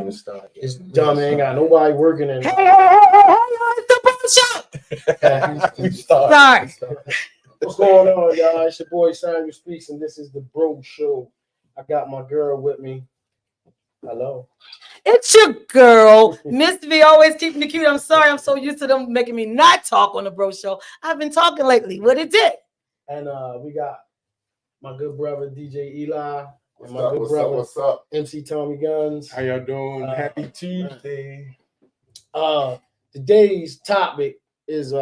even start. It's dumb. Ain't got nobody working in. Hey, it's the bro show. We start. Sorry. What's going on, y'all? It's your boy Samuel Speaks, and this is the Bro Show. I got my girl with me. Hello. It's your girl, Miss V, always keeping it cute. I'm sorry, I'm so used to them making me not talk on the bro show. I've been talking lately. What it did? And we got my good brother DJ Eli. What's and my up? good What's brother up? What's up? MC Tommy Guns. How y'all doing? Happy Tuesday. Today's topic is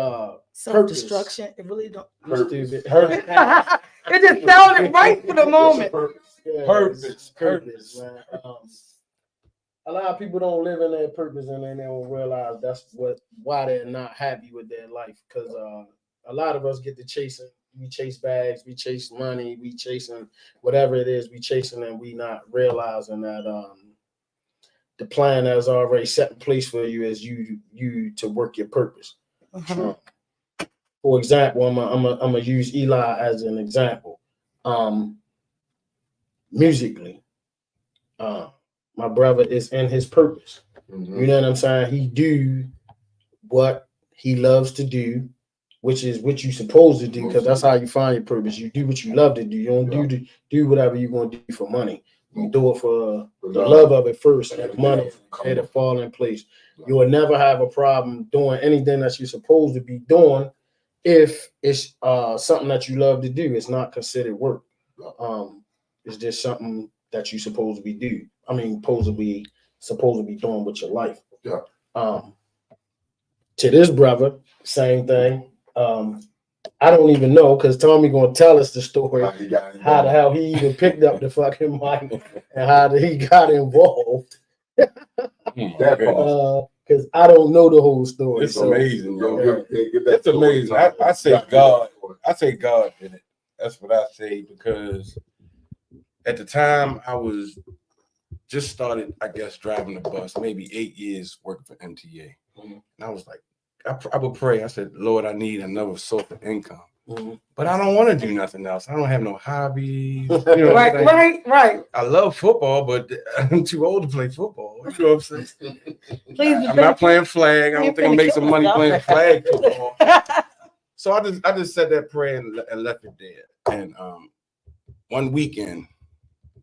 Self-destruction. It really don't. stupid. It just sounded right for the moment. Yeah, Purpose. purpose, man. A lot of people don't live in their purpose, and then they don't realize why they're not happy with their life. Because a lot of us get to chasing. We chase bags, we chase money, we chasing whatever it is, we chasing, and we not realizing that the plan that is already set in place for you is you to work your purpose. Uh-huh. For example, I'm gonna use Eli as an example. Musically, my brother is in his purpose. Mm-hmm. You know what I'm saying? He do what he loves to do, which is what you supposed to do, because that's how you find your purpose. You do what you love to do. You don't do whatever you're gonna do for money. You do it for the love of it first, and the money it'll fall in place. You will never have a problem doing anything that you're supposed to be doing if it's something that you love to do. It's not considered work. It's just something that you're supposed to be do. I mean, supposed to be doing with your life. Yeah. To this brother, same thing. I don't even know, because Tommy gonna tell us the story how the hell he even picked up the fucking mic and how he got involved. Because I don't know the whole story. It's amazing, yo. It's amazing. I say God. I say God did it. That's what I say, because at the time I was just started, I guess, driving the bus, maybe 8 years working for MTA. Mm-hmm. And I was like, I would pray. I said, Lord, I need another source of income. Mm-hmm. But I don't want to do nothing else. I don't have no hobbies. You know Right. I love football, but I'm too old to play football. You know what I'm saying? Please, I'm not playing flag. I don't think I make some money playing flag football. So I just said that prayer and left it there. And one weekend,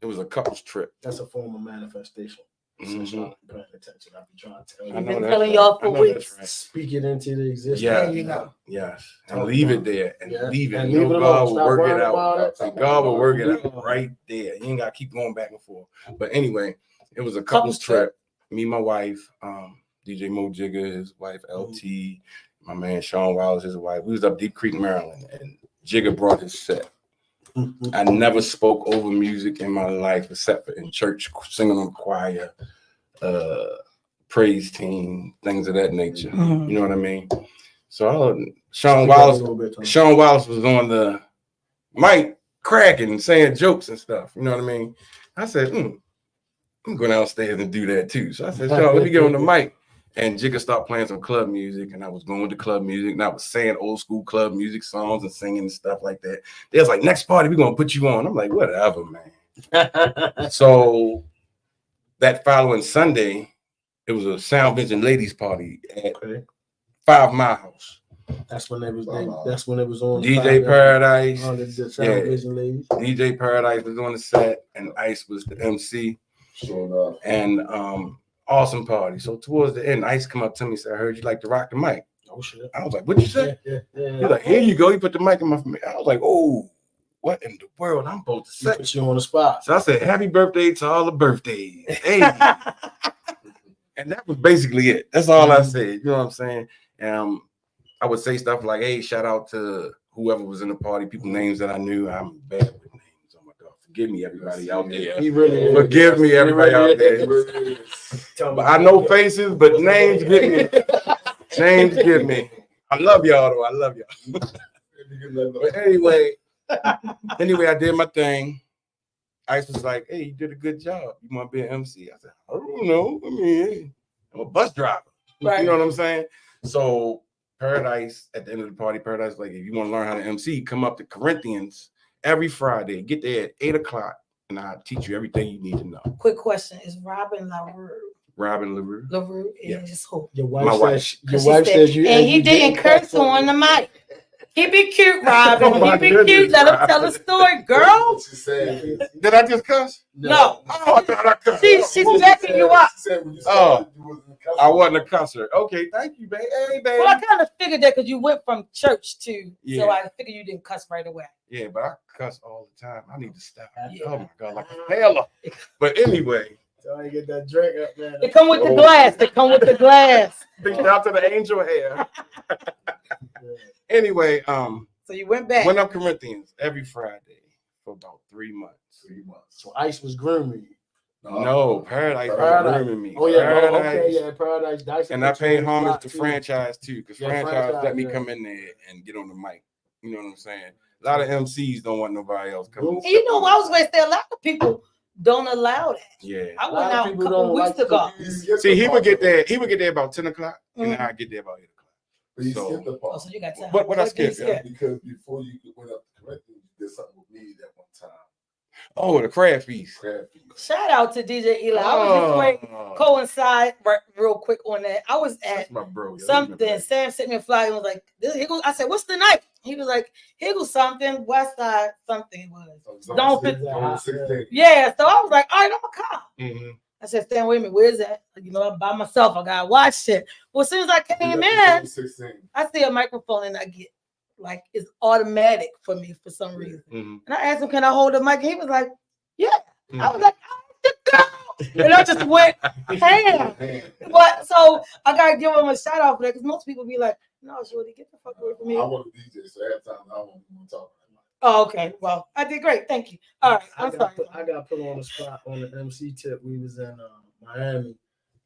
it was a couple's trip. That's a form of manifestation. Mm-hmm. Paying attention. I'll be trying to tell you. I've been telling y'all for weeks. Right. Speak it into the existence. Yeah, you know. Yes. And leave it there. And leave it. And You leave know, it God alone. will work it Stop out. worrying And God will work it out right there. You ain't got to keep going back and forth. But anyway, it was a couple's trip. Me, my wife, DJ Mo Jigger, his wife, LT, my man Sean Wiles, his wife. We was up Deep Creek, Maryland, and Jigger brought his set. I never spoke over music in my life except for in church, singing on the choir, praise team, things of that nature. You know what I mean? So Sean Wallace was on the mic cracking and saying jokes and stuff. You know what I mean? I said, I'm going downstairs and do that too. So I said, Sean, let me get on the mic. And Jigga started playing some club music, and I was going to club music, and I was saying old school club music songs and singing and stuff like that. They was like, next party, we're going to put you on. I'm like, whatever, man. So that following Sunday, it was a Sound Vision ladies party at 5 Miles. That's when it was on DJ Paradise. The Sound Vision ladies. DJ Paradise was on the set, and Ice was the MC. Sure enough. And awesome party. So towards the end, Ice come up to me and said, I heard you like to rock the mic. Oh shit. I was like, what'd you say? Yeah. He's like, here you go. He put the mic in my face. I was like, oh, what in the world I'm supposed to say? Put you on the spot. So I said, happy birthday to all the birthdays. Hey. And that was basically it. That's all I said. You know what I'm saying? I would say stuff like, hey, shout out to whoever was in the party, people names that I knew. I'm bad with names. Oh my God. Forgive me, everybody out there. He really Forgive me, everybody out there. But I know faces, but names get me. Names get me. I love y'all though. I love y'all. But anyway, I did my thing. Ice was like, hey, you did a good job. You want to be an MC? I said, I don't know. I mean, I'm a bus driver. Right. You know what I'm saying? So Paradise, at the end of the party, Paradise, like, if you want to learn how to MC, come up to Corinthians every Friday. Get there at 8 o'clock, and I'll teach you everything you need to know. Quick question. Is Robin LaRue Robin LaRue. LaRue is Yes. who? Your My wife wife. says your She wife said- says you and he you didn't curse on the mic. He be cute, Robin. Oh, my He be goodness, cute. Let him Robin. tell a story, girl. What she said. Did I just cuss? No. Oh, I thought I cussed. She's backing you up. She said when you started, you wasn't a customer. I wasn't a cusser. Okay, thank you, babe. Hey, babe. Well, I kind of figured that because you went from church to, Yeah. so I figured you didn't cuss right away. Yeah, but I cuss all the time. I need to stop. Yeah. Oh my god, like a sailor. But anyway, So I get that drink up, man. They come with the Oh. glass. They come with the glass. big shout out to the angel hair. Anyway, So you went back. went up Corinthians every Friday for about 3 months. 3 months. So Ice was grooming you. No, Paradise was Paradise. grooming me. Oh yeah, Paradise. okay, yeah, Paradise Dice. And I paid homage to franchise too, because Yeah, franchise let me yeah. come in there and get on the mic. You know what I'm saying? A lot of MCs don't want nobody else coming. And you know what I was going to say? A lot of people don't allow that. Yeah. I A went lot of out a people couple don't weeks like ago. See, he would get there. He would get there about 10 o'clock, and then Mhm. I'd get there about 8 o'clock. But you So- skipped the Oh, part. so you got time. What I did you skip, yeah? Because before you went up to Corinthians, you did something with me that one time. Oh, the crab feast. Crab feast. Shout out to DJ Eli. I was just going to Oh, coincide real quick on that. I was at that's my bro. yo. something. Sam sent me a flyer and was like, here goes. I said, what's the night? He was like, here goes something, West Side, something it was. Don't fit- Zone 16. Yeah, so I was like, all right, I'm gonna come. Mhm. I said, Stan, wait a minute, where's that? You know, I'm by myself. I gotta watch it. Well, as soon as I came in, Zone 16. I see a microphone and I get like it's automatic for me for some reason. Mhm. And I asked him, can I hold the mic? He was like, yeah. I Mhm. was like, I'm the girl. And I just went ham. But so I gotta give him a shout out for that because most people be like, no, Shorty, get the fuck away from me. I want to DJ, so every time I don't want to talk. Oh, okay. Well, I did great. Thank you. All right. I'm sorry. I got put on the spot on the MC tip. We was in Miami,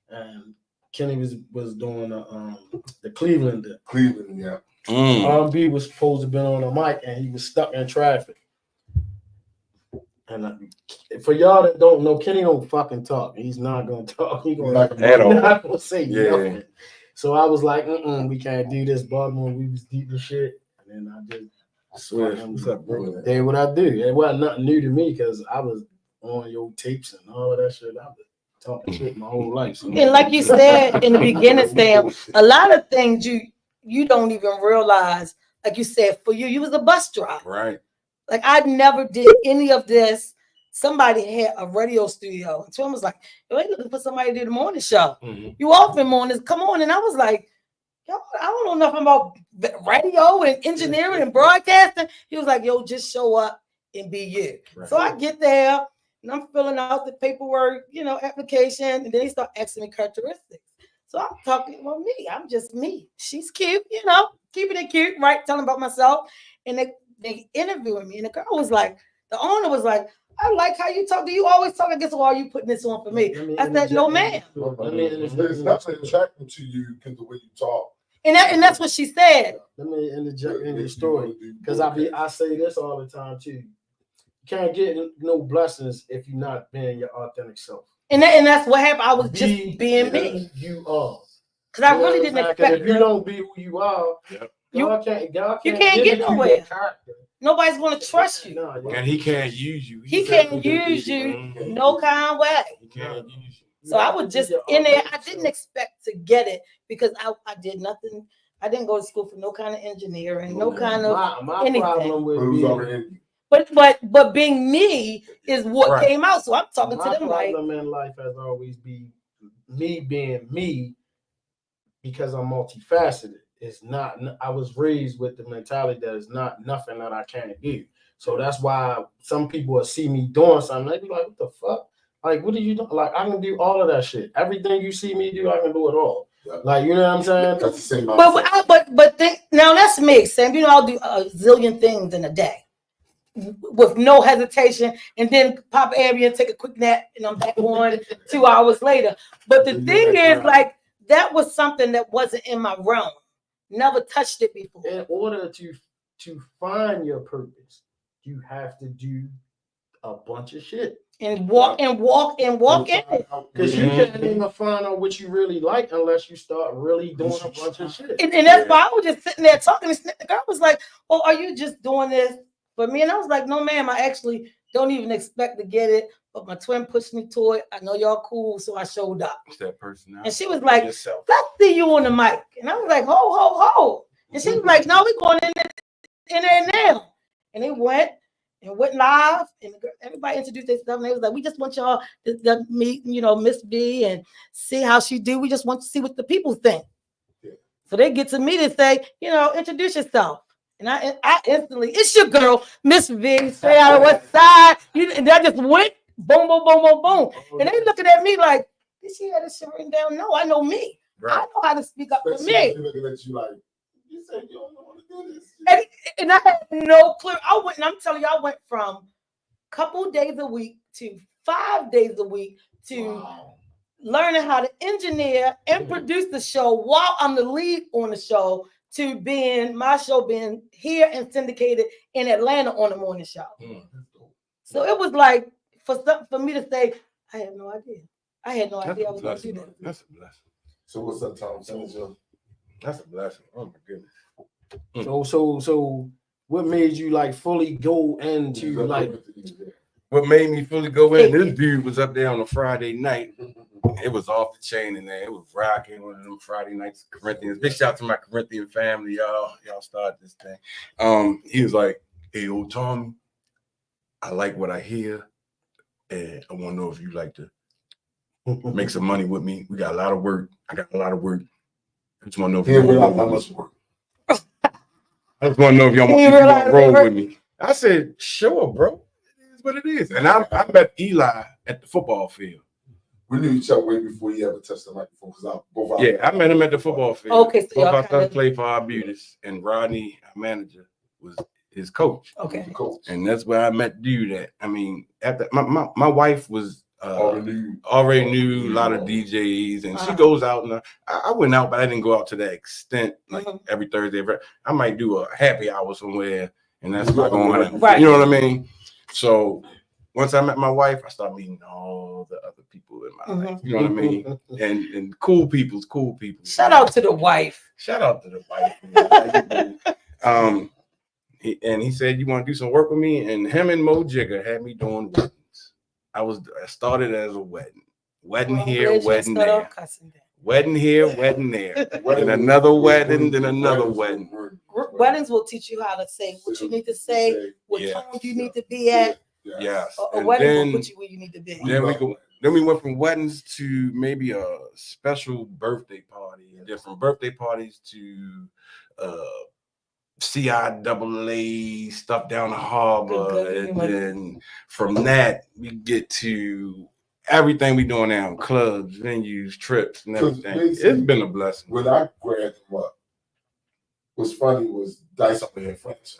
and Kenny was doing the Cleveland dip. Cleveland, yeah. Mm. R&B was supposed to be on the mic, and he was stuck in traffic. And for y'all that don't know, Kenny don't fucking talk. He's not gonna talk. He gonna At all. not gonna say Yeah. nothing. So I was like, we can't do this. Baltimore, we was deep in shit, and then I just Swear. What's up, bro? did what I do. It wasn't nothing new to me because I was on your tapes and all that shit. I was talking shit my whole life. So. And like you said in the beginning, Sam, a lot of things you don't even realize. Like you said, for you was a bus driver. Right. Like I never did any of this. Somebody had a radio studio. And Twin was like, yo, they looking for somebody to do the morning show. Mhm. You often mornings, come on. And I was like, yo, I don't know nothing about radio and engineering and broadcasting. He was like, yo, just show up and be you. Right. So I get there and I'm filling out the paperwork, application, and then they start asking me characteristics. So I'm talking about me. I'm just me. She's cute, keeping it cute, right? Telling about myself. And they interviewing me, and the girl was like, the owner was like, I like how you talk. Do you always talk? I guess why are you putting this on for me? I said, no, ma'am. It's not attractive to you because the way you talk. And that's what she said. Let me interject in the story because I say this all the time too. You can't get no blessings if you're not being your authentic self. And that's what happened. I was just Be being who me. You are. Because I You know really what didn't I'm saying? 'Cause expect if you don't be who you are, Yep. God can't you can't give get you nowhere. that character. Nobody's going to trust you. No, And he can't use you. He can't use you Mhm. no kind of way. He can't use you. So I was just in there. I didn't expect to get it because I did nothing. I didn't go to school for no kind of engineering, no kind of my anything. problem with Who's being, already but being me is what Right. came out. So I'm talking my to them like, problem in life has always been me being me because I'm multifaceted. It's not. I was raised with the mentality that it's not nothing that I can't do. So that's why some people will see me doing something. They be like, "What the fuck? Like, what are you doing? Like, I can do all of that shit. Everything you see me do, I can do it all. Yeah. Like, you know what I'm saying? That's the same. but think now that's me, Sam. I'll do a zillion things in a day with no hesitation, and then pop Ambien, take a quick nap, and I'm back on 2 hours later. But the thing is, like, that was something that wasn't in my realm. Never touched it before. In order to find your purpose, you have to do a bunch of shit. And walk in it. Because you can't even find out what you really like unless you start really doing a bunch of shit. And that's why I was just sitting there talking. And the girl was like, "Oh, are you just doing this for me?" And I was like, "No, ma'am. I actually don't even expect to get it. but my twin pushed me to it. I know y'all cool, so I showed up. It's that personality. And she was like, yourself. let's see you on the mic. And I was like, ho, ho, ho. And she was like, no, we going in there now. And they went live, and everybody introduced themselves. And they was like, we just want y'all to meet, Miss B and see how she do. We just want to see what the people think. Yeah. So they get to me to say, introduce yourself. And I instantly, it's your girl, Miss V, straight out of West Side. And I just went, boom, boom, boom, boom, boom. And they looking at me like, did she have this shit written down? No, I know me. Right. I know how to speak up for Especially me. if they're looking at you like, you said you don't want to do this. And I had no clue. I'm telling you, I went from couple days a week to 5 days a week to Wow. learning how to engineer and produce the show while I'm the lead on the show to my show being here and syndicated in Atlanta on the morning show. So it was like for me to say, I had no idea. I had no idea I was going to do that. That's a blessing. So what's up, Tom? That's a blessing. Oh my goodness. So what made you like fully go into like What made me fully go in? This dude was up there on a Friday night. It was off the chain in there. It was rocking one of them Friday nights. Corinthians. Big shout out to my Corinthian family, y'all. Y'all started this thing. He was like, "Hey, old Tommy, I like what I hear, and I want to know if you like to make some money with me. We got a lot of work. I got a lot of work. I just want to know if He you didn't want realize how much work. I just want to know if y'all want to roll with me." I said, "Sure, bro. It is what it is." And I met Eli at the football field. We knew each other way before he ever touched the microphone. I met him at the football field. Okay, so both y'all our kinda- sons played for our beauties, and Rodney, our manager, was his coach. Okay. Coach. And that's where I met dude at. I mean, after my wife was already knew a lot of DJs, and she goes out, and I went out, but I didn't go out to that extent. Like every Thursday, I might do a happy hour somewhere, and that's not going on. Right. You know what I mean? So once I met my wife, I started meeting all the other people in my life. You know what I mean? And cool people's cool people. Shout out to the wife. Shout out to the wife. Man. He said, "You want to do some work with me?" And him and Mo Jigger had me doing weddings. I started as a wedding here, wedding there, wedding here, wedding there, then another wedding, then another wedding. Weddings will teach you how to say what you need to say, what tone you need to be at. Yes. A And wedding then- will put you where you need to be. Then we went from weddings to maybe a special birthday party, and then from birthday parties to CIAA stuff down the harbor, Good. and then from that we get to everything we doing now: clubs, venues, trips, and everything. It's been a blessing. When I grabbed him up, what's funny was Dice up there franchise.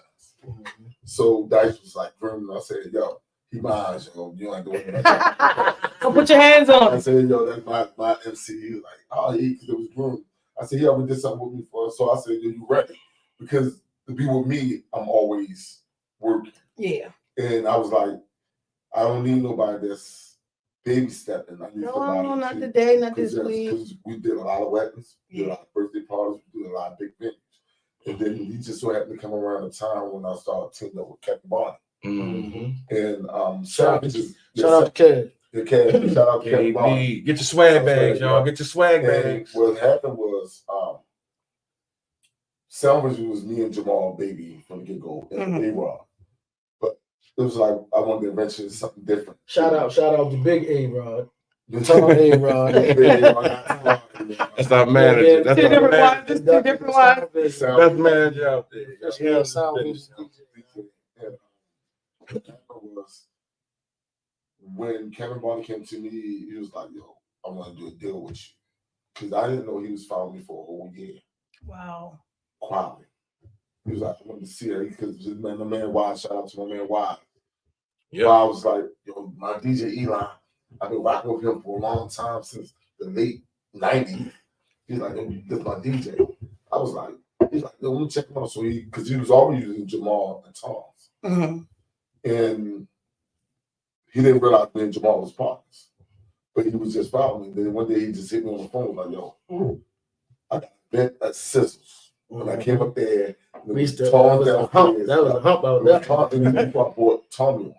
So Dice was like, Vernon, I said, "Yo, he mine, yo. You ain't doing that." Don't put your hands on I it. said, "Yo, that's my MC." He was like, "Oh, because it was Vernon." I said, "He ever did something with me for us?" So I said, "Yo, you ready?" Because to be with me, I'm always working. Yeah. And I was like, I don't need nobody that's baby stepping. I need somebody No, not to- today, not this Because week. we did a lot of weddings, we did a Yeah. lot of birthday parties, we did a lot of big venues. And then he just so happened to come around the time when I started teaming up with Kevin Barney. And Shout out to Kev. shout out to Kevin Barney. Get your swag bags, y'all. Get your swag And bags. what happened was Salvage was me and Jamal baby from the get-go and A-Rod. But it was like I wanted to venture something different. Shout out to Big A-Rod. Tall A-Rod. That's our manager. That's Two our different manager. ones. Two different ones. Best manager out there. Was when Kevin Barney came to me, he was like, "Yo, I want to do a deal with you," because I didn't know he was following me for a whole year. Wow. Quietly, he was like, "I wanted to see her," because my man Wise, shout out to my man Wise. Yeah. I was like, "Yo, my DJ Eli, I've been rocking with him for a long time since the late '90s." He's like, "Yo, this is my DJ." I was like, "He's like, yo, let me check him out." So because he was already using Jamal and Tom's. And he didn't realize me and Jamal was partners, but he was just following me. Then one day he just hit me on the phone like, "Yo, I got a event at Sizzles." When I came up there, That was a hump out there. Tom, and before I bought Tommy on.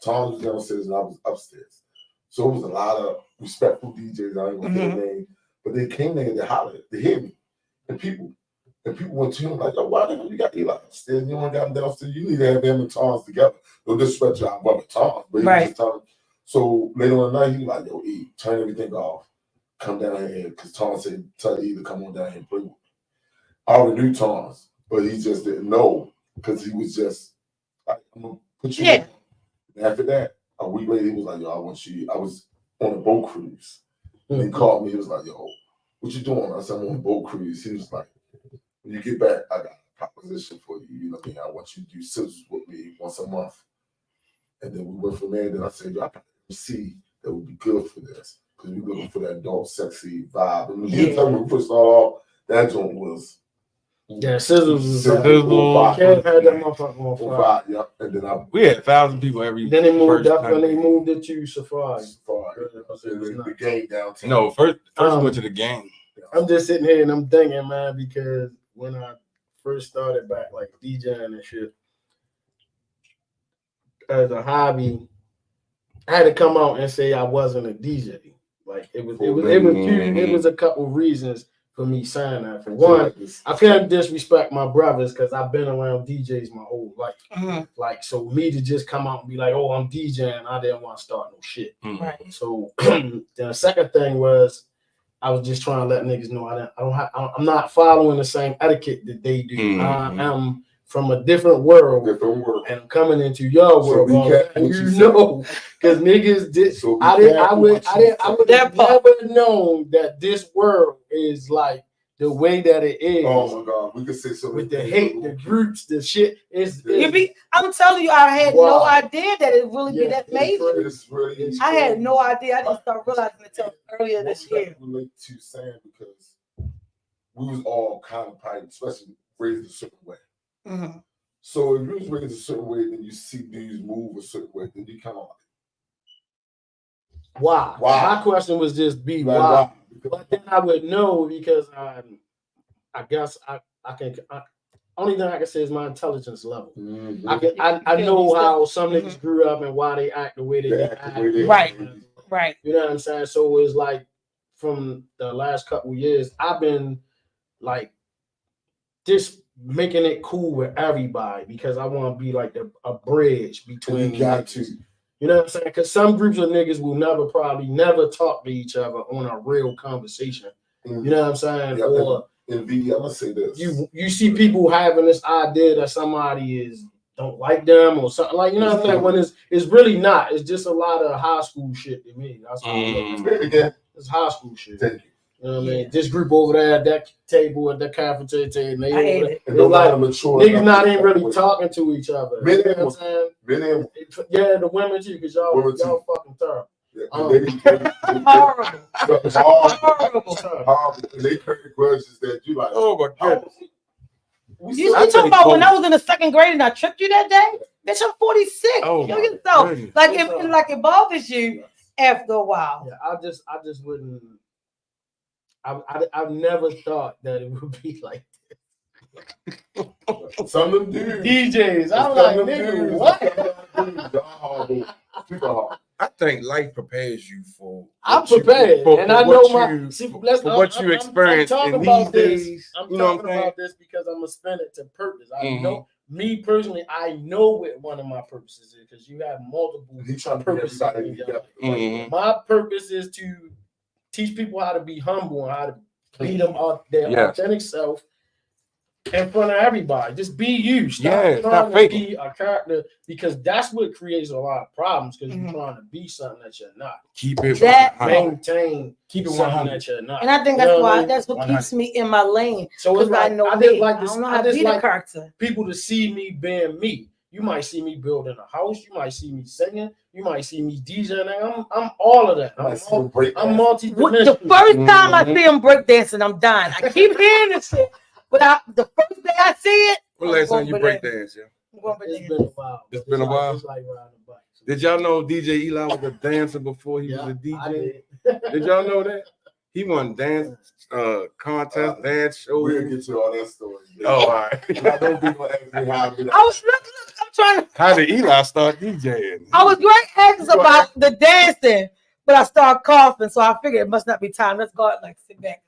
Tom was downstairs and I was upstairs. So it was a lot of respectful DJs. I ain't gonna say their name, but they came there to holler, to hear me, and people went to him like, "Oh, why the hell you got Eli upstairs? You ain't got him downstairs. You need to have him and Tons together." No disrespect to our brother Tons, but he was just telling. So later on the night, he was like, "Yo, E, turn everything off. Come down here," because Tons said, "Tell E to come on down here and play with me." I already knew Tons, but he just didn't know because he was just like, "I'm gonna put you." Yeah. And after that, a week later, he was like, "Yo, I want you." I was on a boat cruise. And he called me. He was like, "Yo, what you doing?" I said, "I'm on a boat cruise." He was like, "When you get back, I got a proposition for you. You know what I mean? I want you to do scissors with me once a month." And then we went from there. Then I said, "Yo, I can see that would be good for this because we're looking for that adult, sexy vibe." And the time when we first started off, that joint was. Yeah, Scissors was Sizzle. Kev had that motherfucker on fire. Yeah, and then We had 1,000 people every. Then they moved first up and they time. moved it to Safari. the game downtown. No, first went to the game. I'm just sitting here and I'm thinking, man, because when I first started back like DJing and shit as a hobby, I had to come out and say I wasn't a DJ. Like it was a couple reasons for me signing that. For one, I can't disrespect my brothers because I've been around DJs my whole life. Like, so me to just come out and be like, "Oh, I'm DJing," I didn't want to start no shit. Right. So the second thing was I was just trying to let niggas know I'm not following the same etiquette that they do. I am from a different world, and I'm coming into your world. Because niggas did. I would have never known that this world is like the way that it is. Oh my God, we could say so with the hate, the groups, the shit. I'm telling you, I had no idea that it really be that major. Really, I had no idea. I didn't start realizing it until earlier this year. Relate to Sam because we was all kind of probably, especially raised a certain way. So if you was raised a certain way, then you see dudes move a certain way, then you kind of like, why? My question was just why? But then I would know because I guess I can. Only thing I can say is my intelligence level. I know how some niggas grew up and why they act the way they act. Right. You know what I'm saying? So it's like from the last couple years, I've been like just making it cool with everybody because I want to be like a bridge between. You got to. You know what I'm saying? Because some groups of niggas will probably never talk to each other on a real conversation. You know what I'm saying? Yeah, or I'm gonna say this. You see people having this idea that somebody don't like them or something like, you know what I'm saying? When it's really not. It's just a lot of high school shit to me. That's how it's high school shit. Thank you. You know what I mean? This group over there at that table at the cafeteria table, they like niggas not even really talking to each other. You know what I'm saying? Yeah, the women too, because y'all fucking terrible. Horrible. They carry grudges that you like. Oh my God. You talking about when I was in the second grade and I tricked you that day? Bitch, I'm 46. Oh, kill yourself. Like it bothers you after a while. Yeah, I just wouldn't. I've never thought that it would be like this. Some of them dudes. DJs. I'm like, nigga, what? I think life prepares you for. I'm prepared, and I know what you experience in these days. I'm talking about this because I'm gonna spend it to purpose. I know me personally. I know what one of my purposes is because you have multiple purposes. My purpose is to teach people how to be humble and how to be them their authentic self in front of everybody. Just be you. Stop trying to be a character because that's what creates a lot of problems because you're trying to be something that you're not. Keep it maintain. Keep it something that you're not. And I think that's what keeps me in my lane. So it's like I just like this. I just like character. People to see me being me. You might see me building a house. You might see me singing. You might see me DJing. I'm all of that. I'm multi-dimensional. The first time I see him breakdancing, I'm dying. I keep hearing this shit, but the first day I see it, when last time you breakdance? It's been a while. It's been a while. It's like riding a bike. Did y'all know DJ Eli was a dancer before he was a DJ? Did y'all know that? He won dance contest, dance show. We'll get to all that story. Oh, all right. I'm trying to. How did Eli start DJing? I was great asking about the dancing, but I started coughing, so I figured it must not be time. Let's go out, like sit back.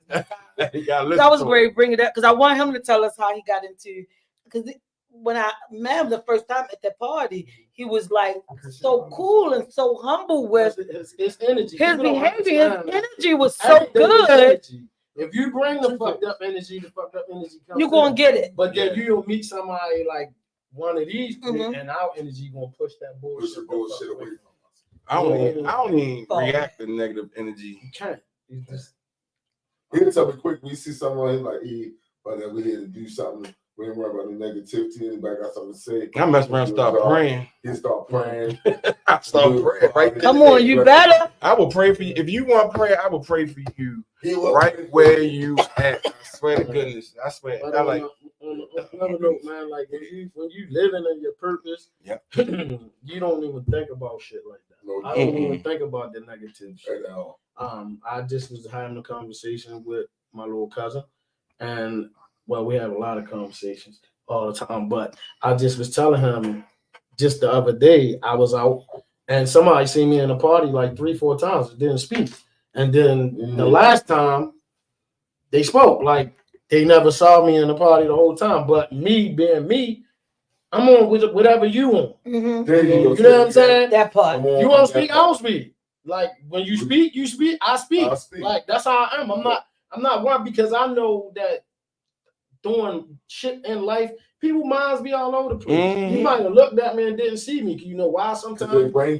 You gotta listen That was to great bringing it up because I want him to tell us how he got into. Because when I met him the first time at that party, he was like so cool and so humble with his energy, his People don't behavior. His understand. energy was so Everything is good. energy. If you bring the fucked up energy comes. You're gonna get it. But then you'll meet somebody like one of these, Mhm. and our energy gonna push that Push the bullshit, bullshit away from us. I don't even Oh. react to negative energy. You can't. It's just, He'll tell me quick. We see someone, he's like, "Hey, but then we here to do something. We ain't worry about the negativity. Anybody got something to say?" I mess around, start praying. He start praying. I start praying right there. Come on, you better. I will pray for you. If you want prayer, I will pray for you He will right where you at. I swear to goodness. I swear. but I like. on another note, man, like when you living in your purpose, Yep. you don't even think about shit like that. No, I don't even think about the negative shit. at all. I just was having a conversation with my little cousin, and well, we have a lot of conversations all the time, but I just was telling him just the other day I was out and somebody seen me in a party like 3-4 times and didn't speak. And then the last time they spoke, like they never saw me in the party the whole time. But me being me, I'm on with whatever you want. Mhm. There You go. know what I'm saying? That part. You want to speak, I don't speak. Like when you speak, you speak, I speak. I speak. Like that's how I am. I'm not one because I know that doing shit in life, people minds be all over the place. Mhm. You might have looked at me and didn't see me. You know why sometimes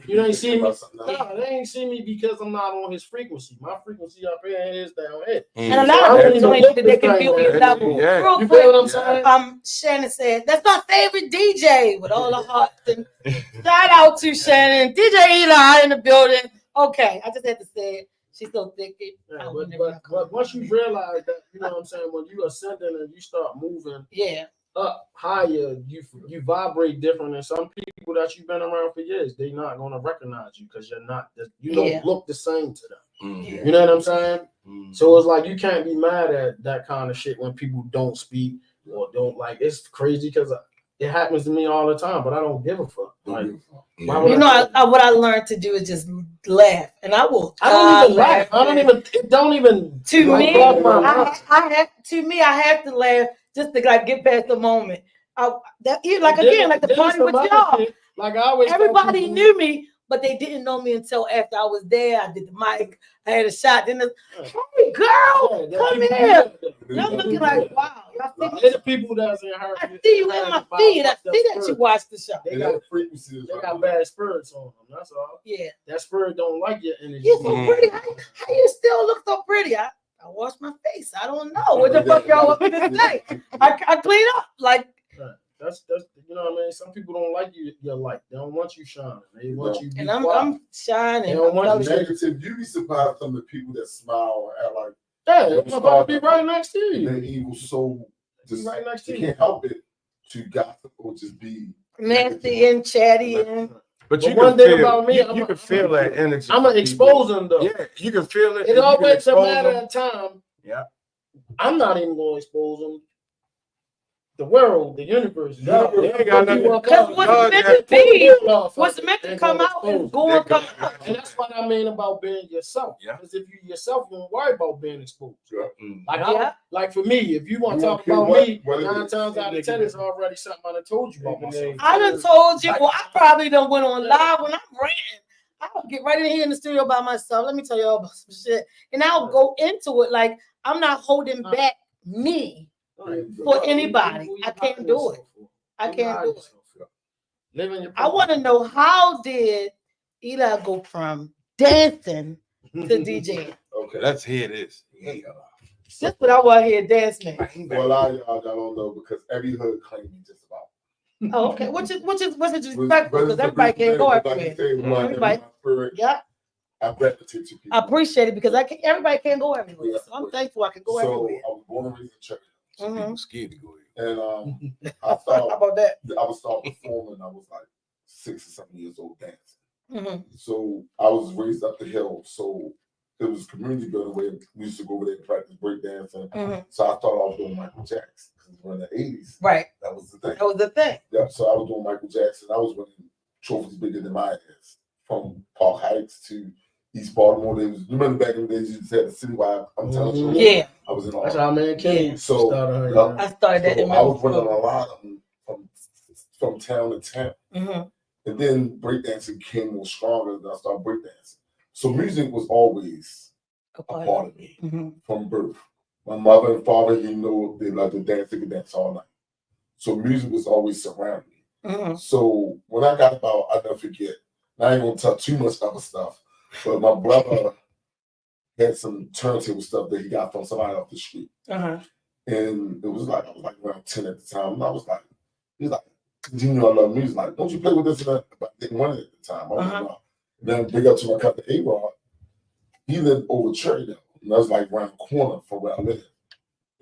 you ain't see me? No, they ain't see me because I'm not on his frequency. My frequency up here and his down here. And a lot of I don't people don't even think that they can look be on this your thing, level. Yeah. Real You quick, feel what I'm saying? Shannon said, that's my favorite DJ with all the hearts. And shout out to Shannon. DJ Eli in the building. Okay, I just had to say it. She's so thick. Yeah, but once you realize that, you know what I'm saying, when you ascending and you start moving Yeah. up higher, you vibrate different. And some people that you've been around for years, they're not gonna recognize you because you don't look the same to them. Yeah. You know what I'm saying? So it's like you can't be mad at that kind of shit when people don't speak or don't like. It's crazy because it happens to me all the time, but I don't give a fuck. Like, why would You know, what I learned to do is just laugh, and I will. I don't even laugh. I don't even. It don't even. To like, me, bother my mind. I have to laugh just to like get past the moment. Like the party with some y'all. shit, like I always tell Everybody people, knew me, but they didn't know me until after I was there. I did the mic. I had a shot. Then hey girl, come here. And I'm looking like, wow. There's people that's in her. I see you in my feed. I see that you watch the show. They got frequencies. They got bad spirits on them. That's all. Yeah. That spirit don't like your energy. You're so pretty. How you still look so pretty? I wash my face. I don't know what the fuck y'all want me to say. I clean up like. That's you know what I mean. Some people don't like your light. They don't want you shining. They want you. And I'm shining. They don't want you negative. You be surprised some of the people that smile and act like it's supposed to be right next to you. They're evil soul. Just right next to you. Can't help it to gossip or just be nasty and chatty and. But you one can thing feel, about me, you can feel that energy. I'm gonna expose them though. Yeah, you can feel it. It always a matter of time. Yeah. I'm not even gonna expose them. The world, the universe. Because what's meant to come out is going to come out. And that's what I mean about being yourself. Because if you yourself, you don't worry about being exposed. Like for me, if you want to talk about me, 9 times out of 10 is already something I done told you about myself. I done told you. Well, I probably done went on live when I'm ranting. I'll get right in here in the studio by myself. Let me tell you all about some shit. And I'll go into it like I'm not holding back me. For anybody, I can't do it. I can't do it. I want to know, how did Eli go from dancing to DJing? Okay, let's hear this. Yeah. That's what I want to hear, dancing. Well, a lot of y'all don't know because every hood claim me just about. Oh, okay. Which is respectful because everybody can't go everywhere. Yeah. I repetitive people. I appreciate it because everybody can't go everywhere. So I'm thankful I can go everywhere. I was born and raised in church. People scared to go in. And I thought how about that? I would start performing. I was like 6 or 7 years old dancing. Mm-hmm. So I was raised up the hill. So it was a community building where we used to go over there and practice break dancing. Mm-hmm. So I thought I was doing Michael Jackson because we're in the 80s. Right. That was the thing. That was the thing. Yeah. So I was doing Michael Jackson. I was winning trophies bigger than my ass, from Park Heights to East Baltimore. They was, you remember back in the days you just had the citywide. I'm telling you, Yeah, I was in all That's that. how man Kenny Yeah. So, started. yeah. I started that So in I was middle running a school. lot of them from town to town. Mhm. And then breakdancing became more stronger and I started breakdancing. So music was always a part of me Mhm. from birth. My mother and father, you know, they loved to dance, they could dance all night. So music was always surrounding me. Mhm. So when I got about, I'll never forget, and I ain't gonna talk too much other stuff, but my brother had some turntable stuff that he got from somebody off the street. Uh-huh. And it was like, I was like around 10 at the time. And I was like, he's like, you know, I love music. Like, don't you play with this and that? But I didn't want it at the time. I was like, no. Then big up to my cousin A-Rod. He lived over Cherrydale. And that was like around the corner from where I lived.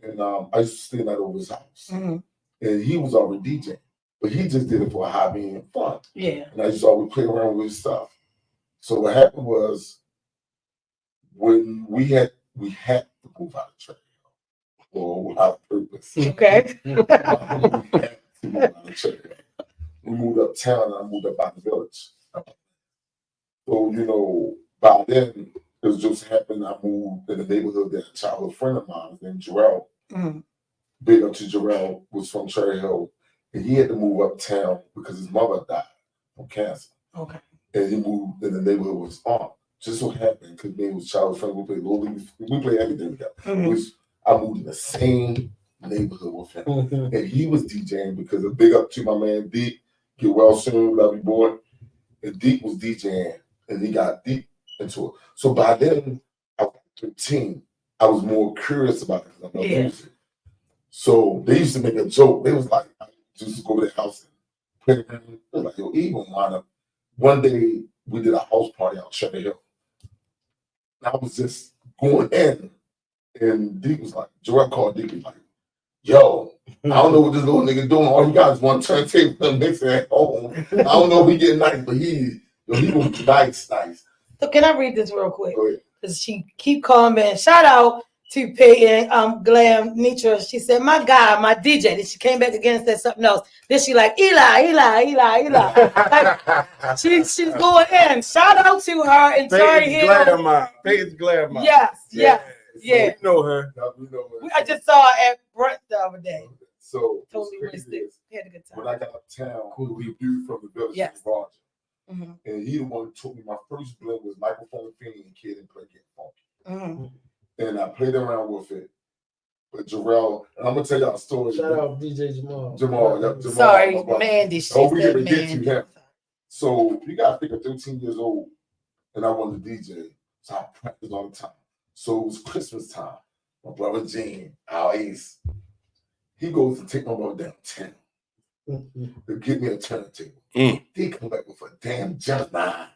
And I used to stay night over his house. Mhm. And he was already DJing. But he just did it for a hobby and fun. Yeah. And I used to always play around with his stuff. So what happened was when we had to move out of Cherrydale. Or without purpose. Okay. We had to move out of Cherrydale. We moved uptown and I moved up by the village. So, you know, by then, it was just happened. I moved in the neighborhood that a childhood friend of mine named Jarrell, Mhm. big up to Jarrell, was from Cherry Hill. And he had to move uptown because his mother died from cancer. Okay. And he moved in the neighborhood with his aunt. Just so happened, because me and his childhood friend, we played Little League, we played everything together. Mhm. I moved in the same neighborhood with him. And he was DJing because a big up to my man Deke. Get well soon, love you boy. And Deke was DJing and he got deep into it. So by then, I was 13. I was more curious about it because I love music. So they used to make a joke. They was like, I used to go to their house and play. They was like, yo, he gonna wind up. One day we did a house party out Cherry Hill. And I was just going in and Deke was like, Joel called Deke like, yo, I don't know what this little nigga doing. All he got is one turntable and mixing at home. I don't know if he getting nice, but he was nice. So can I read this real quick? Go ahead. Because she keep calling me. Shout out to Peyton Glam Nitra. She said, my guy, my DJ. Then she came back again and said something else. Then she like, Eli. Like, she's going in. Shout out to her and Cherry Hill. Peyton's Glamour. Yes. We know her. I just saw her at brunch the other day. So Totally wasted. Had a good time. when I got uptown, we was a dude from the village, Yes. Roger. Mm-hmm. And he the one who took me. My first blend was Microphone Fiend and Kid and Play Get Funky. And I played around with it. But Jarrell, and I'm gonna tell y'all a story. Shout out DJ Jamal. Jamal. Sorry, Mandy. Oh, we get to him. So you gotta think of 13 years old, and I wanted to DJ, so I practiced all the time. So it was Christmas time. My brother Gene, our ace, he goes to take my brother downtown to get me a turntable. He come back with a damn jump nine.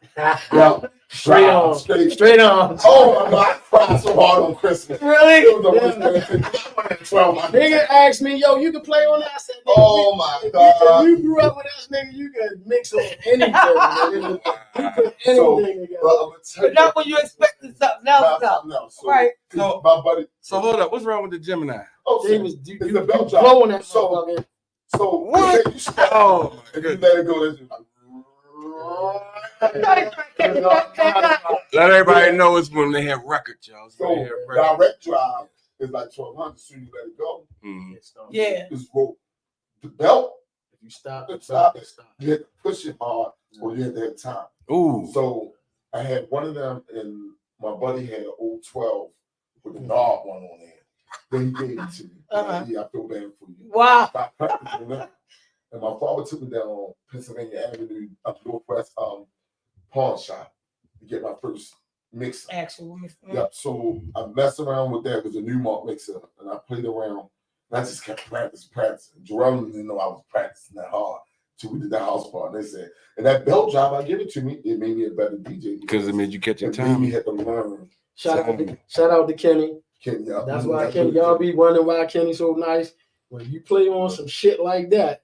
Straight on. Oh my God, I cried so hard on Christmas. Really? It was the worst thing. I wanted to 12 my Nigga asked me, yo, you can play on that? I said, nigga, oh my God. you grew up with us, nigga, you can mix on anything. Nigga. You put anything together. But I'm gonna tell But you, not when you expected something else. So, Right. So my buddy. So hold up, what's wrong with the Gemini? Oh, He shit. was It's the belt blowing that So- motherfucker. So What? you stop, Oh my and you goodness. let it go. That's just Let everybody know it's when they have records, y'all. It's when So they have records. direct drive is like 1200. So you let it go. Mhm. Yeah. It's rope. The belt, If you stop, Stop. stop. you have to push it hard, or you have to have time. Ooh. So I had one of them, and my buddy had an old 12 with a knob one on there. Then he gave it to me. Yeah, I feel bad for you. Wow. I practiced on that. And my father took me down on Pennsylvania Avenue, up Northwest pawn shop to get my first mixer. Actual. Yeah, so I messed around with that with a Newmark mixer, and I played around. And I just kept practicing. Jerome didn't know I was practicing that hard. So we did the house party. And they said, and that belt job I give it to me, it made me a better DJ Because it made you catch your it made me time. have to learn. Shout out to Kenny. That's why Kenny, y'all be wondering why Kenny's so nice. When you play on some shit like that,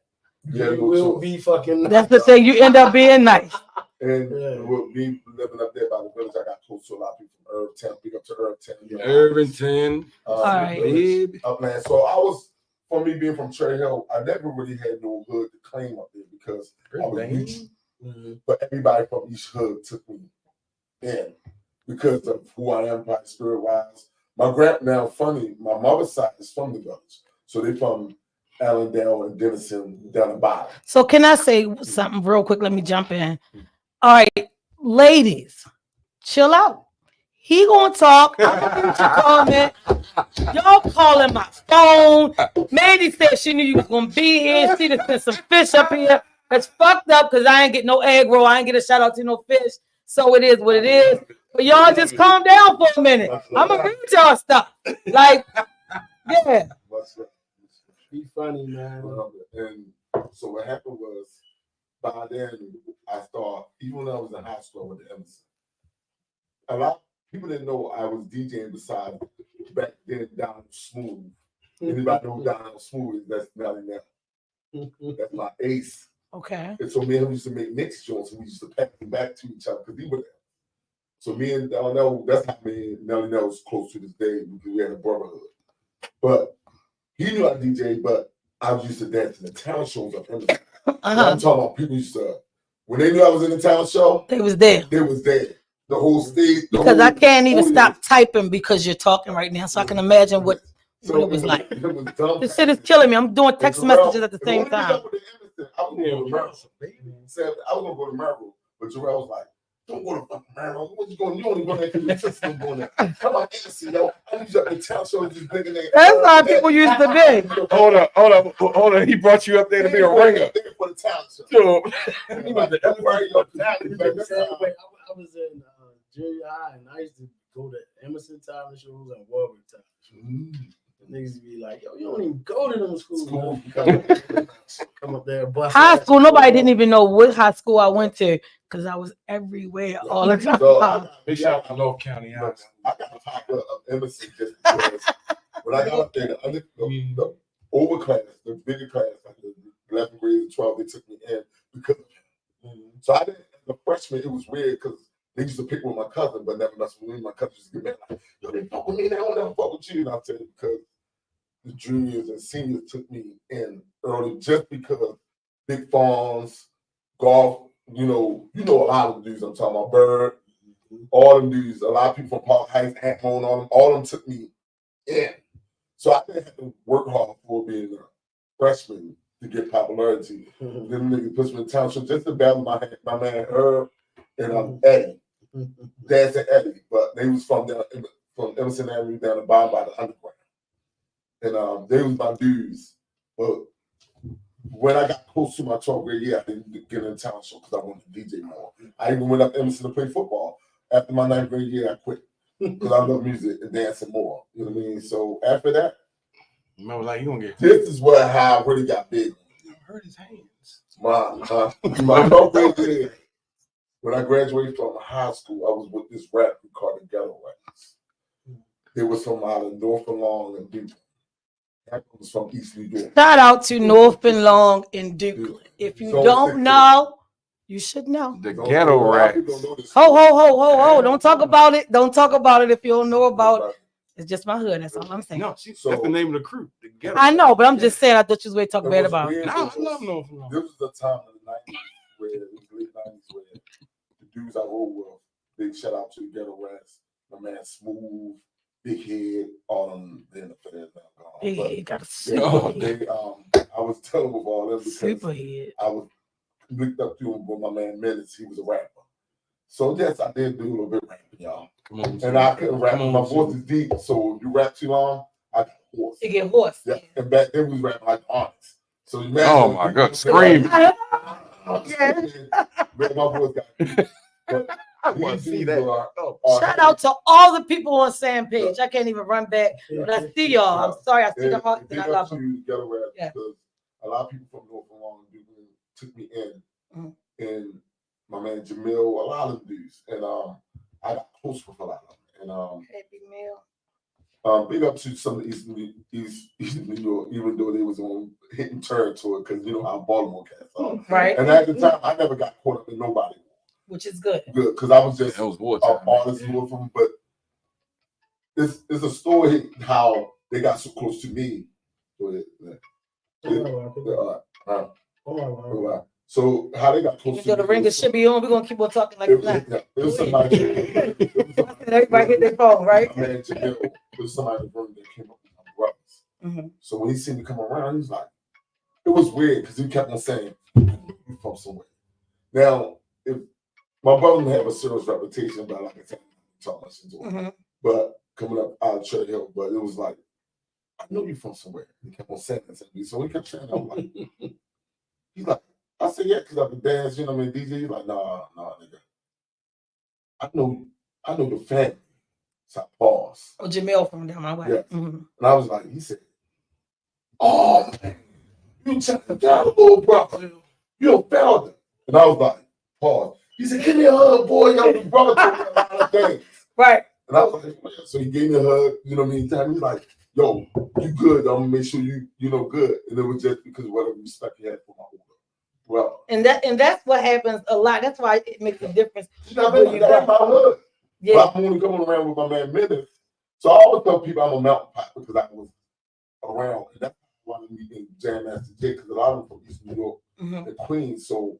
Yeah, you no will choice. be fucking That's the thing. You end up being nice. And Yeah. with me living up there by the village, I got close to a lot of people from Irvington. Big up to Irvington. Irvington. All right. Babe. Up man. So I was, for me being from Cherry Hill, I never really had no hood to claim up there because I was rich. But everybody from each hood took me in because of who I am, like spirit wise. Now funny, my mother's side is from the village, so they from Allendale and Denison down the bottom. So can I say something real quick? Let me jump in. All right, ladies, chill out. He gonna talk. I'm gonna mute your comment. Y'all calling my phone. Mandy said she knew you was gonna be here. She just sent some fish up here. That's fucked up because I ain't get no egg roll. I ain't get a shout out to no fish. So it is what it is. But y'all just calm down for a minute. I'm gonna read y'all stuff. Like, yeah. Be funny, man. And so what happened was, by then I started, even when I was in high school with the Emerson, a lot of people didn't know I was DJing besides back then Down Smooth. Anybody know Down Smooth is? That's Nelly now. That's my ace. Okay. And so me and him used to make mix joints, and we used to pack them back to each other because he was there. So me and Nelly, that's how me and Nelly was close to this day because we had a brotherhood. But he knew I DJ, but I was used to dance in the town shows up in I'm talking about people used to, when they knew I was in the town show, They was there. they was there. The whole stage. Because I can't even stop typing because you're talking right now. So I can imagine what it was like. This shit is killing me. I'm doing text messages at the same time. I was gonna go to Maryville, but Jarrell was like, "Don't go to fucking Maryville. What you going? You only going there because your sister's going there. Come on, Anderson, yo. I need you up in town show just thinking that." That's how people used to be. Hold on. He brought you up there to be a ringer. For the town show. So, I was in junior high, and I used to go to Emerson talent shows and Warwick talent shows. Niggas be like, "Yo, you don't even go to them schools." Come up there, bust High school, nobody didn't even know what high school I went to because I was everywhere all the time. So, big shout out to North County. I got a pop of Emerson just because when I got up there, the overclass, the bigger class, like the 11th grade and 12th, they took me in because of him. So I didn't, as a freshman, it was weird because they used to pick with my cousin, but never mess with me. My cousin used to get mad, like, "Yo, they fuck with me, they don't never fuck with you." And I said, because the juniors and seniors took me in early just because Big Farms, golf, you know a lot of the dudes I'm talking about, Bird, all them dudes, a lot of people from Park Heights, Antmon, all them took me in. So I didn't have to work hard for being a freshman to get popularity. Then niggas pushed me in town show just to battle my man Herb and Eddie, dancing Eddie, but they was from Emerson Avenue down the bottom by the underground. And they was my dudes. But when I got close to my 12th grade year, I didn't get in the town show because I wanted to DJ more. I even went up to Emerson to play football. After my 9th grade year, I quit because I love music and dancing more. You know what I mean? So after that, remember, like, you gonna get this is how I really got big. You hurt his hands. My 12th grade year, when I graduated from high school, I was with this rap group called the Ghetto Rats. They was from out of North and Long and Duke. That was from East New York. Shout out to North and Long in Duke. If you don't know, you should know. The Ghetto Rats. Ho. Don't talk about it. Don't talk about it if you don't know about it. It's just my hood. That's all I'm saying. No, that's the name of the crew. The Ghetto I know, but I'm just saying I thought you was going to talk bad about it. No, I love North and Long. This was the time in the 90s where it was late 90s where the dudes I rolled with, big shout out to the Ghetto Rats, my man Smooth, Big Head, all them in the feds now gone. Big But Head got a I was telling with all them because Superhead. I was linked up to him with my man Menace. He was a rapper. So yes, I did do a little bit of rapping, y'all. Come on, and I couldn't rap. My voice is deep, so if you rap too long, I got hoarse. You get hoarse. Yeah, and back then we was rapping like artists. So you oh my God, scream! Man, my voice got deep. I want to see that. Shout out to all the people on Sam Page. I can't even run back, but I see y'all. I'm sorry, I see the heart and I love them. Yeah. Because a lot of people from North and Long took me in, and my man Jamil, a lot of dudes, and I got close with a lot of them. And Happy Meal. Big up to some of East New York, even though they was on hitting territory, because you know how Baltimore cats are. Right. And at the time, I never got caught up in nobody. Which is good. Good, because I was just an artist with them. But it's a story how they got so close to me. So how they got close Even though the ringer should be on, we're gonna keep on talking like that. it was somebody. Everybody hit their phone, right? My man Jamil, there was somebody in the room that came up with my brothers. Mm-hmm. So when he seen me come around, he was like, it was weird because he kept on saying, "You from somewhere." Now, if my brother didn't have a serious reputation, but like I said, talk much into it. Mm-hmm. But coming up out of Cherry Hill, but it was like, I know you from somewhere. He kept on saying that to me. So he kept saying, I'm like, he's like, I said, yeah, because I can dance, you know what I mean? DJ, he's like, nah, nigga. I know the family. So I paused. Oh, Jamil from down my way. Yeah. Mm-hmm. And I was like, he said, oh man, you check it down, little brother. You a felder. And I was like, pause. He said, give me a hug, boy. Your brother told me a lot of things. Right. And I was like, man. So he gave me a hug, you know what I mean? He's like, yo, you good. I'm gonna make sure you know good. And it was just because of whatever respect he had for my older brother. And that's what happens a lot. That's why it makes a difference. You know what I mean? That's my hood. Yeah. But I'm only coming around with my man Minutes. So I always tell people I'm a mountain pot because I was around. And that's why I wanted to meet in Jam Master Jay, because a lot of them from East New York and Queens. So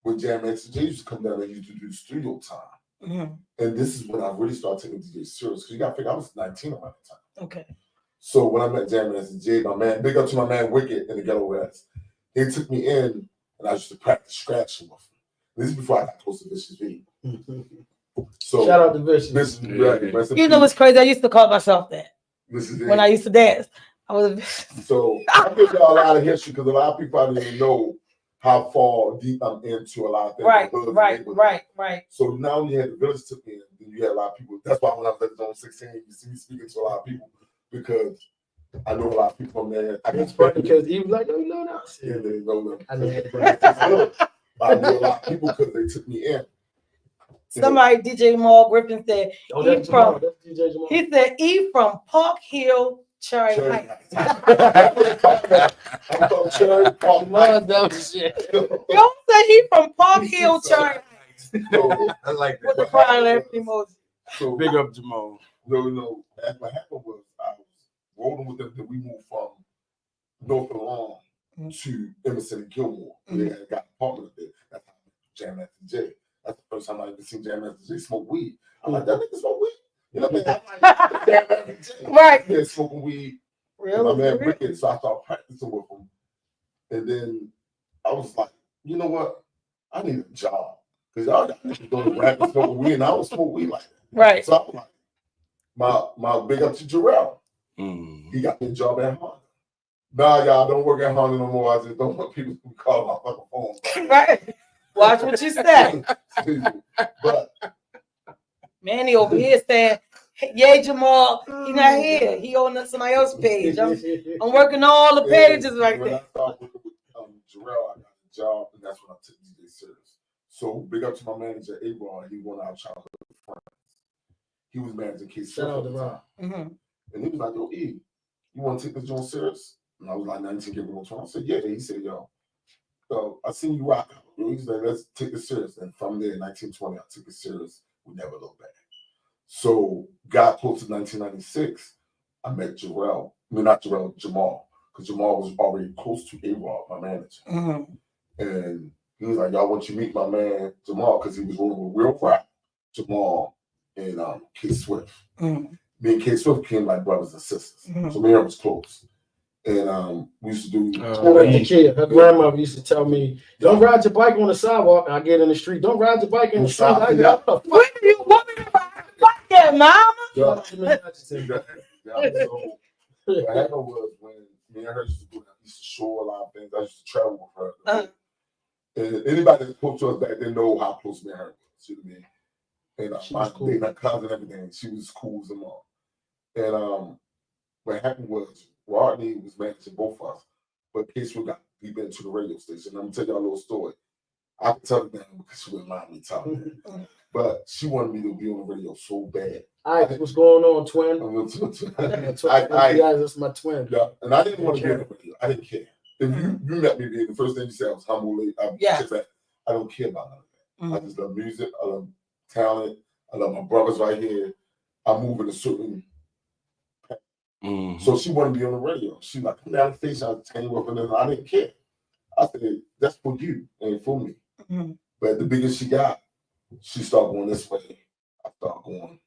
when Jam Master Jay used to come down, they used to do studio time. Mm-hmm. And this is when I really started taking DJ serious, because you got to figure I was 19 around the time. Okay. So when I met Jam Master Jay, my man, big up to my man Wicked in the Ghetto West, he took me in and I used to practice scratching with him. This is before I got close to Vicious V. So shout out to Vicious. This is right. You know what's crazy? I used to call myself that This is when I used to dance. I was so I give y'all a lot of history because a lot of people don't even know how far deep I'm into a lot of things. Right. So now when you had the village took me in, then you had a lot of people. That's why when I was at Zone 16, you see me speaking to a lot of people because I know a lot of people from there. It's funny because he was like, "No, you know that." Yeah, they know them. I know. I know a lot of people because they took me in. somebody. DJ Jamal Griffin said Oh, that's Jamal. That's DJ Jamal. he said he from Park Hill, Cherry Heights. I'm from Cherry Park. Shit. Y'all said he from Park Hill, Cherry Heights. So, I like With the that. crying laughing emoji. so Big up Jamal. no. And what happened was I was rolling with them. Then we moved from North and Long to Emerson and Gilmore. They had got an apartment up there. That's how I met Jam Master Jay. That's the first time I ever seen Jam Master Jay smoke weed. I'm like, that nigga smoke weed. You know what I mean? I'm like, Jam Master Jay. Right. Yeah, smoking weed. Really? And my man Wicked, so I started practicing with him. And then I was like, you know what? I need a job. Because y'all got niggas doing rap and smoking weed, and I don't smoke weed like that. Right. So I was like, my big up to Jarrell. Mm. He got me a job at Honda. Nah, y'all don't work at Honda no more. I just don't want people to call my fucking phone. Right. Watch what you say. But Manny over here saying, "Yay, Jamal, he not here. He on somebody else's page. I'm working all the pages right when there." I started working with Jarrell, I got a job, and that's when I took DJ serious. So big up to my manager, Abron. He won our childhood friends. He was managing K Swift at the time. Mm-hmm. And he was like, yo, E, you want to take this joint serious? And I was like 19, give him 20. I said, yeah. He said, yo, I seen you rock out. He said, let's take this serious. And from there, 1920, I took it serious. We never looked back. So got close to 1996, I met Jarrell. No, not Jarrell, Jamal. Because Jamal was already close to A-Rod, my manager. Mm-hmm. And he was like, y'all want you to meet my man Jamal, because he was rolling with Real Rap, Jamal, and K Swift. Mm-hmm. Me and K Swift became like brothers and sisters. Mm-hmm. So me and her was close. And we used to do her grandmother used to tell me, "Don't ride your bike on the sidewalk." I get in the street. Don't ride your bike in the street. I go, "What the What do you want me to fuck that, mama?" So what happened was when me and her used to do that, I used to show a lot of things. I used to travel with her. And anybody that's close to us back then know how close me and her was. You know what I mean? And my cousin and everything, she was cool as a mom. And what happened was Rodney was managing both of us, but K-Swift got deep into the radio station. I'm gonna tell y'all a little story. I can tell it now because she wouldn't mind me telling it. But she wanted me to be on the radio so bad. All right, what's going on, twin? That's my twin. Yeah, and I didn't want to be on the radio. I didn't care. If you met me, the first thing you said was humble. I don't care about none of that. Mm-hmm. I just love music. I love talent. I love my brothers right here. I move in a certain. So she wanted to be on the radio. She like, come down the station, I'll tell you what, and I didn't care. I said, that's for you, ain't for me. Mhm. But the bigger she got, she started going this way. I started going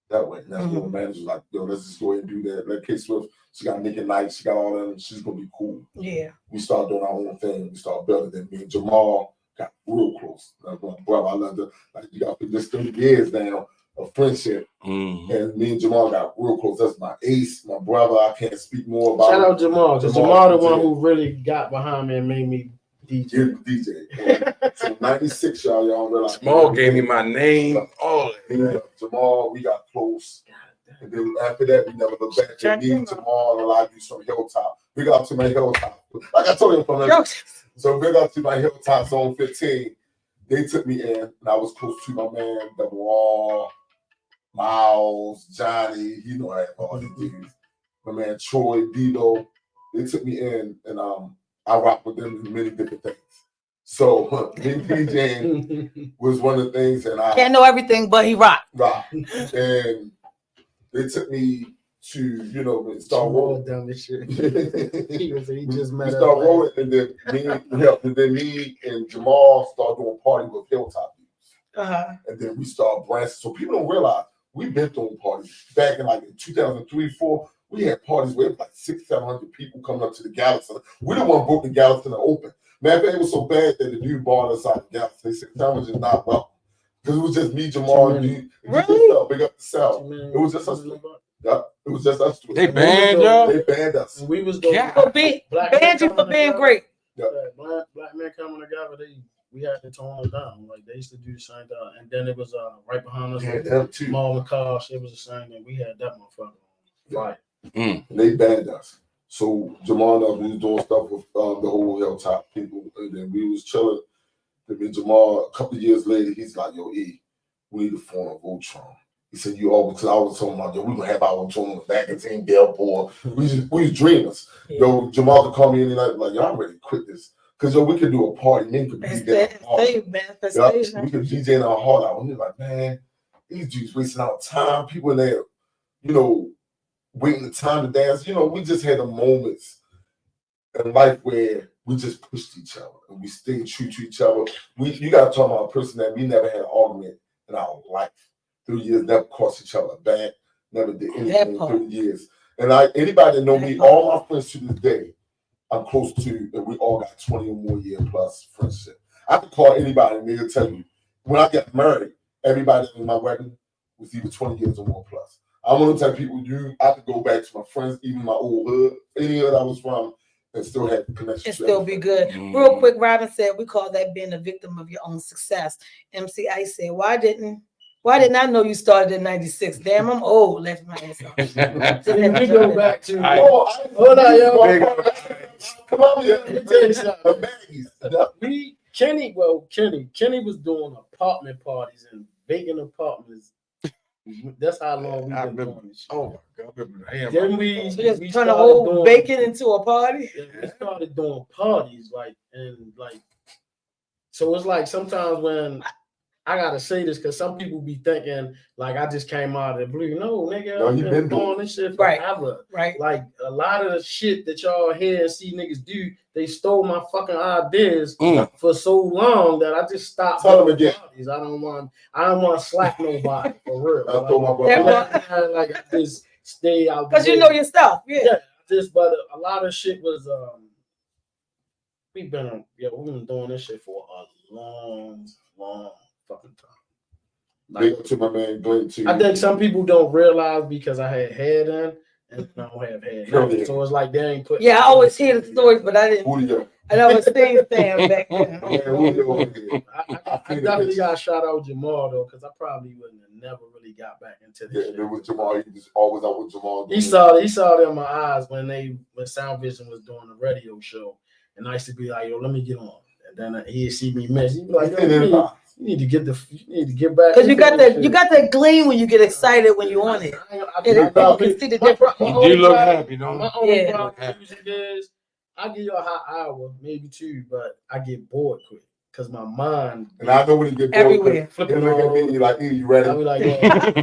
that way. And that's when the manager was like, yo, let's just go ahead and do that. Let K Swift, she got Nick and Knight, she got all them, she's gonna be cool. Yeah. We started doing our own thing. We started building it. Me and Jamal got real close. Like, my brother, I love the, like, you got this 30 years now of friendship. And me and Jamal got real close. That's my ace, my brother. I can't speak more about Shout it. out Jamal. Jamal the one who really got behind me and made me DJ. So 96, y'all realize. Jamal gave me my name. Jamal, we got close. And then after that, we never looked back. Me and Jamal and a lot of you from Hilltop. Big up to my Hilltop. Like I told you from that. So big up to my Hilltop Zone 15. They took me in, and I was close to my man, Double Miles, Johnny, you know, I had all these dudes. My man Troy, Dito, they took me in, and I rocked with them in many different things. So me DJing was one of the things, and I can't know everything, but he rocked. And they took me to, you know, start rolling. Dumb as shit. he just met we start rolling, and then me and Jamal start doing party with Hilltop dudes. And then we start branching. So people don't realize we've been doing parties back in like in 2003, 4. We had parties where it was like 600-700 people coming up to the Galaxy. We the one broke the Galaxy in the open. Man, it was so bad that the dude bought us out the Galaxy. They said that was just not welcome. Because it was just me, Jamal, and you. Really? Big up the South. It was just us. Yep. It was just us. They banned y'all? They banned us. And we was banned you for being great. Yeah. Black men coming together, we had to tone them down. Like they used to do the same thing. And then it was right behind us. Them too. Small McCosh, it was the same thing. We had that motherfucker. Right. They banned us. So Jamal and us, we was doing stuff with the whole Hilltop people, and then we was chilling. And then Jamal, a couple of years later, he's like, yo, E, we need to form a Voltron. He said, you always, because I was talking about, yo, we gonna have our Voltron back in Team Delport. We was dreamers. Yeah. Yo, Jamal could call me any night, like, yo, I'm ready to quit this. Because, yo, we could do a party. Men could DJ. We could DJ in our heart out. And he's like, man, these dudes wasting our time. People in there, you know, waiting the time to dance. You know, we just had the moments in life where we just pushed each other and we stayed true to each other. You got to talk about a person that we never had an argument in our life. 3 years, never crossed each other back, never did anything in 3 years. And anybody that know me, all my friends to this day, I'm close to, and we all got 20 or more year plus friendship. I can call anybody and they'll tell you, when I got married, everybody in my wedding was either 20 years or more plus. I want to tell people, I could go back to my friends, even my old hood, any hood I was from, and still have the connection. And still be good. Real quick, Robin said, we call that being a victim of your own success. MC Ice said, why didn't I know you started in 96? Damn, I'm old. Left my ass off. So then we go back to hold on, yo. Come on, let me tell you something. Kenny was doing apartment parties and vacant apartments. That's how long we've been doing this shit. Oh my God. Then we trying to hold bacon into a party. We started doing parties, so it's like sometimes when I gotta say this because some people be thinking like I just came out of the blue. No, nigga, I've been doing this shit forever. Right. Like a lot of the shit that y'all hear and see niggas do, they stole my fucking ideas for so long that I just stopped doing parties. I don't want to slack nobody for real. I told my brother. Like I just stay out because you know your stuff. Yeah. But a lot of shit was we've been doing this shit for a long fucking time. Like, to my man Glenn too. I think some people don't realize because I had hair then and I don't have hair now. So it's like they ain't put. Yeah, I always hear the stories, but I didn't. I know it's things saying back then. I definitely got to shout out Jamal though, because I probably wouldn't have never really got back into this. Yeah, it was Jamal. He was always out with Jamal. He saw it in my eyes when Sound Vision was doing a radio show, and I used to be like, "Yo, let me get on," and then he'd see me miss. He'd be like, "Yo, you need to get back." Because you got that gleam when you get excited when you're on it. You can see the difference. You do look happy, don't you? My only problem with music is I give you a hot hour, maybe 2, but I get bored quick because my mind. And I know when you get bored, everywhere. Flipping look at me like, "You ready?" I be like, "Yeah."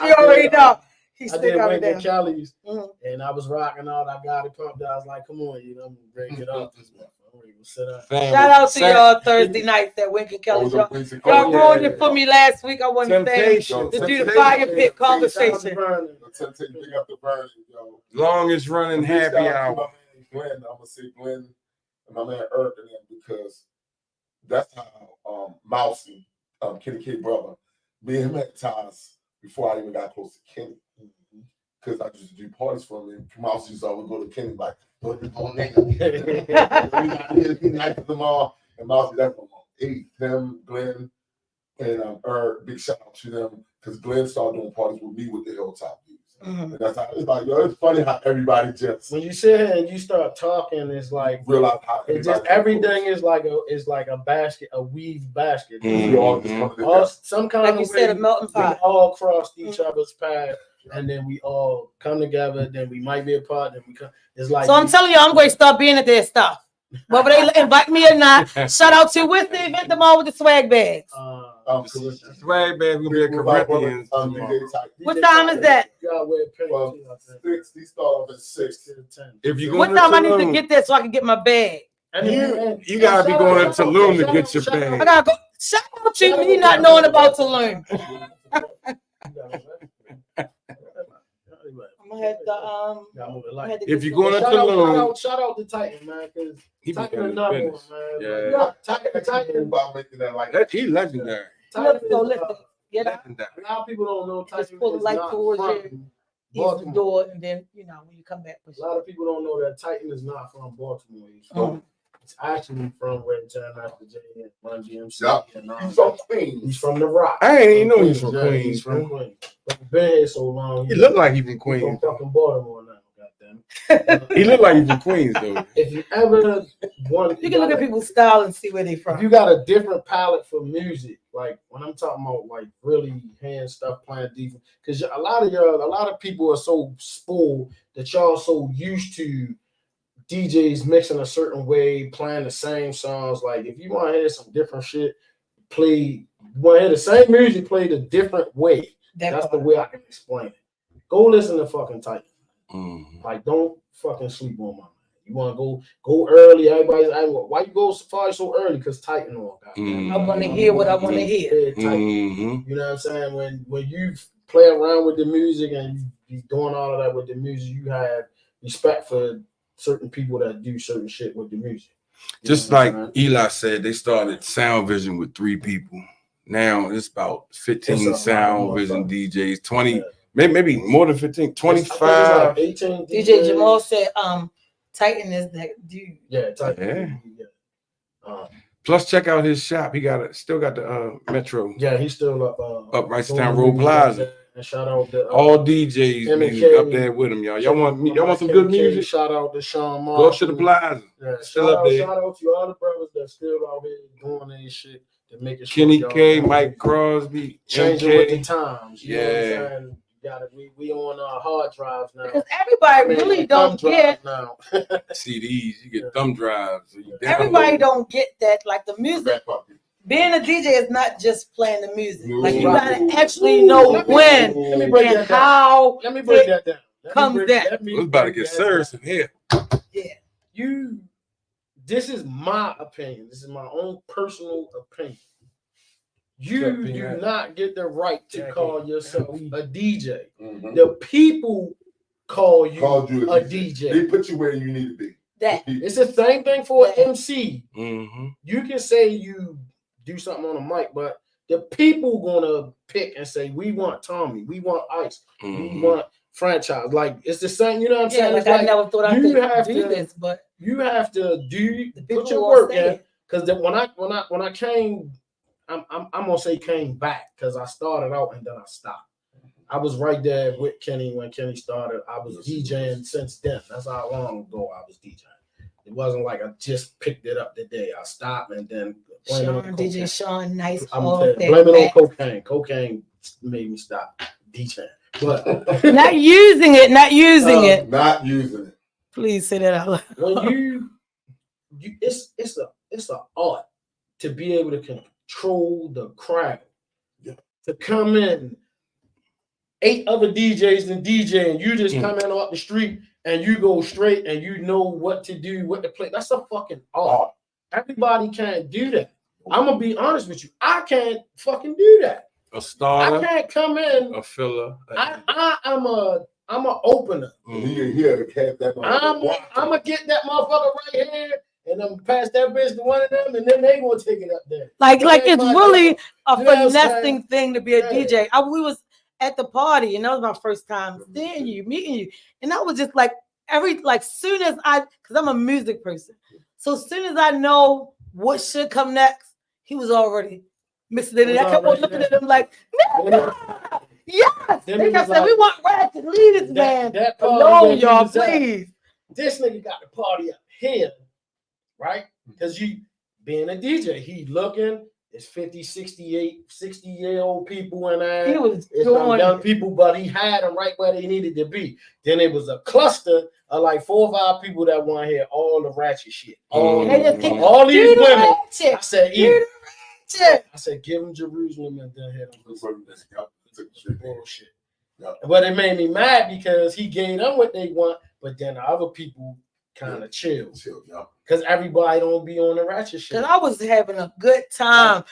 You already know. He I still did got it Wink and down. Kelly's, Mhm. and I was rocking out. I got it pumped. I was like, "Come on, I'm ready to get off this one. I'm ready to sit up." Shout out to y'all Thursday nights at Wink and Kelly. Y'all ruined it for me last week. I wanted to say Temptation. to do the fire pit conversation. Big up the burning, yo. Longest running Big happy shout out to hour. my man Glenn. I'm gonna say Glenn and my man Eric and them because that's how Mousy, Kenny K brother, me and him had ties before I even got close to Kenny. Because I used to do parties for him, and Mousy used to always go to Kenny like, "Don't nigga." He nice to them all, and Mousy that's my mom. Them, Glenn, and Eric. Big shout out to them because Glenn started doing parties with me with the Hilltop dudes. Mhm. And that's how it's like, yo, it's funny how everybody just When you sit here and you start talking, it's like realize how it's just everything is like a basket, a weave basket. Mhm. We all just come All together. some kind Like of you said, a way, melting we pot. all crossed each other's path, and then we all come together. Then we might be apart. Then we come. It's like So I'm telling you, I'm going to start being at their stuff. Whether they invite me or not. Shout out to with the event tomorrow with the swag bags. Swag bag, we be at Corinthians. What time is that? Well, 6, they start off at 6. If you go What to time I need to Tulum, get there so I can get my bag? you gotta be going to Tulum to get your I bag. gotta go. Shout out to me not knowing about Tulum. I'm gonna have to If you're going to shout Tulum, shout out to Titan, man, because he be Titan doing another one, business. man. Yeah. Like, Titan, About making that like That he legendary. Let's go listen. Get out. Legendary. a lot of people don't know Titan Just pull the is light not towards from you. Ease the Baltimore. door, and then when you come back, push A lot of people don't know that Titan is not from Baltimore. It's actually from Redtown, after J and Run DMC. Yup. And, he's from Queens. he's from the Rock. I ain't even know he's from Yeah, Queens. He's from Queens. But he's been here so long. He look like he from He's Queens. from fucking Baltimore now. Goddamn. He look like he from Queens though. If you ever want, You can look at people's style and see where they If from. you got a different palette for music, like when I'm talking about like really hand stuff playing defense, because a lot of people are so spoiled that y'all so used to DJs mixing a certain way, playing the same songs. Like if you want to hear some different shit, you want to hear the same music played a different way. That's the way I can explain it. Go listen to fucking Titan. Like don't fucking sleep on my man. You want to go early. Everybody's like, why you go so early? Because Titan on. I want to hear what I want to hear. You know what I'm saying? When you play around with the music and you doing all of that with the music, you have respect for certain people that do certain shit with the music. Just like Eli said, they started Sound Vision with 3 people. Now it's about 15 Sound Vision DJs, 20, maybe more than 15, 25. 18 DJ Jamal said, Titan is that dude. Yeah, Titan. Yeah. Plus, check out his shop. He still got the Metro. Yeah, he's still up Wrightstown Road Plaza. And shout out to all DJs music up there with him, y'all. Y'all want some good music? Shout out to Sean Marshall. Go up to the Plaza. Yeah, still up there. Shout out to all the brothers that still out here doing their shit to make it. Kenny K, Mike Crosby, changing with the times. You know what I'm saying? We on hard drives now. Because everybody really don't get now. CDs. You get thumb drives. So everybody don't get that. Like the music, being a DJ is not just playing the music. Like you gotta actually know when and how. Let me break that down. We're about to get serious in here. Yeah. This is my opinion. This is my own personal opinion. You do not get the right to call yourself a DJ. The people call you a DJ. They put you where you need to be. It's the same thing for an MC. Mm-hmm. You can say you do something on a mic, but the people gonna pick and say, we want Tommy, we want Ice, we want Franchise. Like it's the same, you know what I'm saying? Like I never thought I could do this, but you have to put your work in. Because when I came, I'm gonna say came back because I started out and then I stopped. I was right there with Kenny when Kenny started. I was DJing since then. That's how long ago I was DJing. It wasn't like I just picked it up the day I stopped and then DJ Sean, nice. Blame it on cocaine. Cocaine made me stop DJing. But not using it. Not using it. Please say that out loud. When it's an art to be able to control the crowd, to come in 8 other DJs and DJ, and you just Mm. come in off the street and you go straight and you know what to do, what to play. That's a fucking art. Everybody can't do that. I'm gonna be honest with you. I can't fucking do that. A I starter, can't come in. a filler. I'm a opener. He had a cat that I'm gonna get that motherfucker right here, and I'm pass that bitch to one of them, and then they gonna take it up there. Like That ain't it's my really job. a You know what I'm finessing thing to be a Yeah. DJ. We was at the party, and that was my first time seeing you, meeting you, and I was just like soon as because I'm a music person, so as soon as I know what should come next, he was already mixing it. And I kept on looking at him like, nigga, yes. Then They it kept was saying, we like- want Ratchet to lead this man. That party No, where he y'all, was at, please. This nigga got the party up here, right? Because you being a DJ, he looking. It's 50, 60-year-old people in there. He was It's some doing young people, but he had them right where they needed to be. Then it was a cluster of like 4 or 5 people that want to hear all the ratchet shit. All, And they just keep all these "Do the women. ratchet, I said, do the ratchet." I said, give them Jerusalem and then hit them. Shit. Bullshit. Yeah. But it made me mad because he gave them what they want, but then the other people kind of chill. Because everybody don't be on the ratchet shit. Cause I was having a good time.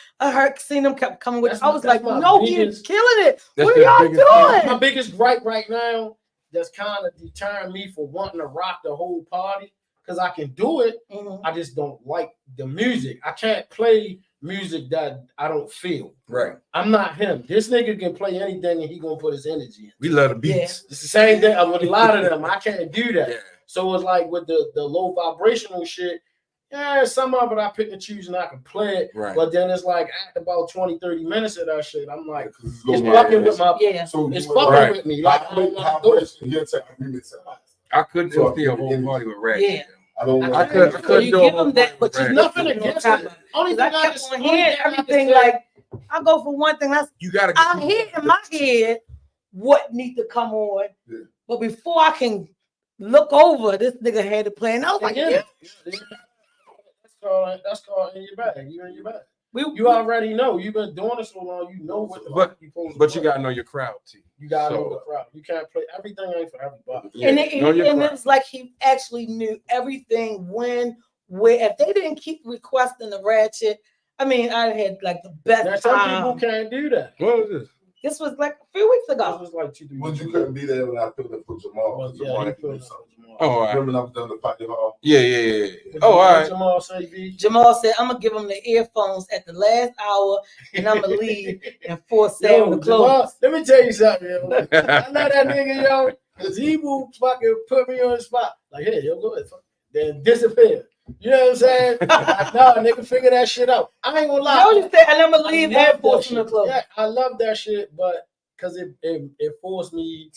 Seen them kept coming with. I was That's like, my no, you're biggest- killing it. That's What the are biggest y'all My doing? biggest gripe right now that's kind of deterring me for wanting to rock the whole party, because I can do it. Mhm. I just don't like the music. I can't play music that I don't feel. Right. I'm not him. This nigga can play anything and he gonna put his energy in. We love the beats. It's the same thing with a lot of them. I can't do that. Yeah. So it's like with the low vibrational shit. Yeah, some of it I pick and choose and I can play it. Right. But then it's like after about 20, 30 minutes of that shit, I'm like, it's It's fucking with my Yeah. So it's you- fucking Right. with me. Like I don't wanna do it. I couldn't So, see a whole party with Ratchet. Yeah. I don't. I could. So I you do a give whole them that, party but with you Ratchet. Nothing You know against what I'm it. talking Only Cause I thing I kept just on hearing everything like I go for one thing. You gotta. I hear in my head what need to come on, Yeah. but before I can look over, this nigga had to play, and I was like, yeah. That's called in your bag. You in your bag. We, You already know. You've been doing it so long. You know what the fuck you supposed to But you play. gotta know your crowd, T. You gotta know So- the crowd. You can't play everything. Ain't for everybody. Yeah, and know your and crowd. it's like he actually knew everything when, where. If they didn't keep requesting the Ratchet, I mean, I had like the Now, best some time. people can't do that. What was this? This was like a few weeks This ago. was like 2 3 When weeks you ago. couldn't be there when I filled it for Jamal. Well, Jamal yeah, had he to do filled it something. for Jamal. Oh, all right. Remember I was done the party hall? Yeah. What Oh, all right. Jamal say, V? Jamal said, "I'm gonna give him the earphones at the last hour, and I'm gonna leave and force Sam to Jamal, close." let me tell you something, yo. I know that nigga, yo, because he will fucking put me on the spot. Like, hey, yo, go ahead. Fuck. Then disappear. You know what I'm saying? Like, no, nigga, figure that shit out. I ain't gonna lie. No, you said, and I'm gonna I leave love and that force him to shit. close. Yeah, I love that shit, but because it forced me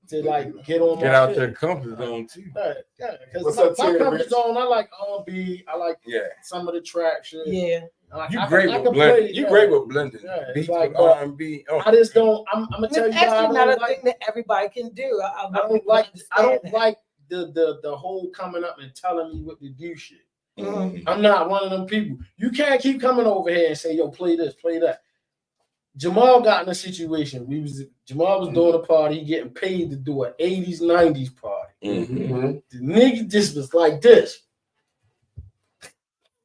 to like get on Get my out shit. your comfort zone too. Yeah, because What's my, up, my Terry comfort Rich? zone, I like R&B, I like Yeah. some of the track shit. Yeah, Like, You I great can- I with can blending. play, You yeah. great with blending. Yeah, it's Beats like, with but R&B. Oh, I just don't. I'm gonna it's tell you, guys, I actually not don't a like. thing that everybody can do. I I don't like. I don't understand like the whole coming up and telling me what to do shit. that. Mhm. I'm not one of them people. You can't keep coming over here and say, "Yo, play this, play that." Jamal got in a situation. Jamal was doing a party, he getting paid to do an 80s, 90s party. Mhm. The nigga just was like this.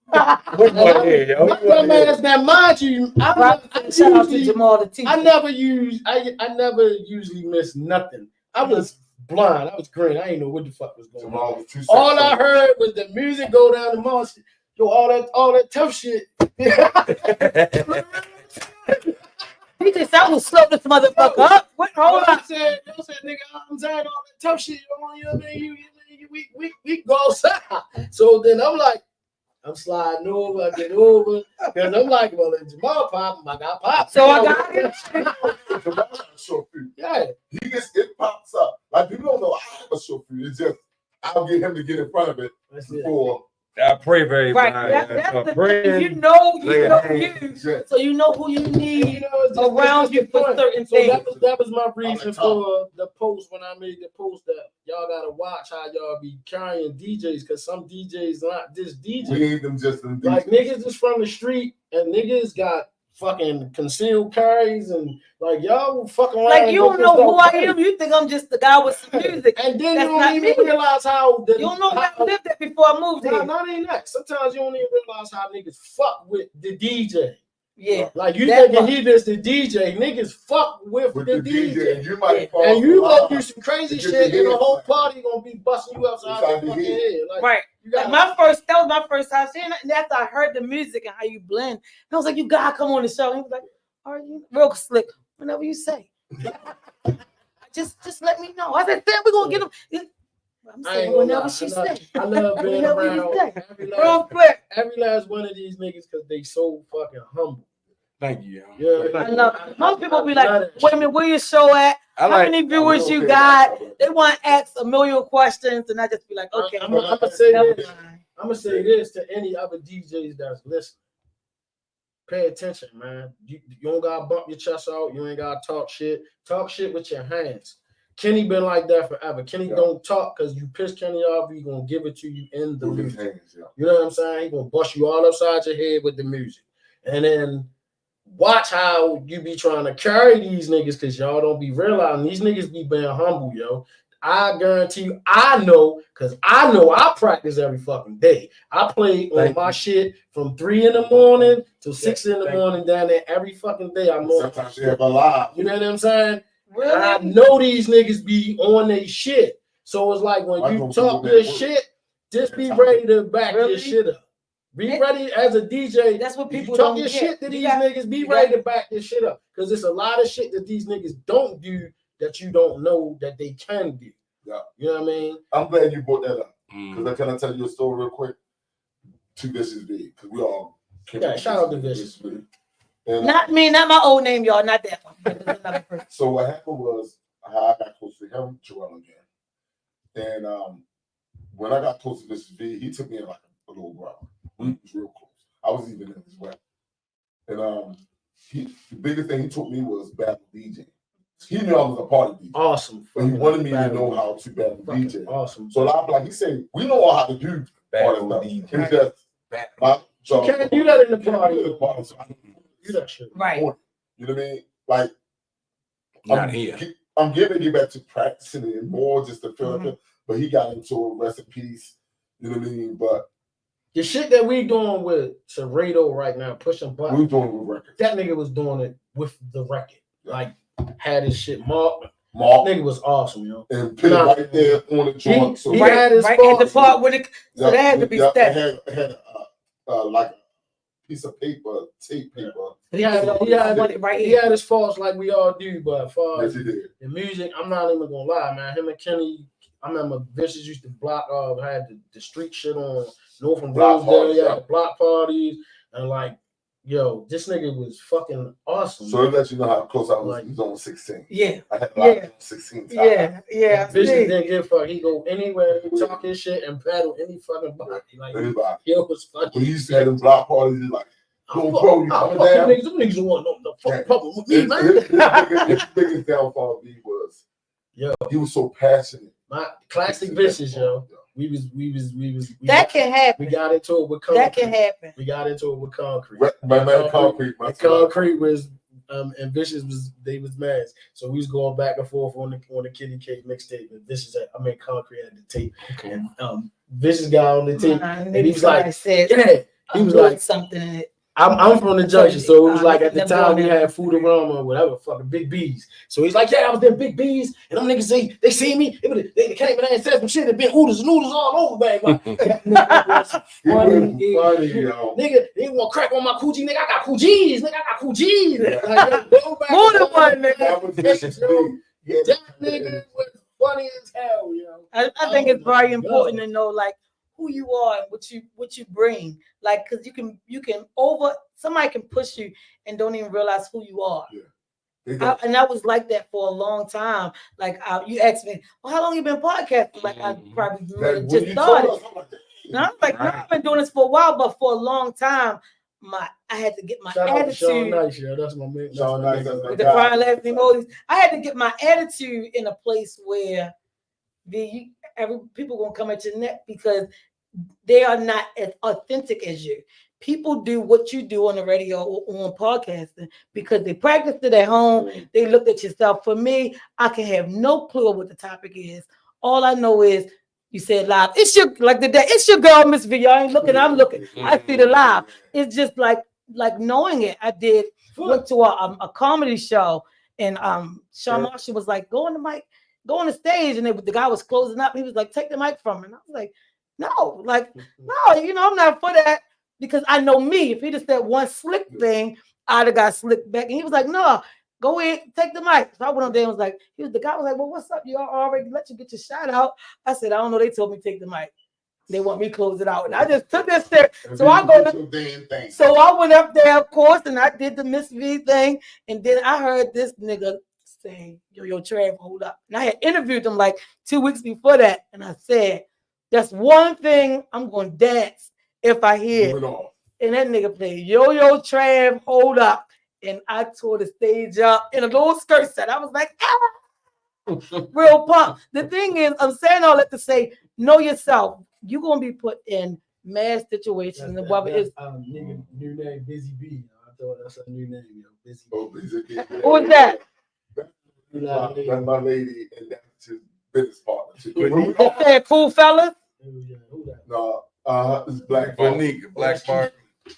What you want to hear, yo? My What you wanna dumb hear? ass, now mind you, I Shout out to usually- Jamal the teacher. I never usually miss nothing. I was blind. I was green. I didn't know what the fuck was going on. Jamal was too All I heard was the music go down the mall. Yo, all that tough shit. He just I will slow this motherfucker up. What? Hold on. I said, nigga, I'm tired of all that tough shit. You know what I mean? We go outside. So then I'm like, I'm sliding over, I get over. Because I'm like, well, in Jamal pop, I got pop. So I got it. Jamal got a short fuse. Yeah. He gets it pops up. Like people don't know I have a short fuse. It's just I'll get him to get in front of it That's it. before. I pray for everybody. Right. That's the thing. Praying. You know Laying you, hands. so you know who you You need know, it's just- around it's you just the for point. certain So things. that was my reason top. for the post when I made the post that y'all gotta watch how y'all be carrying DJs because some DJs not just We DJs. ain't them just them Like DJs. niggas is from the street and niggas got fucking concealed carries and like y'all fucking around. Like and you go don't get know who stuff I done. am. You think I'm just the guy with some music. And then That's you not don't even me. realize how the You don't know where I lived at before I moved Nah, here. not even that. Sometimes you don't even realize how niggas fuck with the DJ. Yeah. Like you That thinking part. he just the DJ, niggas fuck with With the the DJ. DJ, and you might Yeah. fall And you off go the do line. some crazy You get shit, the and the head whole smacked. party gonna be busting you upside Inside the the fucking head. head. Like, Right. you Like gotta, that was my first time seeing it. And after I heard the music and how you blend, and I was like, you gotta come on the show. And he was like, are you real slick? Whenever you say. just let me know. I said, then we're gonna get him. I'm I saying ain't gonna whenever lie. she say. I love being Whenever you around say. every Real quick. last one of these niggas because they so fucking humble. Thank you. Yeah, I love it. Most people be like, love that wait a shit. minute, where your show at? I How like. many we viewers don't you care got? about that. They want to ask a million questions, and I just be like, okay, I'm gonna say never this. mind. I'm gonna say this to any other DJs that's listening. Pay attention, man. You don't gotta bump your chest out. You ain't gotta talk shit. Talk shit with your hands. Kenny been like that forever. Kenny Yeah. don't talk because you piss Kenny off. He gonna give it to you in the With his music. hands, yeah. You know what I'm saying? He gonna bust you all upside your head with the music, and then watch how you be trying to carry these niggas because y'all don't be realizing these niggas be being humble, yo. I guarantee you, I know I practice every fucking day. I play on my shit from 3 in the morning to 6 in the morning down there every fucking day. I'm on my Sometimes they shit. have a lie. You know what I'm saying? I Really? know these niggas be on their shit. So it's like when I you know talk people your that work. shit, just be That's how ready to back Really? your shit up. Be It- ready as a DJ. That's what If you people talk don't your get. shit to You these got- niggas, be you ready got- to back your shit up. Because it's a lot of shit that these niggas don't do that you don't know that they can do. Yeah. You know what I mean? I'm glad you brought that up. Mm. Because can I tell you a story real quick? Two Vicious V. Because we all came Yeah, from shout out to Vicious V. And Not me, not my old name, y'all. Not that one. But it's another person. so what happened was how I got close to him, Joel again. And when I got close to Vicious V, he took me in like a little while. We was real close. I was even in his way. And the biggest thing he taught me was battle DJing. He knew I was a party DJ. Awesome. But he wanted me to Fucking know how to battle fucking DJ. Awesome. So a lot of like he said, we know all how to do all that stuff. It's just my job. You can't do that in the You can't party. do it in the party, so I don't Do that shit. Right. You know what I mean? Like Not here. I'm giving you back to practicing it and more just to feel like it. But he got into a rest in peace. You know what I mean? But The shit that we doing with Serrato right now, pushing we buttons, was doing it with records. that nigga was doing it with the record. Like, had his shit marked. Mark Nigga was awesome, yo. and put it right there on the joint. So he Right, had his right at the faults. part where it, so that had to be stepped. It had like a piece of paper, tape paper. He had right he here. had his faults like we all do, but as far Yes, as he did. the music, I'm not even gonna lie, man. Him and Kenny, I remember Vicious used to block had the street shit on North and Block Rosedale, parties, yeah, yeah. the block parties, and like, yo, this nigga was fucking awesome. So it lets you know how close I was. Like- He was on 16. Yeah, I had a lot Yeah. of 16 times. yeah. Vicious See. didn't give a fuck. He go anywhere, talk his shit, and battle any fucking body. Like, Everybody. yo, it was funny. When he used to have them block parties, he's like, I'm "Yo, bro, you fuck coming them down?" niggas. Them niggas don't want no fucking problem with me, His man. biggest downfall B was, Yo. he was so passionate. My classic Vicious, yo. We That can happen. we got into it with concrete. That can happen. We got into it with concrete. My man, Concrete. And concrete was and Vicious was they was mad. So we was going back and forth on the Kitty Cake mixtape. And Vicious Concrete had the tape. And Vicious got on the tape. And he was like, said, yeah. He was like, something in it. I'm from the junction, so it was like at the Never time we going there. had Foodorama or whatever, fucking Big B's. So he's like, yeah, I was them Big B's, and them niggas say they see me, they came in there and said some shit, it been oodles and noodles all over, man. Like, that nigga was He was funny, funny, yo. nigga, they want crack on my coochie, nigga. I got coochies, nigga. I got coochies. Yeah. Like, go back More to than one, nigga. That was Vicious B. Yeah, That nigga was funny as hell, yo. I think it's Oh my very important God. to know like who you are and what you bring. Like, cause you can somebody can push you and don't even realize who you are. And I was like that for a long time. Like you asked me, well, how long you been podcasting? Like I probably just started. And I'm like, no, I've been doing this for a while, but for a long time, I had to get my Shout out to Sean attitude. Nice, yo. That's my man. Sean Nice, that's my With the guy. crying laughing emojis, I had to get my attitude in a place where people gonna come at your neck because they are not as authentic as you. People do what you do on the radio or on podcasting because they practiced it at home. They looked at yourself. For me, I can have no clue what the topic is. All I know is you said live. It's your like the day. It's your girl, Miss V. Y'all ain't looking. I'm looking. I see the live. It's just like knowing it. I went to a comedy show and Sean Marshall was like, go on the mic, go on the stage, and the guy was closing up. He was like, take the mic from him. And I was like, no, I'm not for that. Because I know me, if he just said one slick thing, I'd have got slicked back. And he was like, no, go ahead, take the mic. So I went up there and was like, the guy was like, well, what's up? You already let you get your shout out. I said, I don't know. They told me take the mic. They want me to close it out. And I just took this there. So I went up there, of course, and I did the Miss V thing. And then I heard this nigga saying, yo, Trav, hold up. And I had interviewed him like 2 weeks before that. And I said, that's one thing I'm going to dance if I hear, and that nigga played Yo Trav, hold up, and I tore the stage up in a little skirt set. I was like, real punk. The thing is, I'm saying all that to say, know yourself. You're gonna be put in mad situations, and whether it's nigga, new name, Busy B. I thought that's a new name, Busy B. Oh, Busy B. Who is that? That's my lady, and that's his business partner. They said cool fellas. Who that? No. It's Black Barbie. Black Barbie.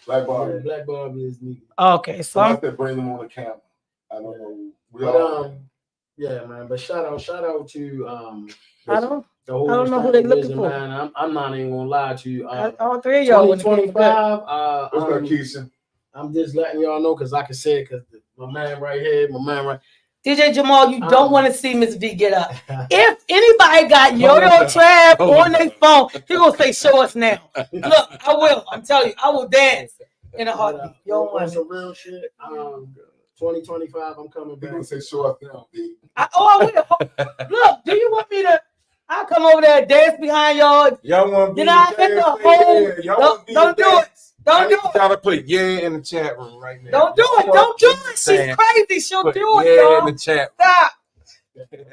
Black Barbie. Black Barbie is me. Okay, so I said bring them on the camera. I don't know. Yeah, man. But shout out to I don't know who they looking for. Man, I'm not even gonna lie to you. All three of y'all. 2025. What's that, Keisha? I'm just letting y'all know because I can say it because my man right here, DJ Jamal, you don't want to see Miss V get up. If anybody got Yo-Yo Trav on their phone, he gonna say, "Show us now." Look, I will. I'm telling you, I will dance in a heartbeat. Yo, on some real shit. 2025, I'm coming back. He gonna say, "Show us now, B." I will. Look, do you want me to? I'll come over there and dance behind y'all. Y'all want to be? Then I get the whole. Don't do it. Don't do it. Try to put in the chat room right now. Don't do it. Don't do it. She's crazy. She'll do it, y'all. In the chat. Stop. And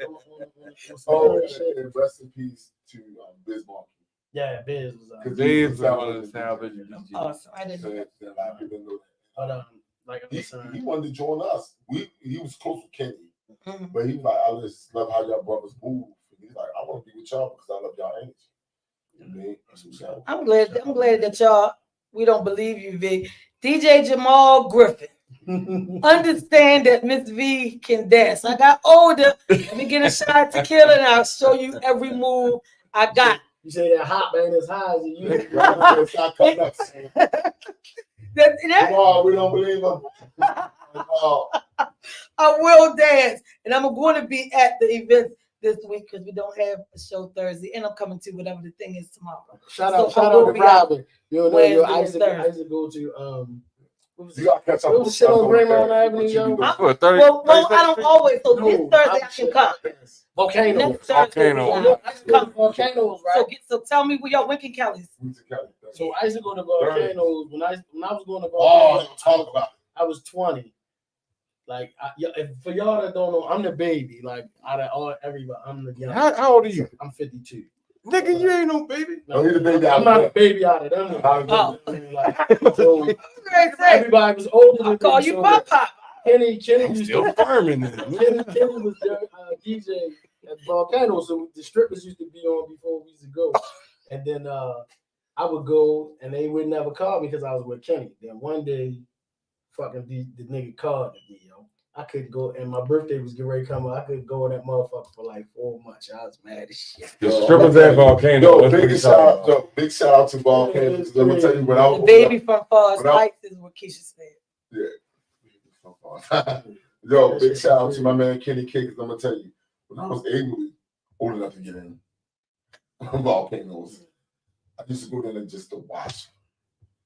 rest in peace to Biz Markie. Yeah, Biz was Because Biz was salvation. Awesome. I didn't know that. But like I'm saying, he wanted to join us. He was close with Kenny, Mm-hmm. but he was like, I just love how y'all brothers move. He's like, I want to be with y'all because I love y'all energy. You know what I mean? I'm glad that y'all. We don't believe you, V. DJ Jamal Griffin. Understand that Miss V can dance. I got older. Let me get a shot at tequila and I'll show you every move I got. You say that hot man as high as you. Jamal, we don't believe him. I will dance. And I'm going to be at the event this week because we don't have a show Thursday. And I'm coming to whatever the thing is tomorrow. Shout out to Robin. Isaac go to you got to catch up with shit on Raymond Avenue, yo. Well, I don't always. So this Thursday I can come. Volcano. Volcanoes, right? So tell me when can Kelly's? So I used to go to Volcanoes when I was going to Volcanoes. Talk about it. I was 20. Like for y'all that don't know, I'm the baby. Like out of all everybody, I'm the young. How old are you? I'm 52. Nigga, you ain't no baby. No, you're the baby. I'm not a baby out of them. So everybody was older than me. Call you Papa. Kenny used Still to farming it. Kenny was the DJ at Volcano, so the strippers used to be on before we used to go. And then I would go, and they would never call me because I was with Kenny. Then one day, fucking the nigga called me, yo. I couldn't go, and my birthday was getting ready to come up. I couldn't go in that motherfucker for like 4 months. I was mad as shit. The strippers at Volcano. Big shout out to Volcano. Let me tell you what I was. The baby from Falls Heights is what Keisha said. Yeah. Yo, big shout out to my man Kenny K. Because I'm gonna tell you, when I was old enough to get in Volcanoes, I used to go there just to watch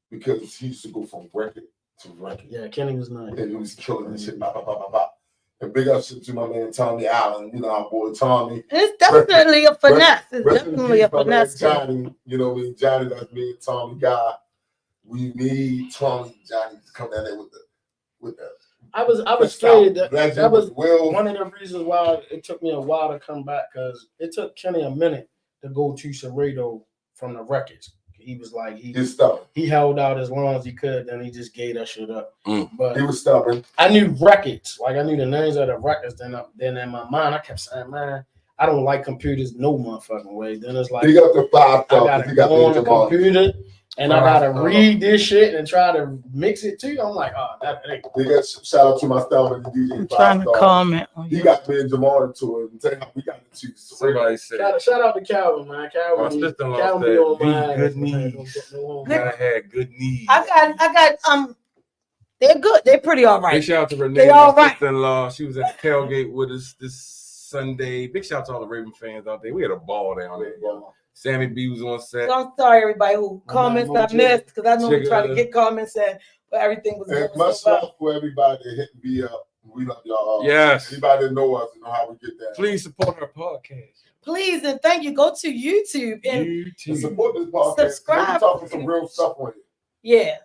because he used to go from record to record. Yeah, Kenny was nice. And he was killing and shit. And big up shit to my man Tommy Allen. You know our boy Tommy. It's definitely a finesse. It's definitely a finesse. Johnny, you know, Johnny, that's me and Tommy guy. We need Tommy and Johnny to come down there with the. I was scared. That was Will. One of the reasons why it took me a while to come back because it took Kenny a minute to go to Cerrado from the records. He was like He's stubborn. he held out as long as he could, then he just gave that shit up. But He was stubborn. I knew records, like I knew the names of the records. Then in my mind, I kept saying, man, I don't like computers no motherfucking way. Then it's like He got the 5 I gotta He got go on the Jamal. computer and I gotta read this shit and try to mix it too. I'm like, oh, that ain't. They got shout out to my style with the DJ. I'm trying to 5 comment on He you. got me and Jamal into it. And tell you, we got the two. Somebody said Shout out to Calvin, man. my Calvin, sister-in-law Calvin said, be on "Be my ass, good man. knees." Don't I had good knees. I got they're good. They're pretty all Big right. shout out to Renee, They all my right. sister-in-law. She was at the tailgate with us this Sunday. Big shout out to all the Raven fans out there. We had a ball down there, yo. Sammy B was on set. So I'm sorry, everybody who comments I missed because I know we try to Jigga. get comments and but everything was And good. much love for everybody that hit me up. We love y'all. Yes. Anybody that know us and know how we get that. Please support our podcast. Please and thank you. Go to YouTube and And YouTube. support this podcast. Subscribe. They be talking some real stuff on it. yeah.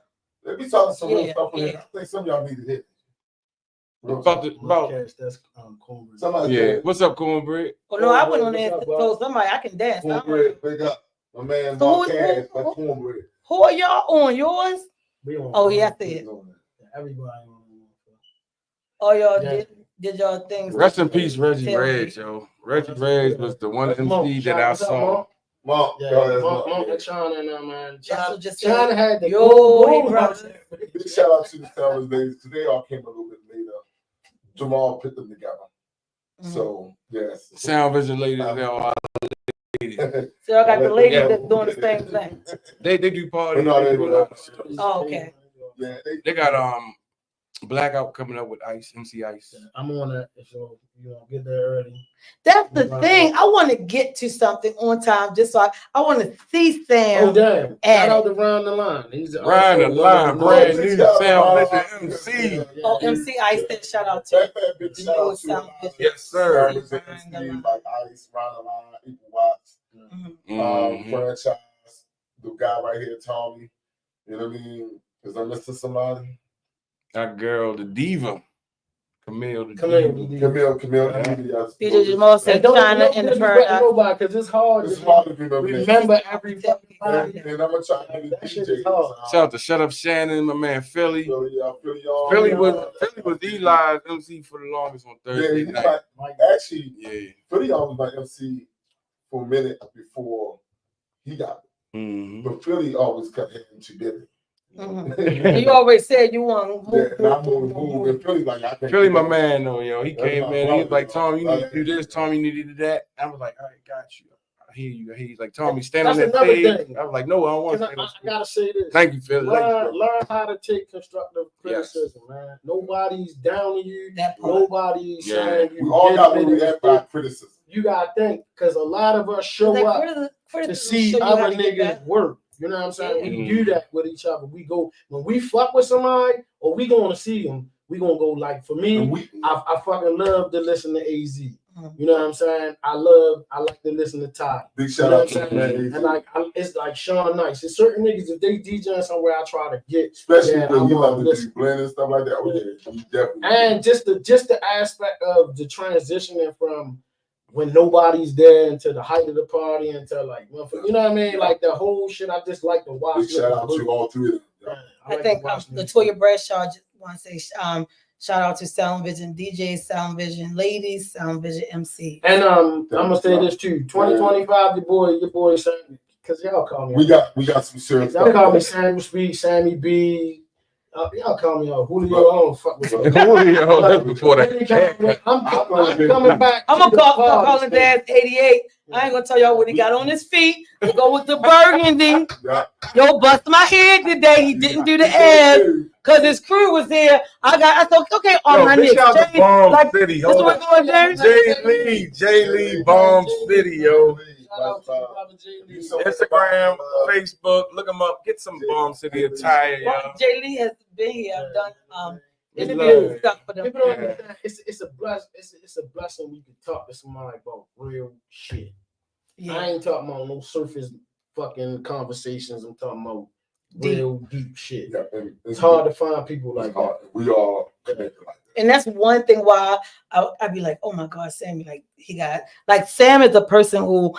They be talking some real Yeah, stuff on it. yeah. I think some of y'all need to hit. About That's cornbread. Somebody yeah. said, What's up, Cornbread? Oh no, I went on What's there up, to bro? throw somebody. I can dance. cornbread, big up. My man, So Marquez, my cornbread. Who are y'all on? Yours? We on Oh yeah, I see it. everybody on. Oh y'all Yeah. did y'all things. Rest in peace, Reggie Tailgate. Reg, yo. Reggie Reg was the one That's MC Monk. that Shout I out to saw. Monk. Mark, Yeah, yo, that's Monk Mark. and China and them, man. That's what just China said. had the Yo, gold hey, brother. Big shout out to the Fellas ladies because they all came a little bit later. Jamal put them together. Mhm. So, yes. Sound Vision ladies, they all ladies. So I got the ladies Yeah. that's doing the same thing. They do parties. No, They they do a do. lot of shows. Oh, okay. Yeah, They got Blackout coming up with Ice, MC Ice. I'm on that, so you know, get there early. That's the thing. I want to get to something on time just so I want to see Sam. Oh damn! And- Shout out to Ryan the Line. He's Ryan the also Line, one brand of the- new Yeah. Sound Vision MC. Oh, MC Ice said shout out to That big You shout know out it's to Sound Vision. Yes, sir. Like Ice, Ronald Line, Equal Watts, Mhm. Mhm. franchise, the guy right here, Tommy. You know what I mean? Is I missing somebody? That girl, the diva. Camille, the Camille, diva. the Camille, Yeah. DJ Jamal said China in the paradise. nobody because it's hard It's to hard to remember. remember every fucking And, body. and I'm gonna try to That get shit the is hard. Shout out to Shut Up Shannon, my man Philly. Philly, y'all. Philly was Eli's MC for the longest on Yeah, Thursday he's night. like, actually, Yeah. Philly always my MC for a minute before he got it. Mhm. But Philly always kept him too busy. And you always said you want to Yeah, move. and I'm gonna move. And Philly like I can't. Philly, do my that. man, though, yo. He That's came my in. He was brother, like, Tom, you yo. need to do this. Tom, you need to do that. I was like, all right, got you. I hear you. He's like, Tommy, stand on That's that another stage. thing. I was like, no, I don't want Because to stand on I stage. gotta say this. Thank you, Philly. Thank you, Learn how to take constructive criticism, man. Nobody's down to you. That part. Nobody's Yeah. saying you. We all got did to it. react by criticism. You gotta think because a lot of us show Like, up to see show you how other to get niggas back. work. You know what I'm saying? Yeah. We do that with each other. We go when we fuck with somebody or we going to see them. We gonna go like for me. And we, I fucking love to listen to AZ. Mhm. You know what I'm saying? I like to listen to Ty. big You shout know out what to I'm saying? man. And like it's like Sean Nice. It's certain niggas if they DJing somewhere, I try to get. Especially Yeah, when I he wanna love to listen. do blend and stuff like that. Oh, yeah, he definitely. And just the aspect of the transitioning from when nobody's there into the height of the party until like you know what I mean? Like the whole shit. I just like to watch. big shout out to all three of them. Yeah, I like think to watch them. Latoya Bradshaw just want to say shout out to Sound Vision DJs, Sound Vision ladies, Sound Vision MC. And I'm gonna say this too. 2025, your boy Sammy, because y'all call me. We got some serious Y'all call me stuff. Sammy Speed, Sammy B. Y'all call me Julio. I don't fuck with y'all. Julio, that's before that. I'm coming back. I'm to gonna the call party calling Dad 88. I ain't gonna tell y'all what he got on his feet. We'll go with the burgundy. Yeah. Yo, bust my head today. He didn't do the abs because his crew was here. I said, okay, all my Big shout out niggas. to Bomb like, City. This Hold what on. we're doing, James. Jay Lee, Bomb City, yo. Instagram, Facebook, look them up. Get some Bomb City attire, yo. Jay Lee has been here. I've done We interviews love and stuff for them. People don't understand. It's a blessing. It's a blessing when you can talk to somebody about real shit. I Yeah. ain't talking about no surface fucking conversations. I'm talking about Deep. real deep shit. Yeah, and It's hard to find people like It's that. hard. We all connected like that. And that's one thing why I'd be like, oh my God, Sammy, like he got like Sam is a person who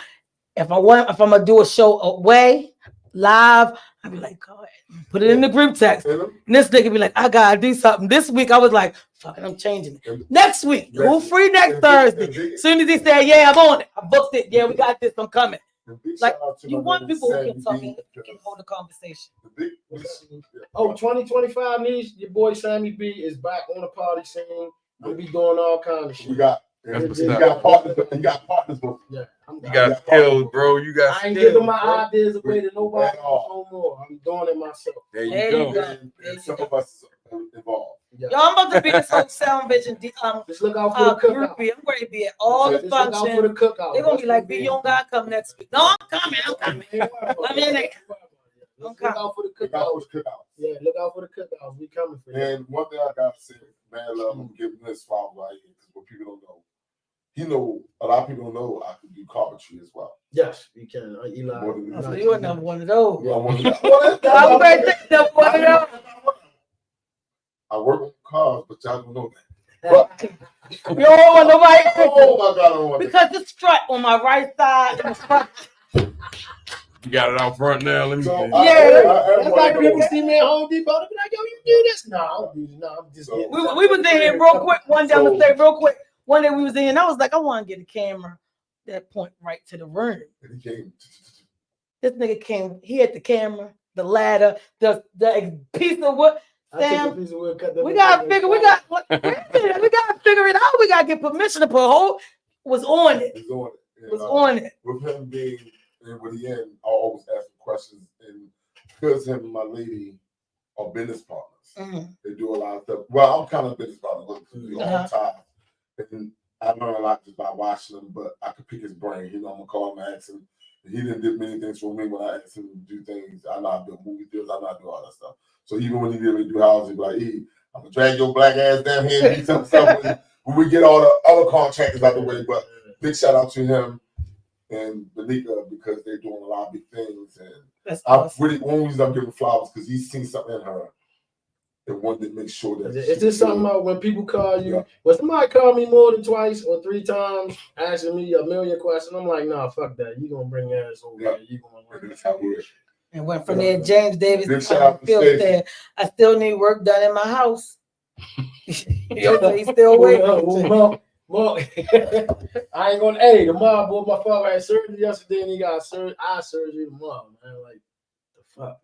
if I'm gonna do a show away, live. I'd be like, God, put it in the group text. And this nigga be like, I gotta do something. This week I was like, fuck it, I'm changing it. Next week, who free next Thursday? As soon as he said, yeah, I'm on it. I booked it. Yeah, we got this. I'm coming. Like, you want people who can talk and can hold a conversation. Oh, 2025 needs your boy Sammy B is back on the party scene. We'll be doing all kinds of shit. You got partners. You got partners. Yeah, You got skills, bro. You got I ain't skills, giving my bro. ideas away to nobody no more. I'm doing it myself. There you There go. you go. And some of us involved. Yeah. Yo, I'm about to be this whole Sound Vision Just look out for the cookout. groupie. I'm ready to be at all the Just look out for functions. the cookout. They're gonna be like, "B, you don't gotta come next week." No, I'm coming. I'm coming. Let me in there. Look out for the Look out cookout. for the cookout. Yeah, look out for the cookouts. We coming for you. And one thing I gotta say, man, love, I'm giving this flower right here because what people don't know. A lot of people don't know I can do carpentry as well. Yes, we can. Eli. More than So you another one of those. Yeah, I'm ready to take another one of those. I work on cars, but y'all don't know that. You don't want nobody. Oh my God, I don't want that. Because the strut on my right side and the front. You got it out front now. Let me So, see. That's like people see me at Home Depot. They be like, yo, you do this? No, I don't do this. No, I'm just getting We was in here real quick. One day I'm gonna say real quick. One day we was in here and I was like, I want to get a camera that point right to the room. And he came. This nigga came, he had the camera, the ladder, the piece of wood. I took a Sam, piece of wood, cut that we bitch gotta in figure, half. we gotta figure it out. We gotta get permission to put a whole was on it. He's on it. And, Was on it. with him being and with the end, I always ask him questions, and because him and my lady are business partners, Mhm. they do a lot of stuff. Well, I'm kind of a business partner with him all Uh-huh. the time, and I learn a lot just by watching him. But I could pick his brain. You know, I'm gonna call him and ask him. He didn't do many things for me when I asked him to do things. I know I do movie theaters. I know I do all that stuff. So even when he didn't do houses, he'd be like, "Hey, I'm gonna drag your black ass down here and do some stuff when we get all the other contractors out the way." But big shout out to him and Benika because they're doing a lot of big things. And That's I awesome. really one reason I'm giving flowers because he's seen something in her and wanted to make sure that Is this something about when people call you? Yeah. When somebody call me more than twice or 3 times, asking me a million questions, I'm like, nah, fuck that. You gonna bring your ass over Yeah. here. You gonna learn. That's how it is. And went from there. James Davis Big shout out to Field Stacey. said, I still need work done in my house. Yo, he's still waiting. Well, I ain't gonna. Hey, tomorrow, boy, my father had surgery yesterday, and he got eye surgery tomorrow. Man, like the fuck.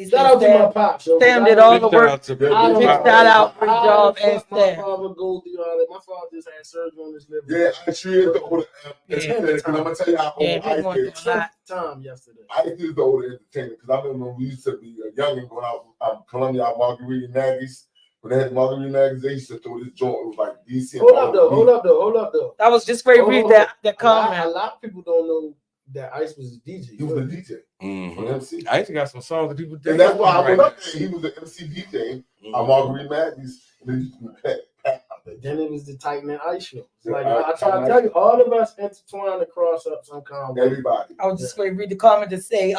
Shout out to my pops. yo, Sam because did I all don't- the work. I Big don't- shout out, great I job, don't and fuck my Stan. father go through all that. My father just had surgery on his liver. Yeah, actually, is the older entertainer. Because I'm gonna tell you how old Yeah, he Ice going is. through a lot. Time yesterday. Ice is the older entertainer. Because I remember when we used to be young and going out Columbia, out Marguerite and Maggie's. When they had Marguerite and Maggie's, they used to throw this joint. It was like DC. and Hold up though. I was just ready to read that A comment. lot of people don't know that Ice was a DJ. He was the DJ for Mhm. MC. I actually got some songs that people And that's why I went right up there. He was the MC DJ now. on Marguerite Maggie's. And then used to be Pat out there. Then it was the Titan and Ice show. It's Yeah, like I- I try to tell you, all of us intertwined across up some kind of way. Everybody. I was just going to read the comment to say,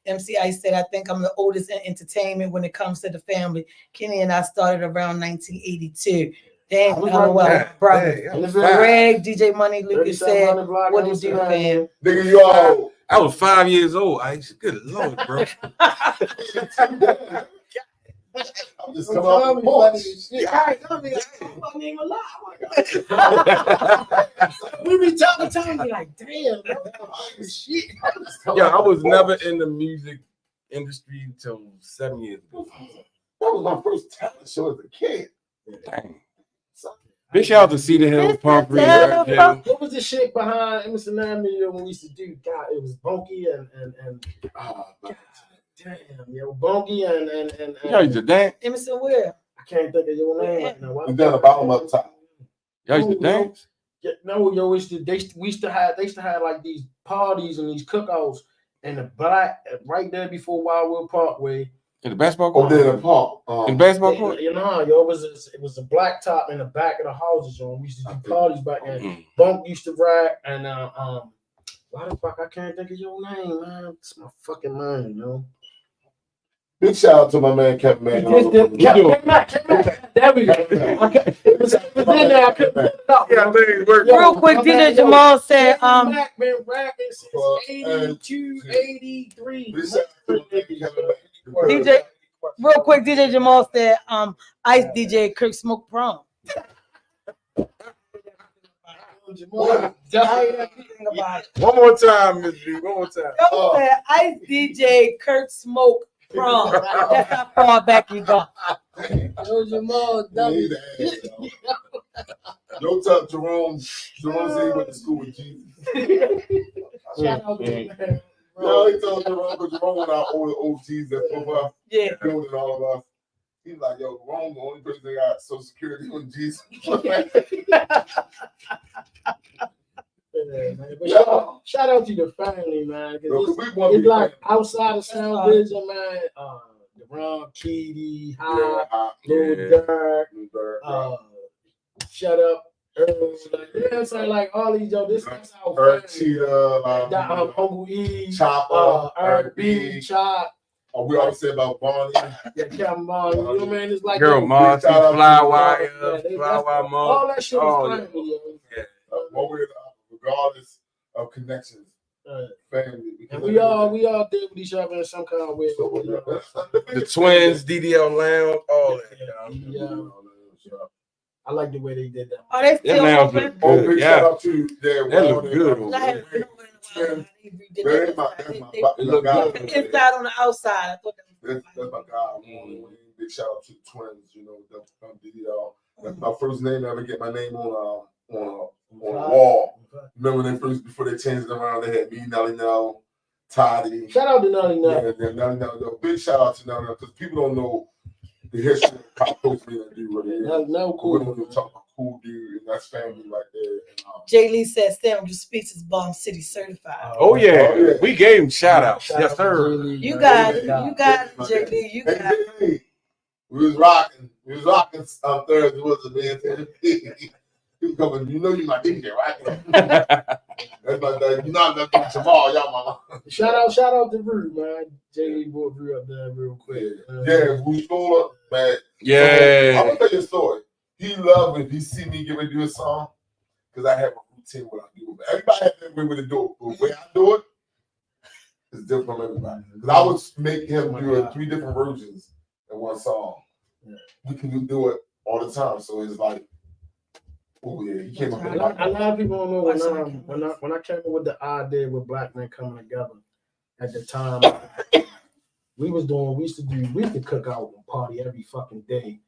MC Ice said, I think I'm the oldest in entertainment when it comes to the family. Kenny and I started around 1982. Damn, I was LOL, right brother. Hey, And if Greg, DJ Money, Lucas said, 3700 block what did you do, Amsterdam. fam? Nigga, you all. I was 5 years old. Ice, good lord, bro. I'm just coming out the porch. We be talking to him, be like, damn, shit. Yeah, I was never in the music industry until 7 years ago. That was my first talent show as a kid. Dang. Big shout out to Cedar Hill Pump Reed. What was the shit behind Emerson Avenue when we used to do? God, it was Bonky and Ah, man. damn, yo, Bonky and Y'all used to dance. Emerson Ware. I can't think of your name right now. You down the bottom up top. Y'all used to dance. Yeah, no, yo, we used to have like these parties and these cookouts in the black right there before Wildwood Parkway. In the basketball Over court? there in the park. In the basketball You court? know, yo, it was a black top in the back of the houses. Yo. We used to do parties back then. Mhm. Bunk used to ride, and why the fuck I can't think of your name, man? It's my fucking mind, yo. Big shout out to my man Kevin Man. There we go. Okay. But then I couldn't stop. Yeah, things work. Real quick, DJ Jamal said, Mac been rapping since 82, 83. DJ, real quick, DJ Jamal said, Ice DJ Kirk Smoke Prom. Jamal, One more time, Miss G. One more time. Yo said Ice DJ Kirk Smoke Prom. That's how far back you go. Jamal, Don't tell Jerome. Jerome said he went to school with Jesus. shout out to him. No, he told Jerome because Jerome went out all the OGs that put up, Yeah. building all of us. He's like, yo, Jerome, the only person that got Social Security was Jesus. But shout out to the family, man. It's like outside of Sound Vision, man. Ron Keedy, Lil Durk, Shut Up, Earl, like, you know what I'm saying? Like all these, yo, this is how Cheetah, Uncle E, Chopper, Eric B, Chop. We always say about Bonnie. Yeah, Kevin Bond, you know what I mean? It's like Girl, Marcy, Flywire, Flywire, Mom. all that shit Oh, is family, yo. Regardless of connections, family. And we all deal with each other in some kind of way. The twins, DDL Lounge, all that. Yeah. I like the way they did that. Oh, they That still lounge open? look good. Big Yeah, shout out to their that look good. I haven't been over in a while. That's my It look good. Inside on the outside. I thought that was That's my guy. Big shout out to the twins. You know, that's my first name. I ever get my name on a wall. Remember they first before they changed it around? They had me, Nelly Nell, Toddy. Shout out to Nelly Nell. Yeah, Nelly Nell. Big shout out to Nelly Nell because people don't know the history of Pop Coast being a dude. No We cool. don't talk about cool dude, and that's family right there. And, Jay Lee said Sandwich Speaks is Bomb City certified. Oh yeah, we gave him shout outs. Yes, sir. You got it, Jay Lee. You got it. hey, we was rocking on Thursday, wasn't it, man? He coming, you know you my DJ, right? That's my dad. You know I'm not tomorrow, y'all mama. Shout out to Brew, man. Jay brought Brew up there real quick. Yeah, we stole up, man. Yeah. I'm gonna tell you a story. He loved if he see me get ready to do a song, because I have a routine what I do. Everybody has their way with the do it, but the way I do it is different from everybody. Because I would make him do 3 different versions in one song. Yeah. We can do it all the time, so it's like, oh yeah, he came up with A lot of people don't know when I came up with the idea with Black Men Coming Together. At the time, we used to cook out and party every fucking day,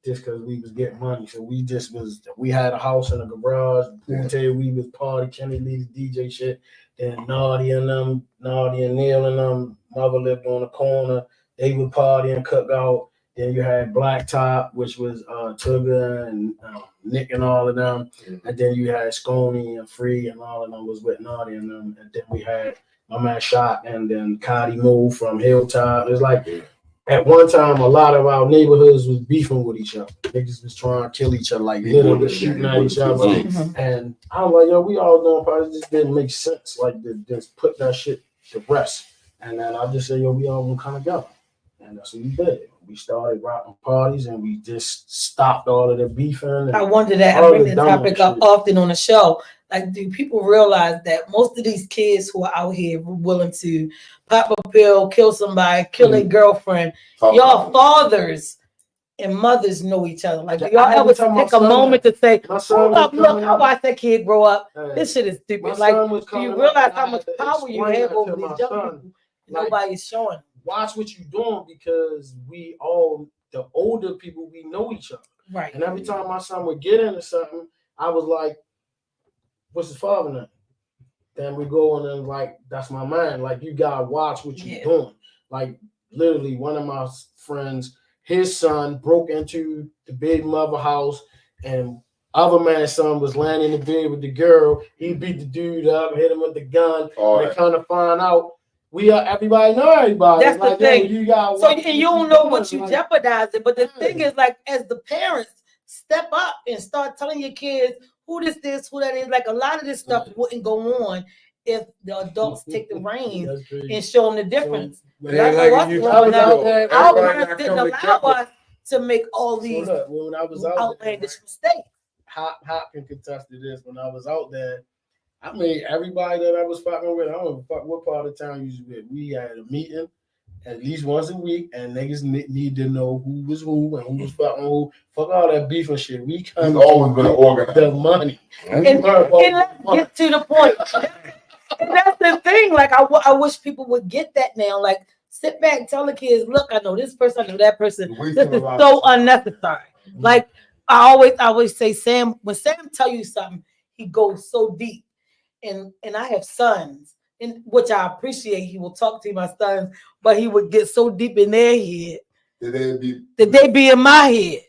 just because we was getting money. So we had a house in a garage. We was party, Kenny Lee DJ shit. Then Naughty and Neil and them, mother lived on the corner. They would party and cook out. Then you had Blacktop, which was Tugger and Nick and all of them. And then you had Sconey and Free and all of them was with Naughty and them. And then we had my man Shot and then Cotty Moo from Hilltop. It was like at one time a lot of our neighborhoods was beefing with each other. Niggas was trying to kill each other, like literally shooting at each other. And I was like, yo, we all doing parties. It just didn't make sense. Like to just put that shit to rest. And then I just said, yo, we all gonna come together. And that's what we did. We started rocking parties and we just stopped all of the beefing. I wonder that. I bring the topic up often on the show. Like, do people realize that most of these kids who are out here willing to pop a pill, kill somebody, kill a girlfriend, y'all fathers and mothers know each other? Like, do y'all ever take a moment to say, hold up, look, I watched that kid grow up. This shit is stupid. Like, do you realize how much power you have over these young people? Nobody's showing. Watch what you're doing because we all, the older people, we know each other. Right. And every time my son would get into something, I was like, what's his father name? Then we go and then like, that's my man. Like, you gotta watch what you're doing. Like, literally, one of my friends, his son broke into the big mother house and other man's son was laying in the bed with the girl. He beat the dude up, hit him with the gun. And they kind of find out everybody know everybody. That's like, the thing. You got so and you don't know what you jeopardizing. But the thing is, like, as the parents, step up and start telling your kids who this is, who that is. Like, a lot of this stuff wouldn't go on if the adults take the reins and show them the difference. Our parents didn't allow us to make all these outlandish mistakes. Hop can contest to this. When I was out there, I mean, everybody that I was fucking with, I don't give a fuck what part of town you was with. We had a meeting at least once a week, and niggas need to know who was who and who was fucking who. Fuck all that beef and shit. We come He's always been organized. the money. And let's get to the point. And that's the thing. Like, I wish people would get that now. Like, sit back and tell the kids, look, I know this person, I know that person. This is so unnecessary. Like, I always say, Sam, when Sam tell you something, he goes so deep. And I have sons, in which I appreciate. He will talk to my sons, but he would get so deep in their head that they be in my head.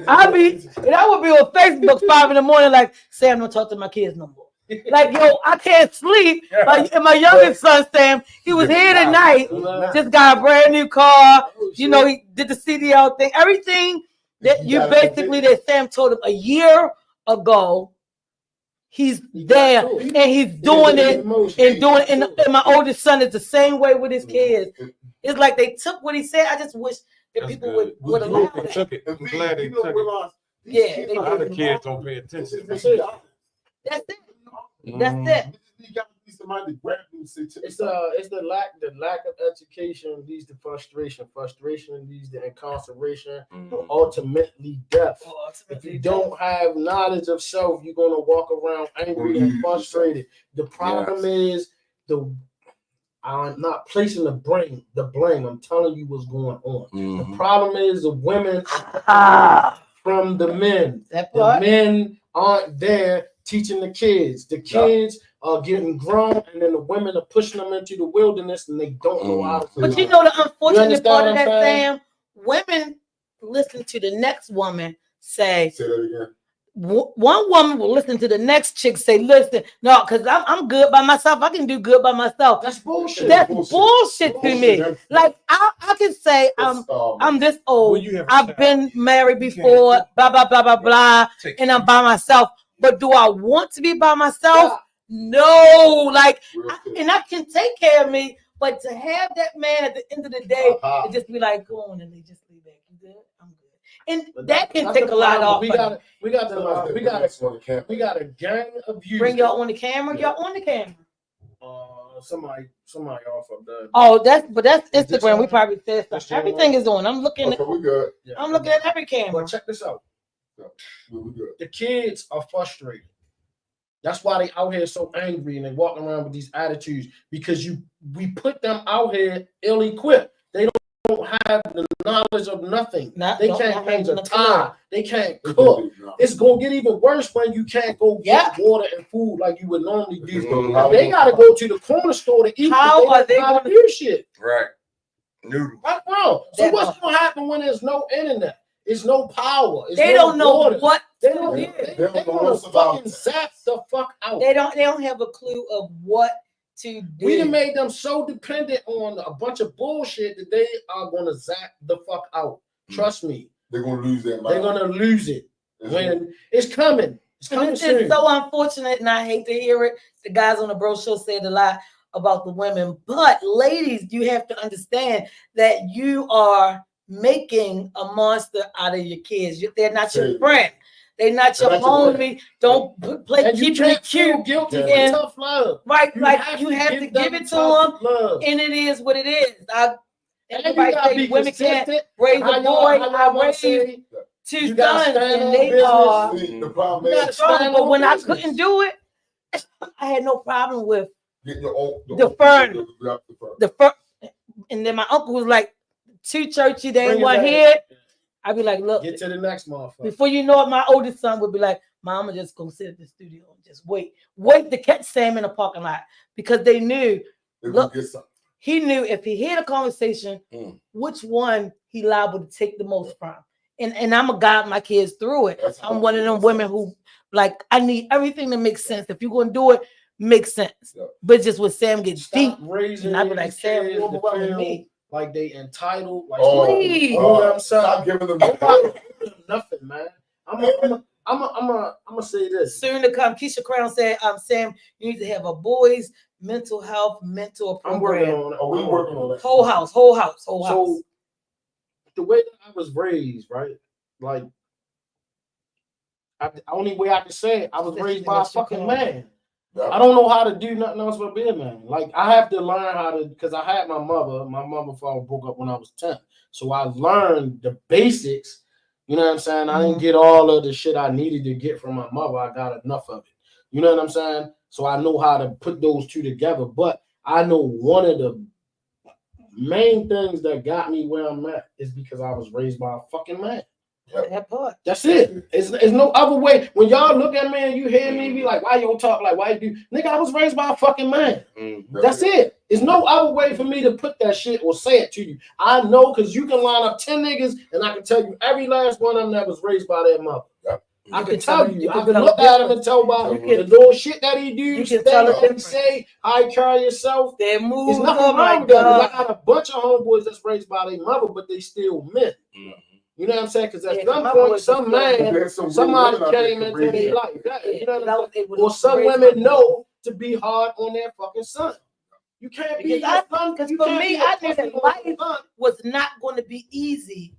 I would be on Facebook 5 a.m. like, Sam, don't talk to my kids no more. Like, yo, I can't sleep. Like, and my youngest son, Sam, he was here tonight. Just got a brand new car. You know, he did the CDL thing. Everything that you basically that Sam told him a year ago. He's there and he's doing it and doing it. And my oldest son is the same way with his kids. It's like they took what he said. I just wish that people would allow that. Took it. I'm glad they took it. Yeah, A lot of kids don't pay attention. That's it. That's it. Somebody grab you and say, It's the lack of education leads to frustration. Frustration leads to incarceration, ultimately death. If you don't have knowledge of self, you're gonna walk around angry and frustrated. The problem is I'm not placing the blame. I'm telling you what's going on. The problem is the women from the men. The men aren't there teaching the kids. The kids are getting grown, and then the women are pushing them into the wilderness, and they don't know how to. But you know the unfortunate part of that, Sam, women listen to the next woman say that again. One woman will listen to the next chick say, listen, no, because I'm good by myself. I can do good by myself. That's bullshit. That's bullshit to me. Like, I can say I'm this old. I've been married before, blah, blah, blah, blah, blah, and I'm by myself. But do I want to be by myself? No. Like, and I can take care of me, but to have that man at the end of the day, and just be like, go on and just leave back. You good? I'm good. And that can take a lot off. We got a gang of you. Bring y'all on the camera. Y'all on the camera. Somebody off of the. Oh, that's Instagram. We probably said stuff. Everything is on. I'm looking. Okay, we good. I'm looking at every camera. But check this out. We good. The kids are frustrated. That's why they out here so angry and they walking around with these attitudes because we put them out here ill-equipped. They don't have the knowledge of nothing. They can't change a tie. They can't cook. It's gonna get even worse when you can't go get water and food like you would normally do. They gotta go to the corner store to eat. How are they gonna do shit? Right. Noodle. Right, bro. So what's gonna happen when there's no internet? There's no power. They don't know what. They don't know fucking zap the fuck out. They don't have a clue of what to do. We done made them so dependent on a bunch of bullshit that they are gonna zap the fuck out. Trust me. They're gonna lose their mind. They're gonna lose it. When it's coming. It's coming soon. It's so unfortunate, and I hate to hear it. The guys on the Bro Show said a lot about the women, but ladies, you have to understand that you are making a monster out of your kids. They're not your friend. They're not your homie. Don't play. Keep it cute. Guilty and tough love. Right, like you have to give it to them, and it is what it is. Everybody say women can't raise a boy. I raised 2 sons, and they are. The problem is, but when I couldn't do it, I had no problem with the fern. And then my uncle was like, too churchy, they ain't want here. I'd be like, look, get to the next motherfucker. Before you know it, my oldest son would be like, Mama, just go sit at the studio and just wait to catch Sam in the parking lot, because they knew. Look, he knew if he heard a conversation, which one he liable to take the most from. And I'm gonna guide my kids through it. I'm one of them women who, like, I need everything to make sense. If you're gonna do it, make sense. But just when Sam gets deep, and I'd be like, Sam, you're overwhelming me. Like they entitled, like please. Stop giving them nothing, man. I'm gonna say this. Soon to come, Keisha Crown said, Sam, you need to have a boys' mental health mentor program. I'm working on it. We working on it. Whole house. So the way that I was raised, right? Like only way I can say it, I was raised by a fucking man. Yeah. I don't know how to do nothing else but be a man. Like I have to learn how to, because I had my mother father broke up when I was 10. So I learned the basics. You know what I'm saying? I didn't get all of the shit I needed to get from my mother. I got enough of it. You know what I'm saying? So I know how to put those two together. But I know one of the main things that got me where I'm at is because I was raised by a fucking man. That part. That's it. It's no other way. When y'all look at me and you hear me be like, why you don't talk like why you do? Nigga, I was raised by a fucking man. That's it. There's no other way for me to put that shit or say it to you. I know because you can line up 10 niggas and I can tell you every last one of them that was raised by their mother. I can tell you. I can look at him and tell about the little shit that he do, you can tell that he say, how he carry yourself. Their moves. It's nothing Oh my wrong with that. God. I got a bunch of homeboys that's raised by their mother, but they still men. You know what I'm saying? Because at some point, some man, somebody came into their life. You know what I'm saying? Or some women know to be hard on their fucking son. You can't be because for me, I knew that life was not going to be easy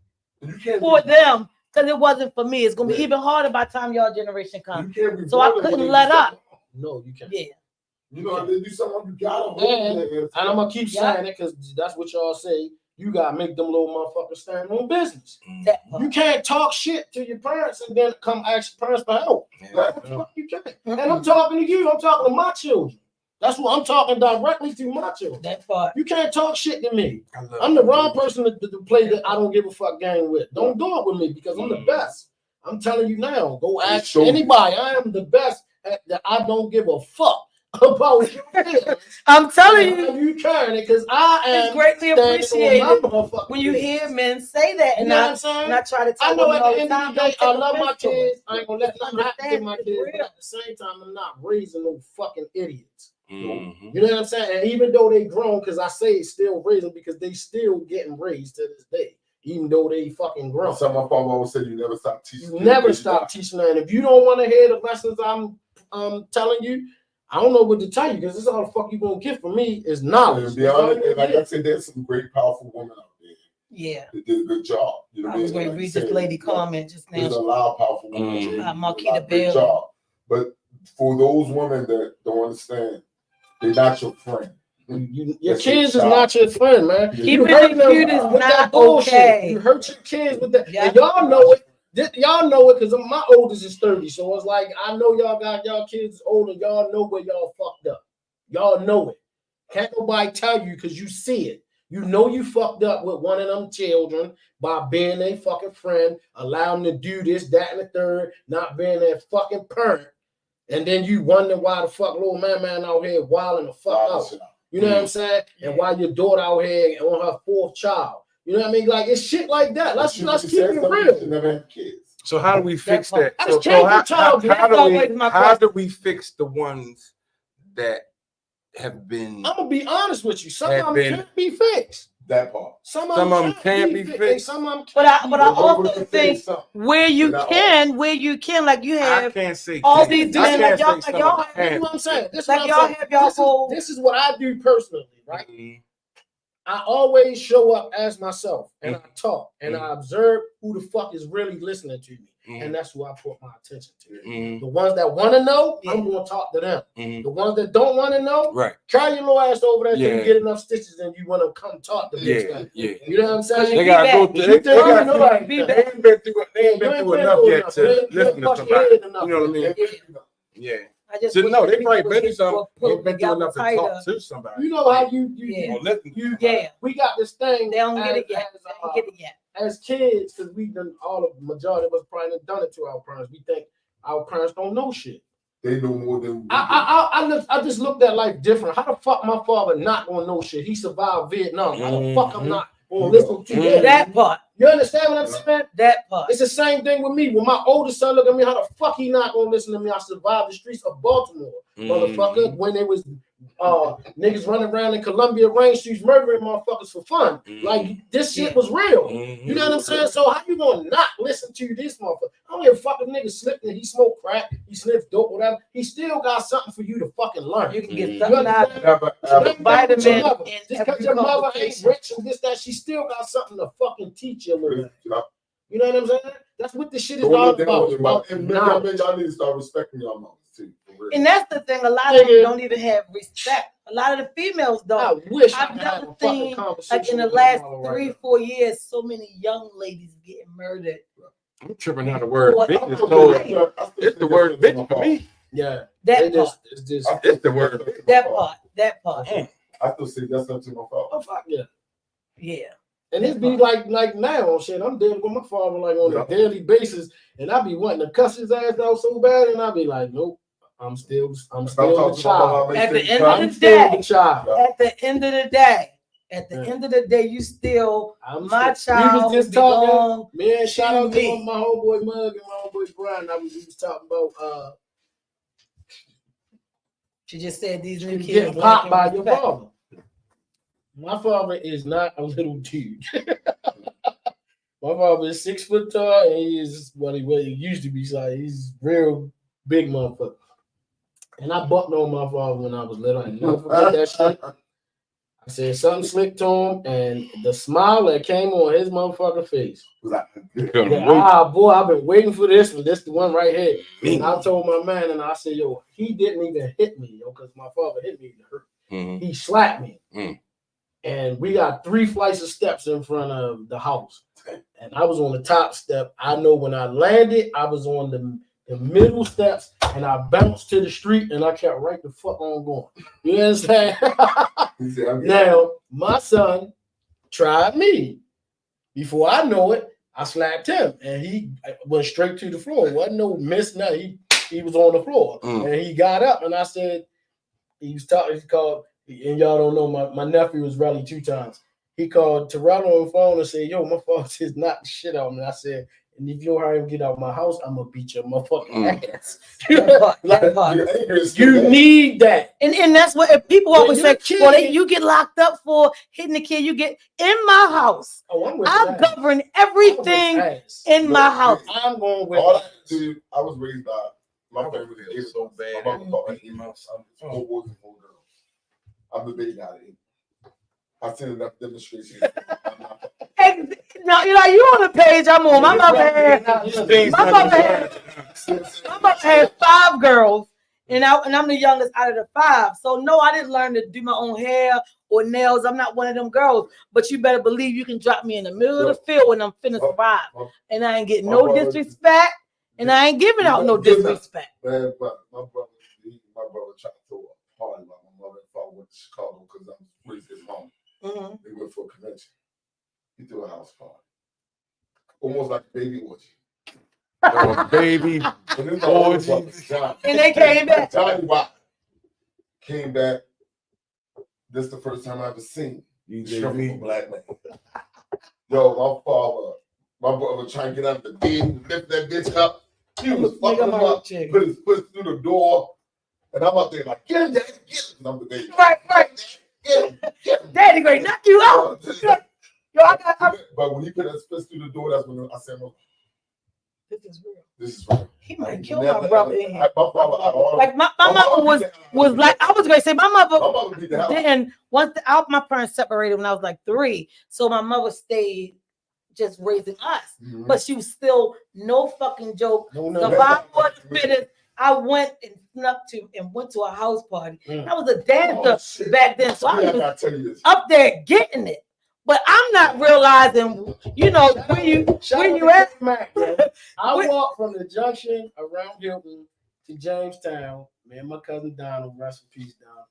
for them because it wasn't for me. It's going to be even harder by the time y'all generation comes. So I couldn't let up. No, you can't. Yeah. You know, they do something you gotta and I'm gonna keep saying it because that's what y'all say. You gotta make them little motherfuckers stand on business. You can't talk shit to your parents and then come ask your parents for help. You can't. And I'm talking to you. I'm talking to my children. That's what I'm talking directly to my children. That part. You can't talk shit to me. I'm the wrong person to play that I don't give a fuck game with. Don't do it with me because I'm the best. I'm telling you now. Go ask anybody. I am the best at that. I don't give a fuck about your feelings. I'm telling you, you carrying it because I am. It's greatly appreciated when you hear men say that, and I try to tell I know them at the end of the day, I love my offense to it. kids. I ain't gonna let nothing happen to my It's kids, real. but at the same time, I'm not raising no fucking idiots. Mm-hmm. You know what I'm saying? And even though they grown, because I say it's still raising because they still getting raised to this day, even though they fucking grown. Some of my father always said you never stop teaching. You never stop teaching them. And if you don't want to hear the lessons I'm telling you, I don't know what to tell you because this is all the fuck you gonna get from me is knowledge. To be honest, and like I said, there's some great, powerful women out there. Yeah. They did a good job. You know I was going to read this lady comment just now. There's a lot of powerful women. Marquita Great Bell. job. But for those women that don't understand, they're not your friend. Your kids is not your friend, man. Keeping it cute is not okay. You hurt your kids with that. And y'all know it. Y'all know it because my oldest is 30. So it's like, I know y'all got y'all kids older. Y'all know where y'all fucked up. Y'all know it. Can't nobody tell you because you see it. You know you fucked up with one of them children by being a fucking friend, allowing them to do this, that, and the third, not being their fucking parent. And then you wonder why the fuck little man out here wilding the fuck out. You know what I'm saying? And why your daughter out here on her 4th child. You know what I mean? Like, it's shit like that. Let's keep it real. So how do we fix that? How do we fix the ones that have been? I'm gonna be honest with you. Some of them can't be fixed. That part. Some of them can't be fixed. Some of them can't. But I also think where you can, like you have. I can't say all these men like y'all. You know what I'm saying? This is what I do personally, right? Mm-hmm. I always show up as myself and I talk and I observe who the fuck is really listening to me. And that's who I put my attention to. The ones that want to know, I'm going to talk to them. The ones that don't want to know, carry your little ass over there until you get enough stitches and you want to come talk to me. You know what I'm saying? They got to go through. They ain't been through enough yet to listen to somebody. You know what I mean? Yeah. They probably been through something. They've been through enough to talk to somebody. You know how you we got this thing. They don't get it yet. As kids, because we've done the majority of us probably done it to our parents. We think our parents don't know shit. They know more than we I just looked at life different. How the fuck my father not gonna know shit? He survived Vietnam. How the fuck I'm not gonna listen to that part? You understand what I'm saying? That part. It's the same thing with me. When my oldest son look at me, how the fuck he not gonna listen to me? I survived the streets of Baltimore, motherfucker. When they was niggas running around in Columbia Rain Streets murdering motherfuckers for fun. Like this shit was real. You know what I'm saying? So how you gonna not listen to this motherfucker? I don't give a fuck if nigga slipped and he smoked crack, he sniffed dope, whatever. He still got something for you to fucking learn. You can get something out of vitamin. Just because your mother ain't rich and this, that, she still got something to fucking teach you a little bit. You know what I'm saying? That's what this shit is So all what they about. want It's about about and knowledge. y'all need to start respecting y'all mothers too. For real. And that's the thing. A lot of them don't even have respect. A lot of the females don't. I wish I I've could have never a fucking seen, conversation like in the with my last mama right 3-4 years, so many young ladies getting murdered. I'm tripping on the word What? bitch. I It's still so think it's the word bitch for me. Yeah, That it part. just, it's just, It's the word. That part. I still say that's up to my father. oh fuck yeah. Yeah. And it be like now, shit. I'm dealing with my father like on Yeah. a daily basis, and I be wanting to cuss his ass out so bad, and I be like, nope, I'm still the child. At the end I'm of the still the day, child. at the end of the day, you still my child. We was just belong talking. Man, shout out to to me. my homeboy Mug and my homeboy Brian. We was talking about She just said these new you kids getting popped by lacking your respect. father. My father is not a little dude. My father is 6 foot tall, and he is what he used to be. So he's real big motherfucker. And I bucked on my father when I was little. I never forget that shit. I said something slick to him, and the smile that came on his motherfucking face. Boy, I've been waiting for this one. This the one right here. And I told my man, and I said, yo, he didn't even hit me, yo, because my father hit me to hurt. Mm-hmm. He slapped me. Mm. And we got 3 flights of steps in front of the house. And I was on the top step. I know when I landed, I was on the middle steps, and I bounced to the street, and I kept right the fuck on going. You understand? Now, my son tried me. Before I know it, I slapped him, and he went straight to the floor. Wasn't no miss, nothing. He was on the floor, and he got up, and I said, he was talking, he called, and y'all don't know, my nephew was rallied 2 times. He called Toronto on the phone and said, yo, my father says knock the shit out of me. I said, and if you don't hurry and get out of my house, I'm gonna beat your motherfucking ass. That part. You need that. And that's what if people always say, well, kid, you get locked up for hitting the kid. You get in my house. I govern everything in my house. I'm going with all I do. I was raised by my family. It's so bad. My mother called me 8 months. I'm 4 boys and 4 girls. I'm the big guy. I've seen enough demonstrations. Now, you on the page I'm on. My mother had 5 girls, and I'm the youngest out of the 5. So no, I didn't learn to do my own hair or nails. I'm not one of them girls. But you better believe you can drop me in the middle of the field when I'm finna survive, and I ain't getting no disrespect, and I ain't giving out no disrespect. Man, but my brother tried to throw a party while my mother and father went to Chicago because I was raised at home. Mm-hmm. They went for a convention. He threw a house party. Almost like a baby orgy. Baby orgy. And they came back. Tell you why. Came back. This is the first time I ever seen shrimp from a black man. Yo, my brother trying to get out of the bed, lift that bitch up. He was fucking him up, put his foot through the door, and I'm out there like, get him, Daddy, get him. And I'm the baby. Right. Get him. Daddy, great, knock you out. But when he put his fist through the door, that's when I said, well, this is real. this is real. He might kill my brother in here. Like my mother was like, I was going to say, my mother beat the house. didn't, my parents separated when I was like 3. So my mother stayed just raising us. Mm-hmm. But she was still no fucking joke. So if I was finished, I went and snuck to and went to a house party. I was a dancer back then. So I was up there getting it. But I'm not realizing, where you at. I walked from the junction around Hilton to Jamestown. Me and my cousin Donald, rest in peace, Donald.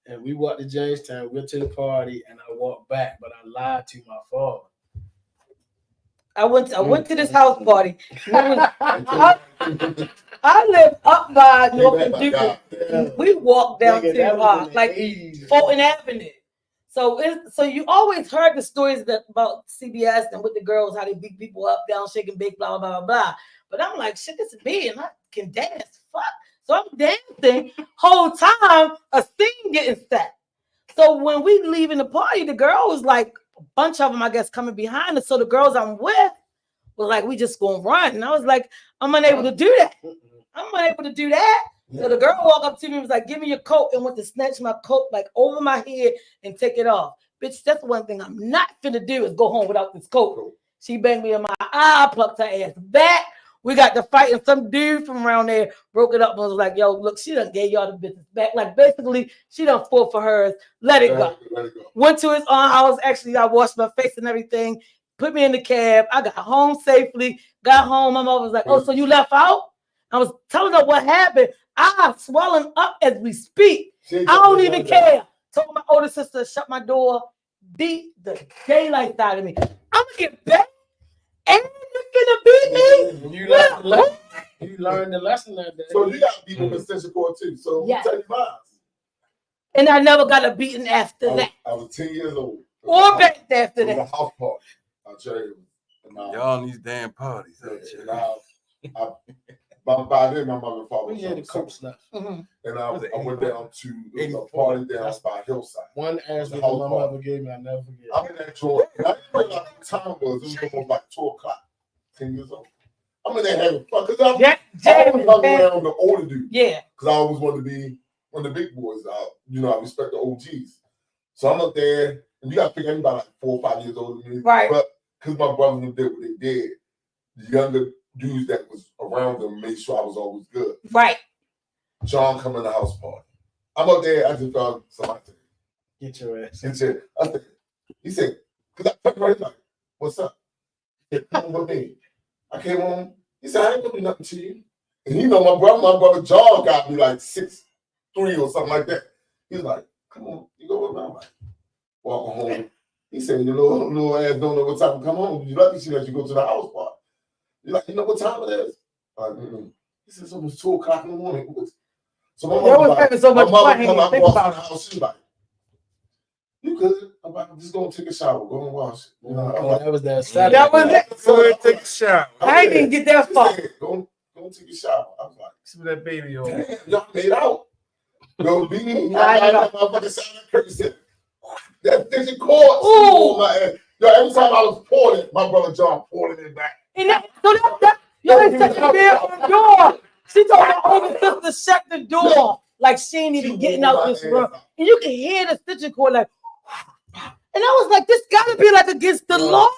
And we walked to Jamestown, went to the party, and I walked back, but I lied to my father. I went to this house party. I live up by North and Duke. We walked down to like Fulton Avenue. So you always heard the stories about CBS and with the girls, how they beat people up, down, shake and bake, blah, blah, blah, blah. But I'm like, shit, this is me, and I can dance. Fuck. So I'm dancing. Whole time, a scene getting set. So when we leaving the party, the girl was like, a bunch of them, I guess, coming behind us. So the girls I'm with was like, we just gonna run. And I was like, I'm unable to do that. So the girl walked up to me and was like, give me your coat, and went to snatch my coat like over my head and take it off. Bitch, that's one thing I'm not finna do is go home without this coat. She banged me in my eye, I plucked her ass back. We got to fight, and some dude from around there broke it up and was like, yo, look, she done gave y'all the business back. Like, basically, she done fought for hers. Let it go. Let it go. Went to his own house. Actually, I washed my face and everything. Put me in the cab. I got home safely. Got home. My mom was like, oh, so you left out? I was telling her what happened. I swelling up as we speak. I don't even care. Told my older sister to shut my door. Beat the daylight out of me. I'm going to get back. And you're gonna beat me? You learned the lesson that day. So you got to beat them extension cord too. So Yes. tell you mine. And I never got a beating after that. I was 10 years old. Or back after It was a that. house party. I'll tell you. Y'all in these damn parties. By then, my mother and father We was had on the the coke summer. stuff. And I Was it went down to it was a 84. party down That's by Hillside. One ass The that house my party. mother gave me, I never forget. I'm in that joint. And I didn't realize what time it was. It was almost like 2 o'clock. 10 years old. I'm in there having fun. Because I always hung around the older dude. Yeah. Because I always wanted to be one of the big boys. I respect the OGs. So I'm up there, and you got to pick anybody like 4 or 5 years older than me. Right. But because my brothers did what they did, the younger dudes that was around them made sure I was always good. Right. John come in the house party. I'm up there. I just thought somebody said, Get your ass. he said, because I took her like, what's up? He said, come with me. I came home. He said, I ain't gonna do nothing to you. And you know, my brother John got me like 6'3" or something like that. He's like, come on, you go with me. I'm like, walking home. He said, your little ass don't know what time to come home. You lucky she let you go to the house party. You're like, you know what time it is? I'm like, mm-mm. He said, it's almost 2 o'clock in the morning. So my Y'all mother was like, having so much fun. I didn't even think the about it. house. She's like, you good? I'm just gonna take a shower, go and wash it. You know, I'm Oh, like, that was that Saturday. That was it. Go ahead, take a shot. I didn't even get that She far. said, go take a shower. I was like, See that baby on. damn, y'all made out. Go be. I know. I motherfucking sound like Kirk said, that fishing cord. Ooh. On my ass. Yo, every time I was pouring it, my brother John poured it back. And you ain't touch the bed on the door. She told my older sister shut the door. Like she ain't even getting out this room. And you can hear the stitching cord like, and I was like, this gotta be like against the law.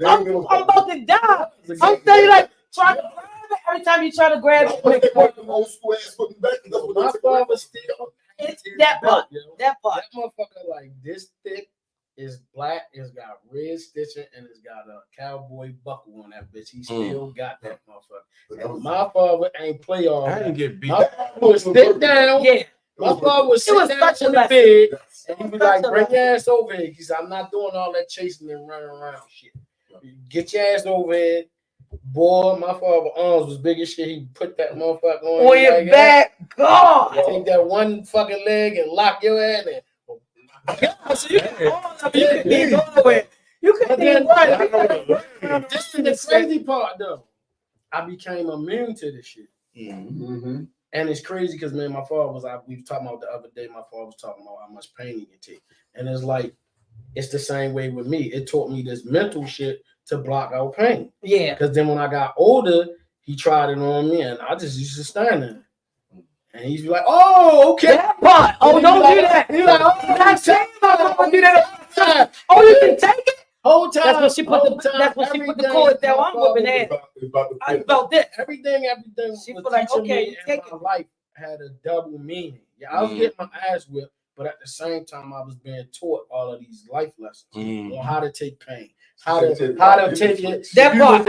I'm about to die. I'm telling you, like, trying to grab it. Every time you try to grab it, My it old school ass putting back. My father still. It's that part. That part. That motherfucker like this thick is black. It's got red stitching and it's got a cowboy buckle on that bitch. He still got that motherfucker. And my father ain't play all I didn't that. get beat. My father would sit down. Yeah. My father would It was sit down such a on the lesson. bed and he be like, Such a bring your ass over here. He said, I'm not doing all that chasing and running around shit. Get your ass over here. Boy, my father's arms was big as shit. He put that motherfucker on On your like that. back. God. Take that one fucking leg and lock your ass in. God, so you couldn't even go nowhere. You couldn't even run. This is the crazy part, though. I became immune to this shit. Mm-hmm. And it's crazy because, man, my father was, we were talking about the other day, my father was talking about how much pain he can take. And it's like, it's the same way with me. It taught me this mental shit to block out pain. Yeah. Because then when I got older, he tried it on me and I just used to stand there. And he'd be like, oh, okay. That part. Oh, don't do that. He's like, oh, That's it. Don't do that. Oh, you can take it? Whole time. That's when she put the cord down. I'm whooping ass. I felt this. Everything She was feel like, teaching okay, me take in my life had a double meaning. Yeah, I was getting my ass whipped, but at the same time, I was being taught all of these life lessons on how to take pain, how to take it. That part.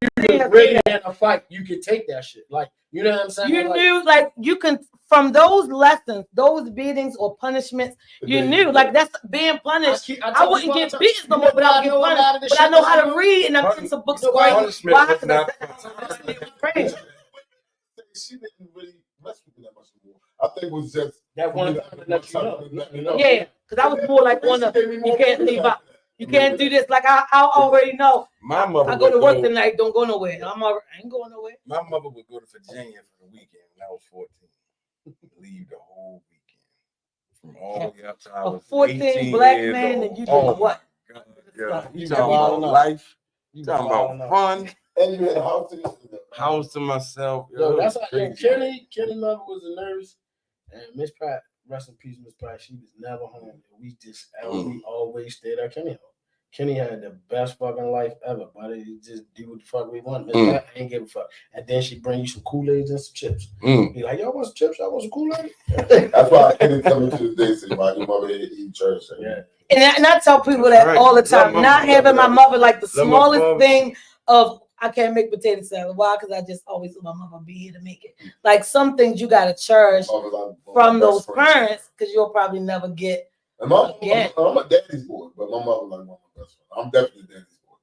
You really in a fight, you can take that shit. Like, you know what I'm saying? You knew, like, you can, from those lessons, those beatings or punishments, you knew, like, that's being punished. I wouldn't get beaten no more without getting punished. But I know how to read, and I'm in some books. Punishment was not. She didn't really mess with me that much anymore. I think it was just that one time to let you know. Yeah, because I was more like one of, you can't leave out. You can't do this. Like, I already know. My mother I go to would work tonight, don't go nowhere. I ain't going nowhere. My mother would go to Virginia for the weekend when I was 14. Leave the whole weekend. From all the way up to I A was 14 18 black years man, old. and you Oh did what? God, yeah. You You talking wild about enough. life? You You talking wild about enough. fun? and you had a house to yourself. House to myself. Yo, it that's was how crazy. Kenny mother was a nurse, and Miss Pratt, rest in peace, Miss Pratt. She was never home. We always stayed at Kenny home. Kenny had the best fucking life ever, buddy. He just do what the fuck we want. Miss Mm. Pat ain't give a fuck. And then she bring you some Kool-Aids and some chips. Mm. Be like, y'all want some chips? Y'all want some Kool-Aid? That's why I didn't come into the day say, "Why your mother eat church?" Yeah. And I tell people that Right. all the Love time. my Not mother. having my mother like the Love my smallest mom. thing of I can't make potato salad. Why? Because I just always let my mother be here to make it. Like some things you gotta cherish from those parents because you'll probably never get. And I'm Again. I'm a daddy's boy, but my mother like my best friend. I'm definitely daddy's boy.